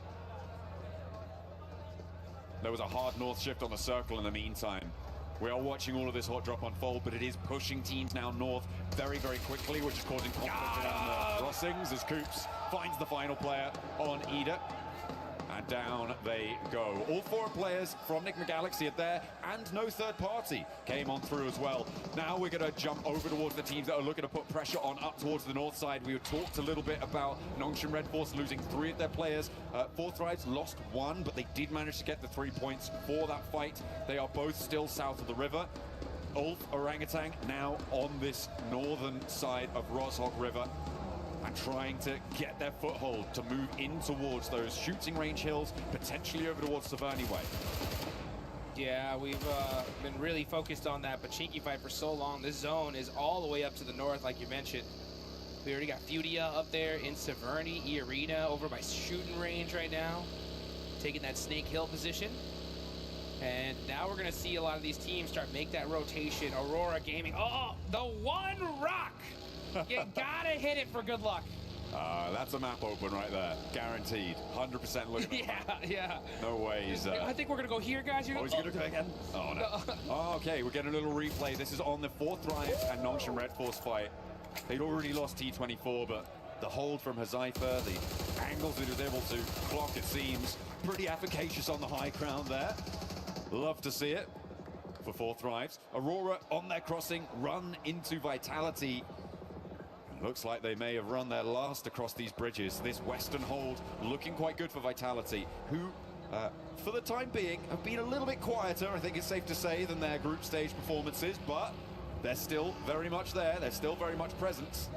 There was a hard north shift on the circle in the meantime. We are watching all of this hot drop unfold, but it is pushing teams now north very, very quickly, which is causing conflict around the crossings as Coops finds the final player on Ida. And down they go. All four players from Enigma Galaxy are there, and no third party came on through as well. Now we're going to jump over towards the teams that are looking to put pressure on up towards the north side. We talked a little bit about Nongshim Red Force losing 3 of their players. Fourth Rise lost 1, but they did manage to get the 3 points for that fight. They are both still south of the river. Ulf Orangutan now on this northern side of Roshok River, and trying to get their foothold to move in towards those shooting range hills, potentially over towards Saverny Way. Yeah, we've been really focused on that Pachinki fight for so long. This zone is all the way up to the north, like you mentioned. We already got Fudia up there in Saverny, E-Arena over by shooting range right now, taking that Snake Hill position. And now we're gonna see a lot of these teams start make that rotation. Aurora Gaming, oh, the one rock! You gotta hit it for good luck. That's a map open right there, guaranteed. 100% looking. Yeah. No ways. I think we're gonna go here, guys. He's gonna go again? Oh no. Oh, okay, we're getting a little replay. This is on the Fourth Rise and Nongshim Red Force fight. They'd already lost T24, but the hold from Hazaifa, the angles that he was able to clock, it seems, pretty efficacious on the high ground there. Love to see it for Fourth Rise. Aurora on their crossing, run into Vitality. Looks like they may have run their last across these bridges. This western hold looking quite good for Vitality, who, for the time being, have been a little bit quieter, I think it's safe to say, than their group stage performances, but they're still very much there. They're still very much present.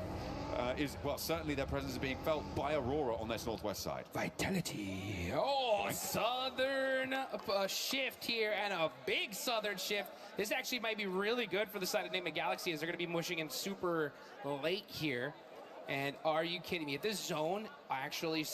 Well, certainly their presence is being felt by Aurora on this northwest side. Vitality. Oh, southern shift here, and a big southern shift. This actually might be really good for the side of Enigma Galaxy, as they're going to be mushing in super late here. And are you kidding me? If this zone actually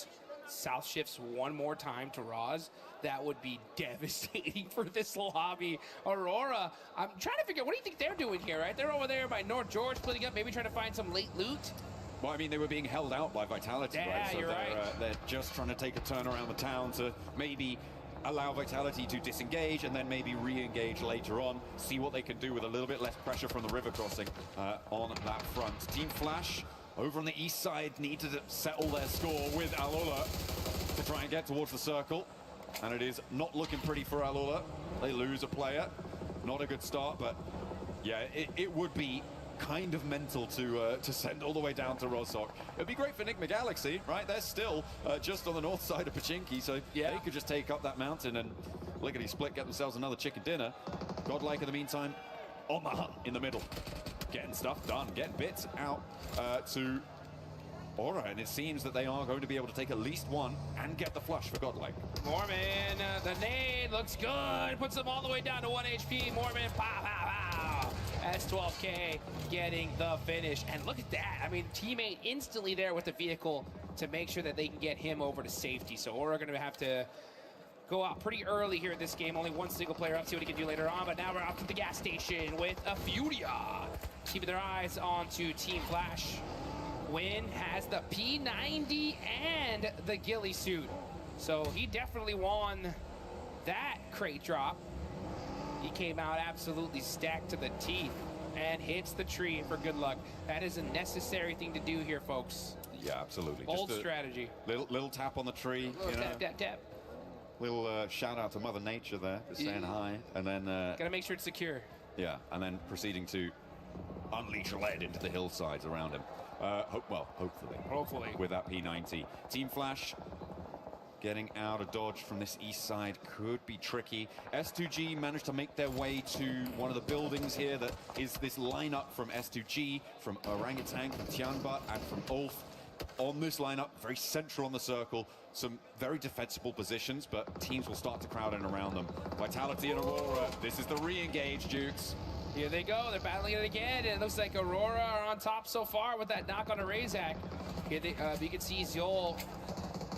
south shifts one more time to Roz, that would be devastating for this lobby. Aurora, I'm trying to figure out, what do you think they're doing here, right? They're over there by North George, splitting up, maybe trying to find some late loot. Well, I mean, they were being held out by Vitality, right? So they're just trying to take a turn around the town to maybe allow Vitality to disengage and then maybe re-engage later on, see what they can do with a little bit less pressure from the river crossing on that front. Team Flash over on the east side need to settle their score with Alula to try and get towards the circle. And it is not looking pretty for Alula. They lose a player. Not a good start, but yeah, it would be kind of mental to send all the way down to Rozhok. It'd be great for Enigma Galaxy, right? They're still just on the north side of Pachinki, so they could just take up that mountain and lickety-split, get themselves another chicken dinner. Godlike, in the meantime, on the hunt in the middle. Getting stuff done, getting bits out to Aura, and it seems that they are going to be able to take at least one and get the flush for Godlike. Mormon, the nade looks good. Puts them all the way down to 1 HP. Mormon, pow, pow, pow. That's 12K getting the finish. And look at that. I mean, teammate instantly there with the vehicle to make sure that they can get him over to safety. So Aura going to have to go out pretty early here in this game. Only one single player up, see what he can do later on. But now we're off to the gas station with a Furia. Keeping their eyes on to Team Flash. Win has the P90 and the ghillie suit. So he definitely won that crate drop. He came out absolutely stacked to the teeth and hits the tree for good luck. That is a necessary thing to do here, folks. Yeah, absolutely. Bold Just a strategy. Little tap on the tree. Little tap, tap, tap. Little shout out to Mother Nature there, just saying hi. And then... Gotta make sure it's secure. Yeah, and then proceeding to unleash lead into the hillsides around him. Hopefully. With that P90. Team Flash getting out of dodge from this east side could be tricky. S2G managed to make their way to one of the buildings here that is this lineup from S2G, from Orangutan, from Tianba, and from Ulf. On this lineup, very central on the circle, some very defensible positions, but teams will start to crowd in around them. Vitality and Aurora, this is the re-engage, Dukes. Here they go, they're battling it again, and it looks like Aurora are on top so far with that knock on a Razak. Here you can see Zol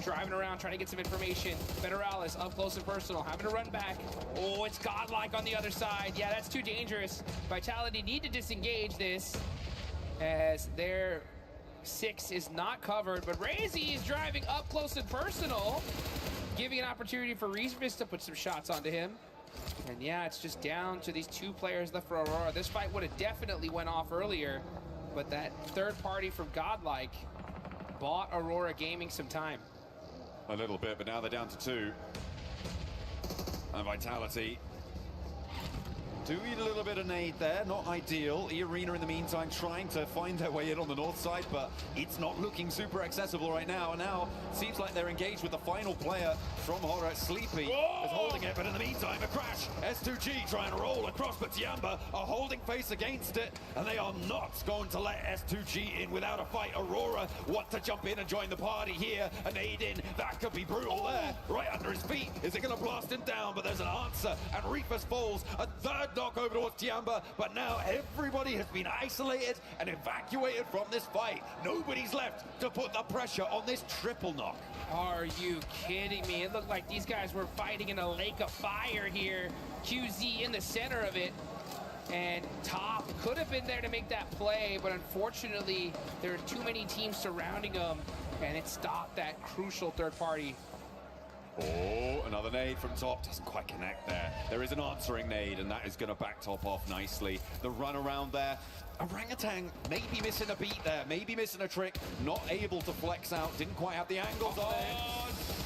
driving around, trying to get some information. Federalis up close and personal, having to run back. Oh, it's Godlike on the other side. Yeah, that's too dangerous. Vitality need to disengage this, as their 6 is not covered, but Razy is driving up close and personal, giving an opportunity for Reesmus to put some shots onto him. And yeah, it's just down to these 2 players left for Aurora. This fight would have definitely went off earlier, but that third party from Godlike bought Aurora Gaming some time. A little bit, but now they're down to 2. And Vitality do eat a little bit of nade there, not ideal. E-Arena in the meantime trying to find their way in on the north side, but it's not looking super accessible right now. And now seems like they're engaged with the final player from Horror. Sleepy is holding it, but in the meantime, a crash. S2G trying to roll across, but Tiamba are holding face against it, and they are not going to let S2G in without a fight. Aurora wants to jump in and join the party here. A nade in, that could be brutal there, right under his feet. Is it going to blast him down? But there's an answer, and Reefus falls. A third knock over towards Tiamba, but now everybody has been isolated and evacuated from this fight. Nobody's left to put the pressure on this triple knock. Are you kidding me? It looked like these guys were fighting in a lake of fire here. QZ in the center of it. And Top could have been there to make that play, but unfortunately, there are too many teams surrounding him, and it stopped that crucial third party. Oh, another nade from Top. Doesn't quite connect there. There is an answering nade, and that is going to back Top off nicely. The run around there. Orangutan maybe missing a beat there, maybe missing a trick. Not able to flex out. Didn't quite have the angles on.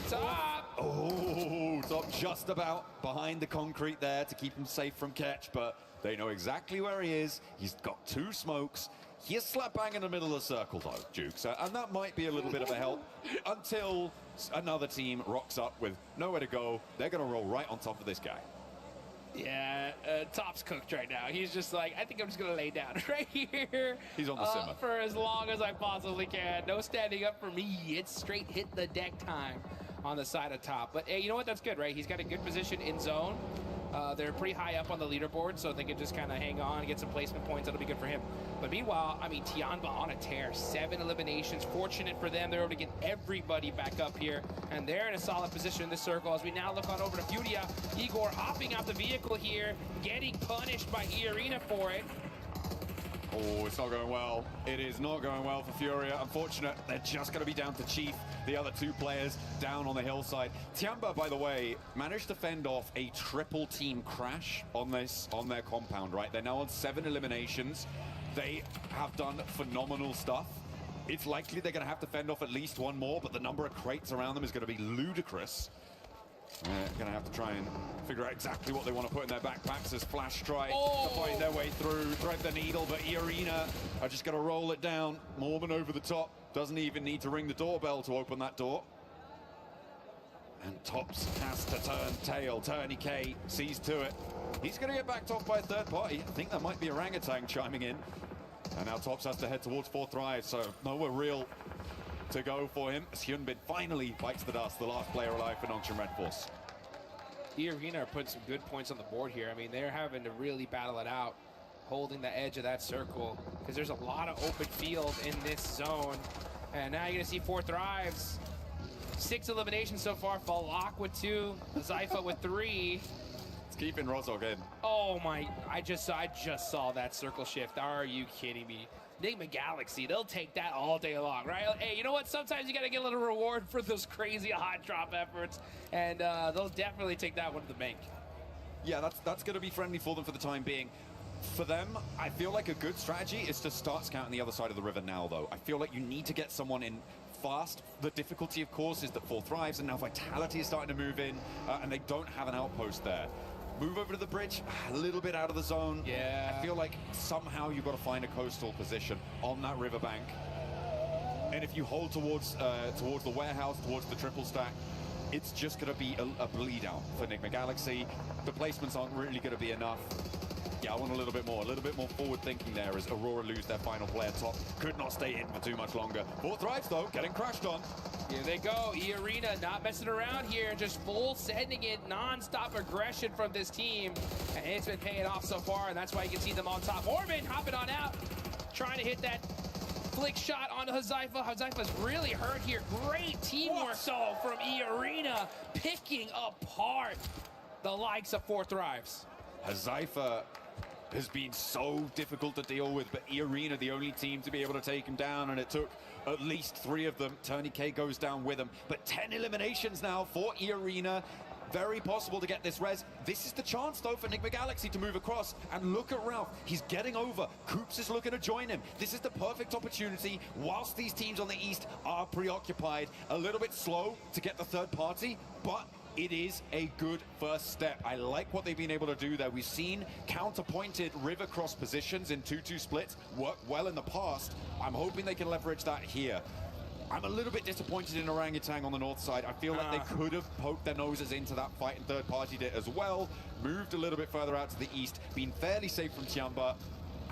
Top! Oh, Top just about behind the concrete there to keep him safe from catch, but they know exactly where he is. He's got 2 smokes. He is slap bang in the middle of the circle, though, Jukes, and that might be a little bit of a help until another team rocks up with nowhere to go. They're going to roll right on top of this guy. Yeah, Top's cooked right now. He's just like, I think I'm just going to lay down right here. He's on the simmer. For as long as I possibly can. No standing up for me. It's straight hit the deck time on the side of Top. But hey, you know what? That's good, right? He's got a good position in zone. They're pretty high up on the leaderboard, so if they can just kind of hang on and get some placement points, that'll be good for him. But meanwhile, I mean, Tianba on a tear. 7 eliminations. Fortunate for them. They're able to get everybody back up here, and they're in a solid position in this circle. As we now look on over to Furia, Igor hopping out the vehicle here, getting punished by E-Arena for it. Oh, it's not going well. It is not going well for Furia. Unfortunate, they're just going to be down to Chief. The other 2 players down on the hillside. Tiamba, by the way, managed to fend off a triple team crash on their compound, right? They're now on 7 eliminations. They have done phenomenal stuff. It's likely they're going to have to fend off at least 1 more, but the number of crates around them is going to be ludicrous. Going to have to try and figure out exactly what they want to put in their backpacks as Flash try to find their way through, thread the needle, but E-Arena are just going to roll it down. Mormon over the top, doesn't even need to ring the doorbell to open that door. And Tops has to turn tail. Tourniquet sees to it. He's going to get backed off by a third party. I think that might be Orangutan chiming in. And now Tops has to head towards 4th Rise, so nowhere real to go for him as Hyunbin finally bites the dust, the last player alive for Nongshim Red Force. E-Arena are putting some good points on the board here. I mean, they're having to really battle it out, holding the edge of that circle, because there's a lot of open field in this zone. And now you're going to see 4th Rise. 6 eliminations so far. Falak with 2, Zypha with 3. It's keeping Rozog in. Oh my, I just saw that circle shift. Are you kidding me? Enigma Galaxy, they'll take that all day long, right? Hey, you know what? Sometimes you got to get a little reward for those crazy hot drop efforts, and they'll definitely take that one to the bank. Yeah, that's going to be friendly for them for the time being. For them, I feel like a good strategy is to start scouting the other side of the river now, though. I feel like you need to get someone in fast. The difficulty, of course, is that 4th Thrives, and now Vitality is starting to move in, and they don't have an outpost there. Move over to the bridge, a little bit out of the zone. Yeah. I feel like somehow you've got to find a coastal position on that riverbank. And if you hold towards the warehouse, towards the triple stack, it's just going to be a bleed out for Enigma Galaxy. The placements aren't really going to be enough. Yeah, I want a little bit more forward thinking there as Aurora lose their final player. Top could not stay in for too much longer. 4th Thrives though, getting crashed on. Here they go, E-Arena not messing around here, just full sending it, non-stop aggression from this team. And it's been paying off so far, and that's why you can see them on top. Mormon hopping on out, trying to hit that flick shot onto Huzaifa. Huzaifa's really hurt here. Great teamwork though from E-Arena, picking apart the likes of 4th Thrives. Huzaifa has been so difficult to deal with, but E-Arena the only team to be able to take him down, and it took at least 3 of them. Tourniquet goes down with him, but 10 eliminations now for E-Arena. Very possible to get this res. This is the chance though for Enigma Galaxy to move across, and look at Ralph, he's getting over. Coops is looking to join him. This is the perfect opportunity whilst these teams on the east are preoccupied. A little bit slow to get the third party, but it is a good first step. I like what they've been able to do there. We've seen counterpointed river cross positions in 2-2 splits work well in the past. I'm hoping they can leverage that here. I'm a little bit disappointed in Orangutan on the north side. I feel like they could have poked their noses into that fight, and third party did as well. Moved a little bit further out to the east, been fairly safe from Tiamba,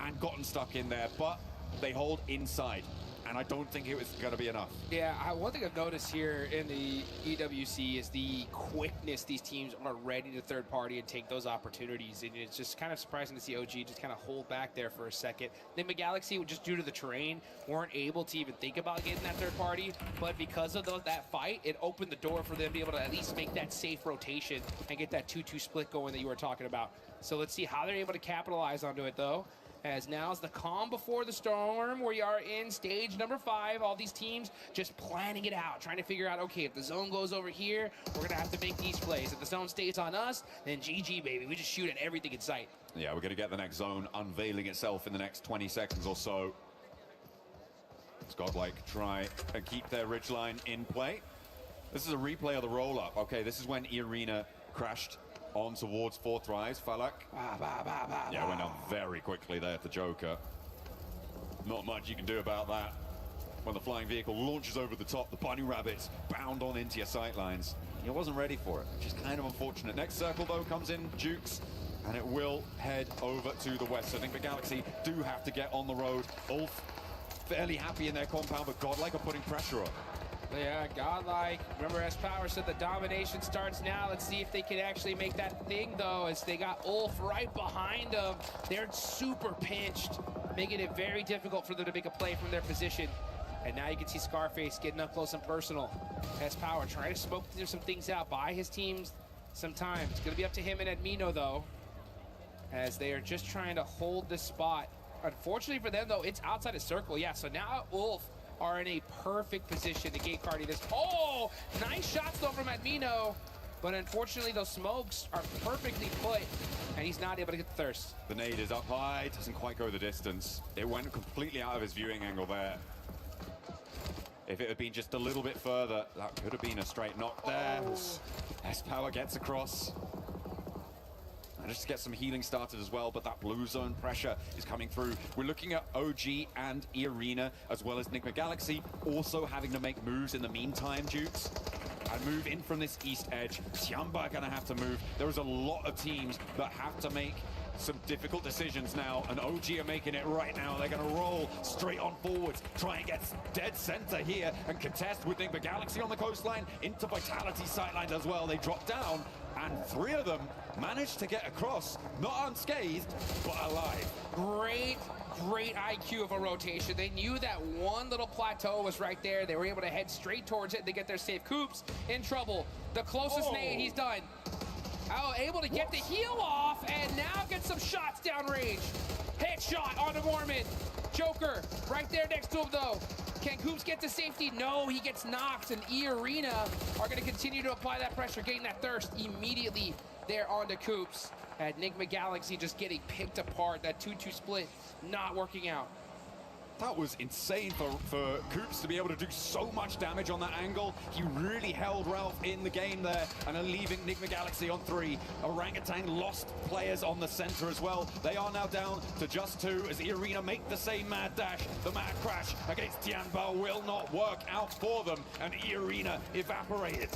and gotten stuck in there, but they hold inside. And I don't think it was going to be enough. Yeah, one thing I've noticed here in the EWC is the quickness these teams are ready to third party and take those opportunities. And it's just kind of surprising to see OG just kind of hold back there for a second. Enigma Galaxy, just due to the terrain, weren't able to even think about getting that third party. But because of that fight, it opened the door for them to be able to at least make that safe rotation and get that 2-2 split going that you were talking about. So let's see how they're able to capitalize onto it, though. As now is the calm before the storm. We are in stage number 5. All these teams just planning it out, trying to figure out, okay, if the zone goes over here, we're gonna have to make these plays. If the zone stays on us, then GG, baby. We just shoot at everything in sight. Yeah, we're gonna get the next zone unveiling itself in the next 20 seconds or so. It's Godlike try and keep their ridgeline in play. This is a replay of the roll-up. Okay, this is when E-Arena crashed on towards 4th Rise. Falak. Yeah, went down very quickly there for Joker. Not much you can do about that. When the flying vehicle launches over the top, the bunny rabbits bound on into your sightlines. He wasn't ready for it, which is kind of unfortunate. Next circle, though, comes in Jukes, and it will head over to the west. So I think the Galaxy do have to get on the road. Ulf fairly happy in their compound, but Godlike are putting pressure on. Yeah, Godlike. Remember, as Power said, the domination starts now. Let's see if they can actually make that thing, though, as they got Ulf right behind them. They're super pinched, making it very difficult for them to make a play from their position. And now you can see Scarface getting up close and personal. As Power trying to smoke some things out, buy his teams some time. It's going to be up to him and Edmino, though, as they are just trying to hold this spot. Unfortunately for them, though, it's outside of circle. Yeah, so now Ulf are in a perfect position to gate cardi this. Oh, nice shots though from Admino, but unfortunately those smokes are perfectly put, and he's not able to get the thirst. The nade is up high, doesn't quite go the distance. It went completely out of his viewing angle there. If it had been just a little bit further, that could have been a straight knock there. S-Power gets across. Managed to get some healing started as well, but that blue zone pressure is coming through. We're looking at OG and E-Arena, as well as Nigma Galaxy, also having to make moves in the meantime, Dukes. And move in from this east edge. Tiamba are going to have to move. There is a lot of teams that have to make some difficult decisions now, and OG are making it right now. They're going to roll straight on forwards, try and get dead center here and contest with Nigma Galaxy on the coastline into Vitality sideline as well. They drop down, and 3 of them managed to get across, not unscathed, but alive. Great IQ of a rotation. They knew that one little plateau was right there. They were able to head straight towards it. They get their safe. Coops in trouble. The closest nade, he's done. Able to get the heal off, and now get some shots downrange. Headshot onto Mormon. Joker right there next to him, though. Can Coops get to safety? No, he gets knocked, and E-Arena are going to continue to apply that pressure, getting that thirst immediately there onto Coops. And Nigma Galaxy just getting picked apart. That 2-2 split not working out. That was insane for Coops to be able to do so much damage on that angle. He really held Ralph in the game there, and are leaving Nigma Galaxy on 3. Orangutan lost players on the center as well. They are now down to just 2 as E-Arena make the same mad dash. The mad crash against Tianbao will not work out for them, and E-Arena evaporated.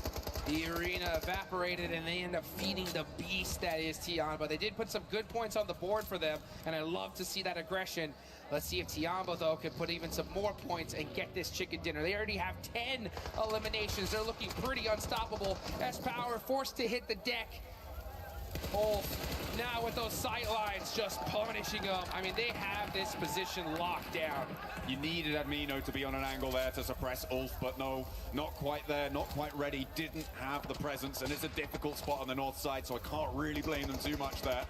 The arena evaporated, and they end up feeding the beast that is Tiamba. They did put some good points on the board for them, and I love to see that aggression. Let's see if Tiamba, though, can put even some more points and get this chicken dinner. They already have 10 eliminations. They're looking pretty unstoppable. S-Power forced to hit the deck. Oh, now with those sight lines just punishing them. I mean, they have this position locked down. You needed Admino to be on an angle there to suppress Ulf, but no, not quite there, not quite ready. Didn't have the presence, and it's a difficult spot on the north side, so I can't really blame them too much there.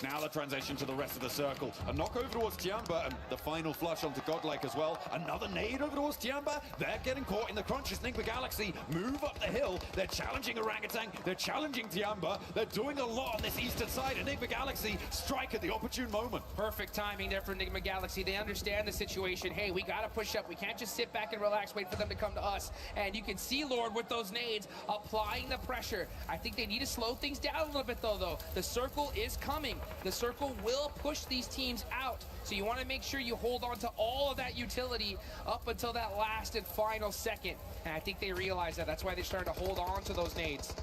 Now the transition to the rest of the circle. A knock over towards Tiamba, and the final flush onto Godlike as well. Another nade over towards Tiamba. They're getting caught in the crunches. Nigma Galaxy move up the hill. They're challenging Orangutan. They're challenging Tiamba. They're doing a lot on this eastern side, and Nigma Galaxy strike at the opportune moment. Perfect timing there for Nigma Galaxy. They understand the situation. Hey, we got to push up. We can't just sit back and relax, wait for them to come to us. And you can see Lord with those nades applying the pressure. I think they need to slow things down a little bit, though. The circle is coming. The circle will push these teams out. So you want to make sure you hold on to all of that utility up until that last and final second. And I think they realize that. That's why they're starting to hold on to those nades.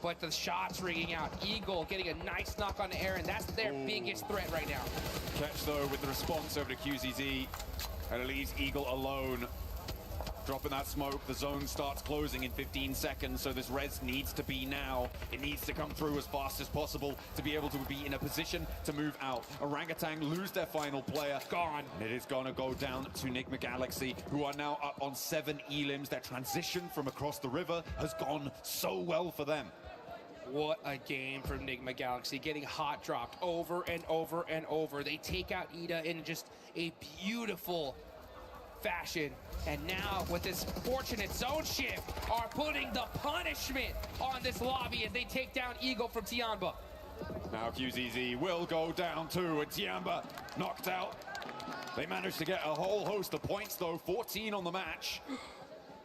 But the shots ringing out. Eagle getting a nice knock on Aaron. That's their biggest threat right now. Catch, though, with the response over to QZZ. And it leaves Eagle alone. Dropping that smoke, the zone starts closing in 15 seconds, so this res needs to be now. It needs to come through as fast as possible to be able to be in a position to move out. Orangutan lose their final player. Gone. And it is going to go down to Nigma Galaxy, who are now up on 7 elims. Their transition from across the river has gone so well for them. What a game from Nigma Galaxy, getting hot dropped over and over and over. They take out Ida in just a beautiful fashion, and now with this fortunate zone shift are putting the punishment on this lobby as they take down Eagle from Tiamba. Now QZZ will go down too, and Tiamba knocked out. They managed to get a whole host of points though, 14 on the match.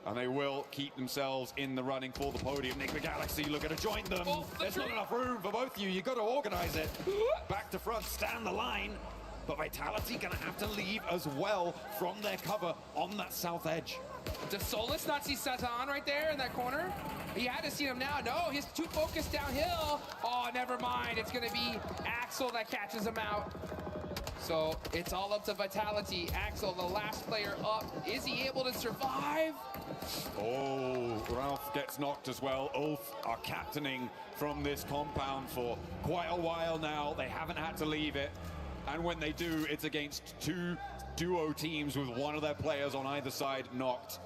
And they will keep themselves in the running for the podium. Nigma Galaxy looking to join them. There's not enough room for both of you. You've got to organize it. Back to front, stand the line. But Vitality gonna have to leave as well from their cover on that south edge. Does Solus not see Satan right there in that corner? He had to see him now. No, he's too focused downhill. Oh, never mind. It's gonna be Axel that catches him out. So it's all up to Vitality. Axel, the last player up. Is he able to survive? Oh, Ralph gets knocked as well. Ulf are captaining from this compound for quite a while now. They haven't had to leave it. And when they do, it's against 2 duo teams with one of their players on either side knocked.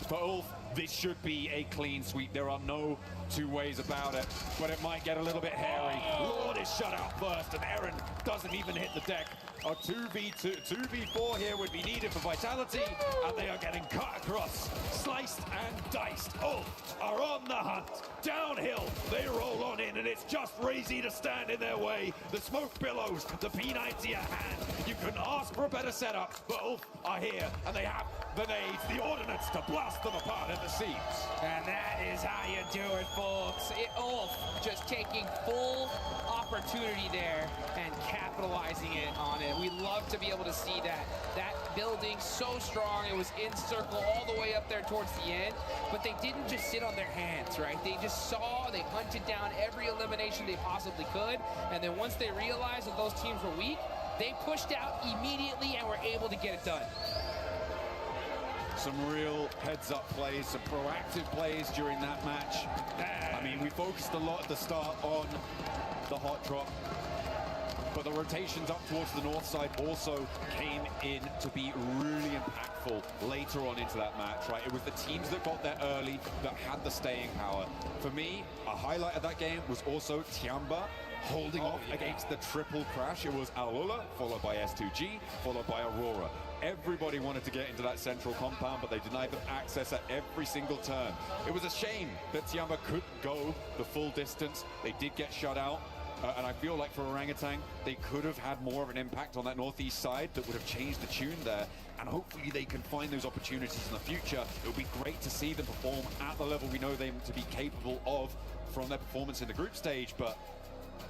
For Ulf, this should be a clean sweep. There are no two ways about it, but it might get a little bit hairy. Lord is shut out first, and Aaron doesn't even hit the deck. A 2v4 here would be needed for Vitality, and they are getting cut across, sliced and diced. Ulf are on the hunt downhill. They roll on in, and it's just Razy to stand in their way. The smoke billows, the P90 at hand. You couldn't ask for a better setup, but Ulf are here, and they have the nades, the ordnance to blast them apart at the seams. And that is how you do it, folks. Ulf just taking full opportunity there and capitalizing on it. We love to be able to see that. That building so strong, it was in circle all the way up there towards the end, but they didn't just sit on their hands, right? They just saw, they hunted down every elimination they possibly could, and then once they realized that those teams were weak, they pushed out immediately and were able to get it done. Some real heads-up plays, some proactive plays during that match. I mean, we focused a lot at the start on the hot drop, but the rotations up towards the north side also came in to be really impactful later on into that match, right? It was the teams that got there early that had the staying power. For me, a highlight of that game was also Tiamba holding off against the triple crash. It was Alula, followed by S2G, followed by Aurora. Everybody wanted to get into that central compound, but they denied them access at every single turn. It was a shame that Tiamba couldn't go the full distance. They did get shut out. And I feel like for Orangutan, they could have had more of an impact on that northeast side that would have changed the tune there. And hopefully they can find those opportunities in the future. It would be great to see them perform at the level we know them to be capable of from their performance in the group stage, but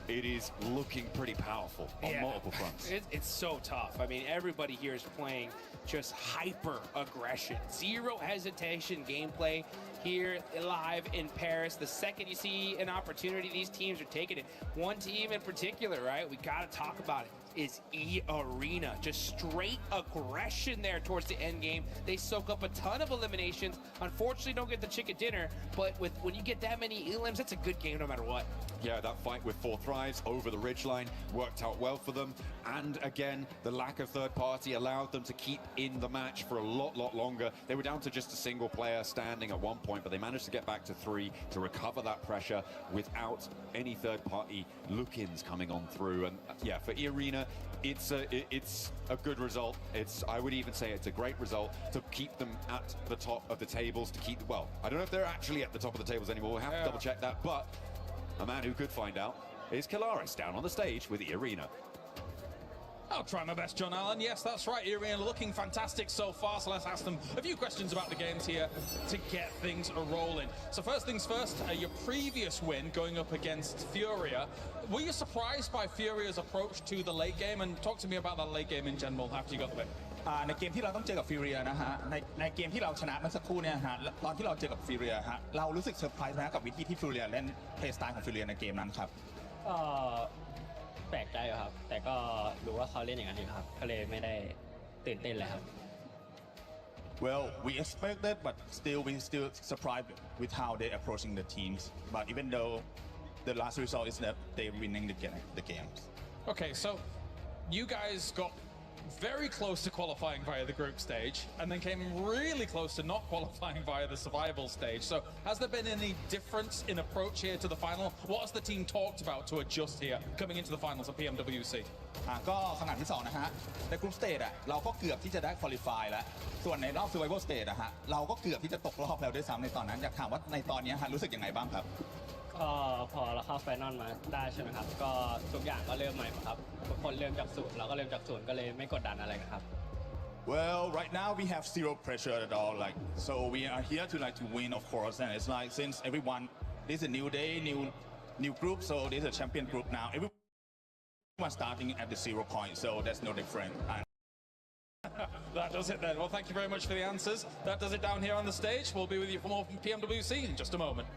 it is looking pretty powerful on multiple fronts. It's so tough. I mean, everybody here is playing just hyper aggression, zero hesitation gameplay here live in Paris. The second you see an opportunity, these teams are taking it. One team in particular, right, we got to talk about it, is E-Arena. Just straight aggression there towards the end game. They soak up a ton of eliminations. Unfortunately, don't get the chicken dinner, but when you get that many elims, that's a good game no matter what. Yeah, that fight with 4 Thrives over the ridgeline worked out well for them. And again, the lack of third party allowed them to keep in the match for a lot longer. They were down to just a single player standing at one point, but they managed to get back to 3 to recover that pressure without any third party look-ins coming on through. And yeah, for E-Arena, it's a good result. I would even say it's a great result to keep them at the top of the tables, to keep, well, I don't know if they're actually at the top of the tables anymore. We'll have to double check that, but a man who could find out is Kalaris down on the stage with E-Arena. I'll try my best, John Allen. Yes, that's right. E-Arena looking fantastic so far, so let's ask them a few questions about the games here to get things rolling. So first things first, your previous win going up against Furia. Were you surprised by Furia's approach to the late game? And talk to me about that late game in general after you got the win. ในเกมที่เราต้องเจอกับฟิวเรียนะฮะในเกมที่เราชนะเมื่อสักครู่เนี่ยฮะตอนที่เราเจอกับฟิวเรียฮะเรารู้สึกเซอร์ไพรส์นะกับวิธีที่ฟิวเรียเล่นเพลย์สไตล์ของฟิวเรียในเกมนั้นครับก็แปลกใจครับแต่ก็รู้ว่าเขาเล่นอย่างนั้นครับก็เลยไม่ได้ตื่นเต้นเลยครับ Well, we expected, but we still surprised with how they approaching the teams. But even though the last result is that they winning the games. Okay, so you guys got very close to qualifying via the group stage and then came really close to not qualifying via the survival stage. So has there been any difference in approach here to the final? What has the team talked about to adjust here coming into the finals of PMWC? ก็ขนาดที่2นะฮะในกรุ๊ปสเตจเราก็เกือบที่จะได้ qualify แล้วส่วนในรอบ survival stage ฮะเราก็เกือบที่จะตกรอบแล้วด้วยซ้ำในตอนนั้นอยากถามว่าในตอนนี้ฮะรู้สึกยังไงบ้างครับก็พอเราเข้าไฟนอลมาได้ใช่ไหมครับก็ทุกอย่างก็เริ่มใหม่ครับทุกคนเริ่มจากศูนย์เราก็เริ่มจากศูนย์ก็เลยไม่กดดันอะไรครับ Well, right now we have zero pressure at all. So we are here to win, of course. And it's like since everyone, this is a new day, new group. So this is a champion group now. Everyone starting at the 0 point. So that's no different. That does it then. Well, thank you very much for the answers. That does it down here on the stage. We'll be with you for more from PMWC in just a moment.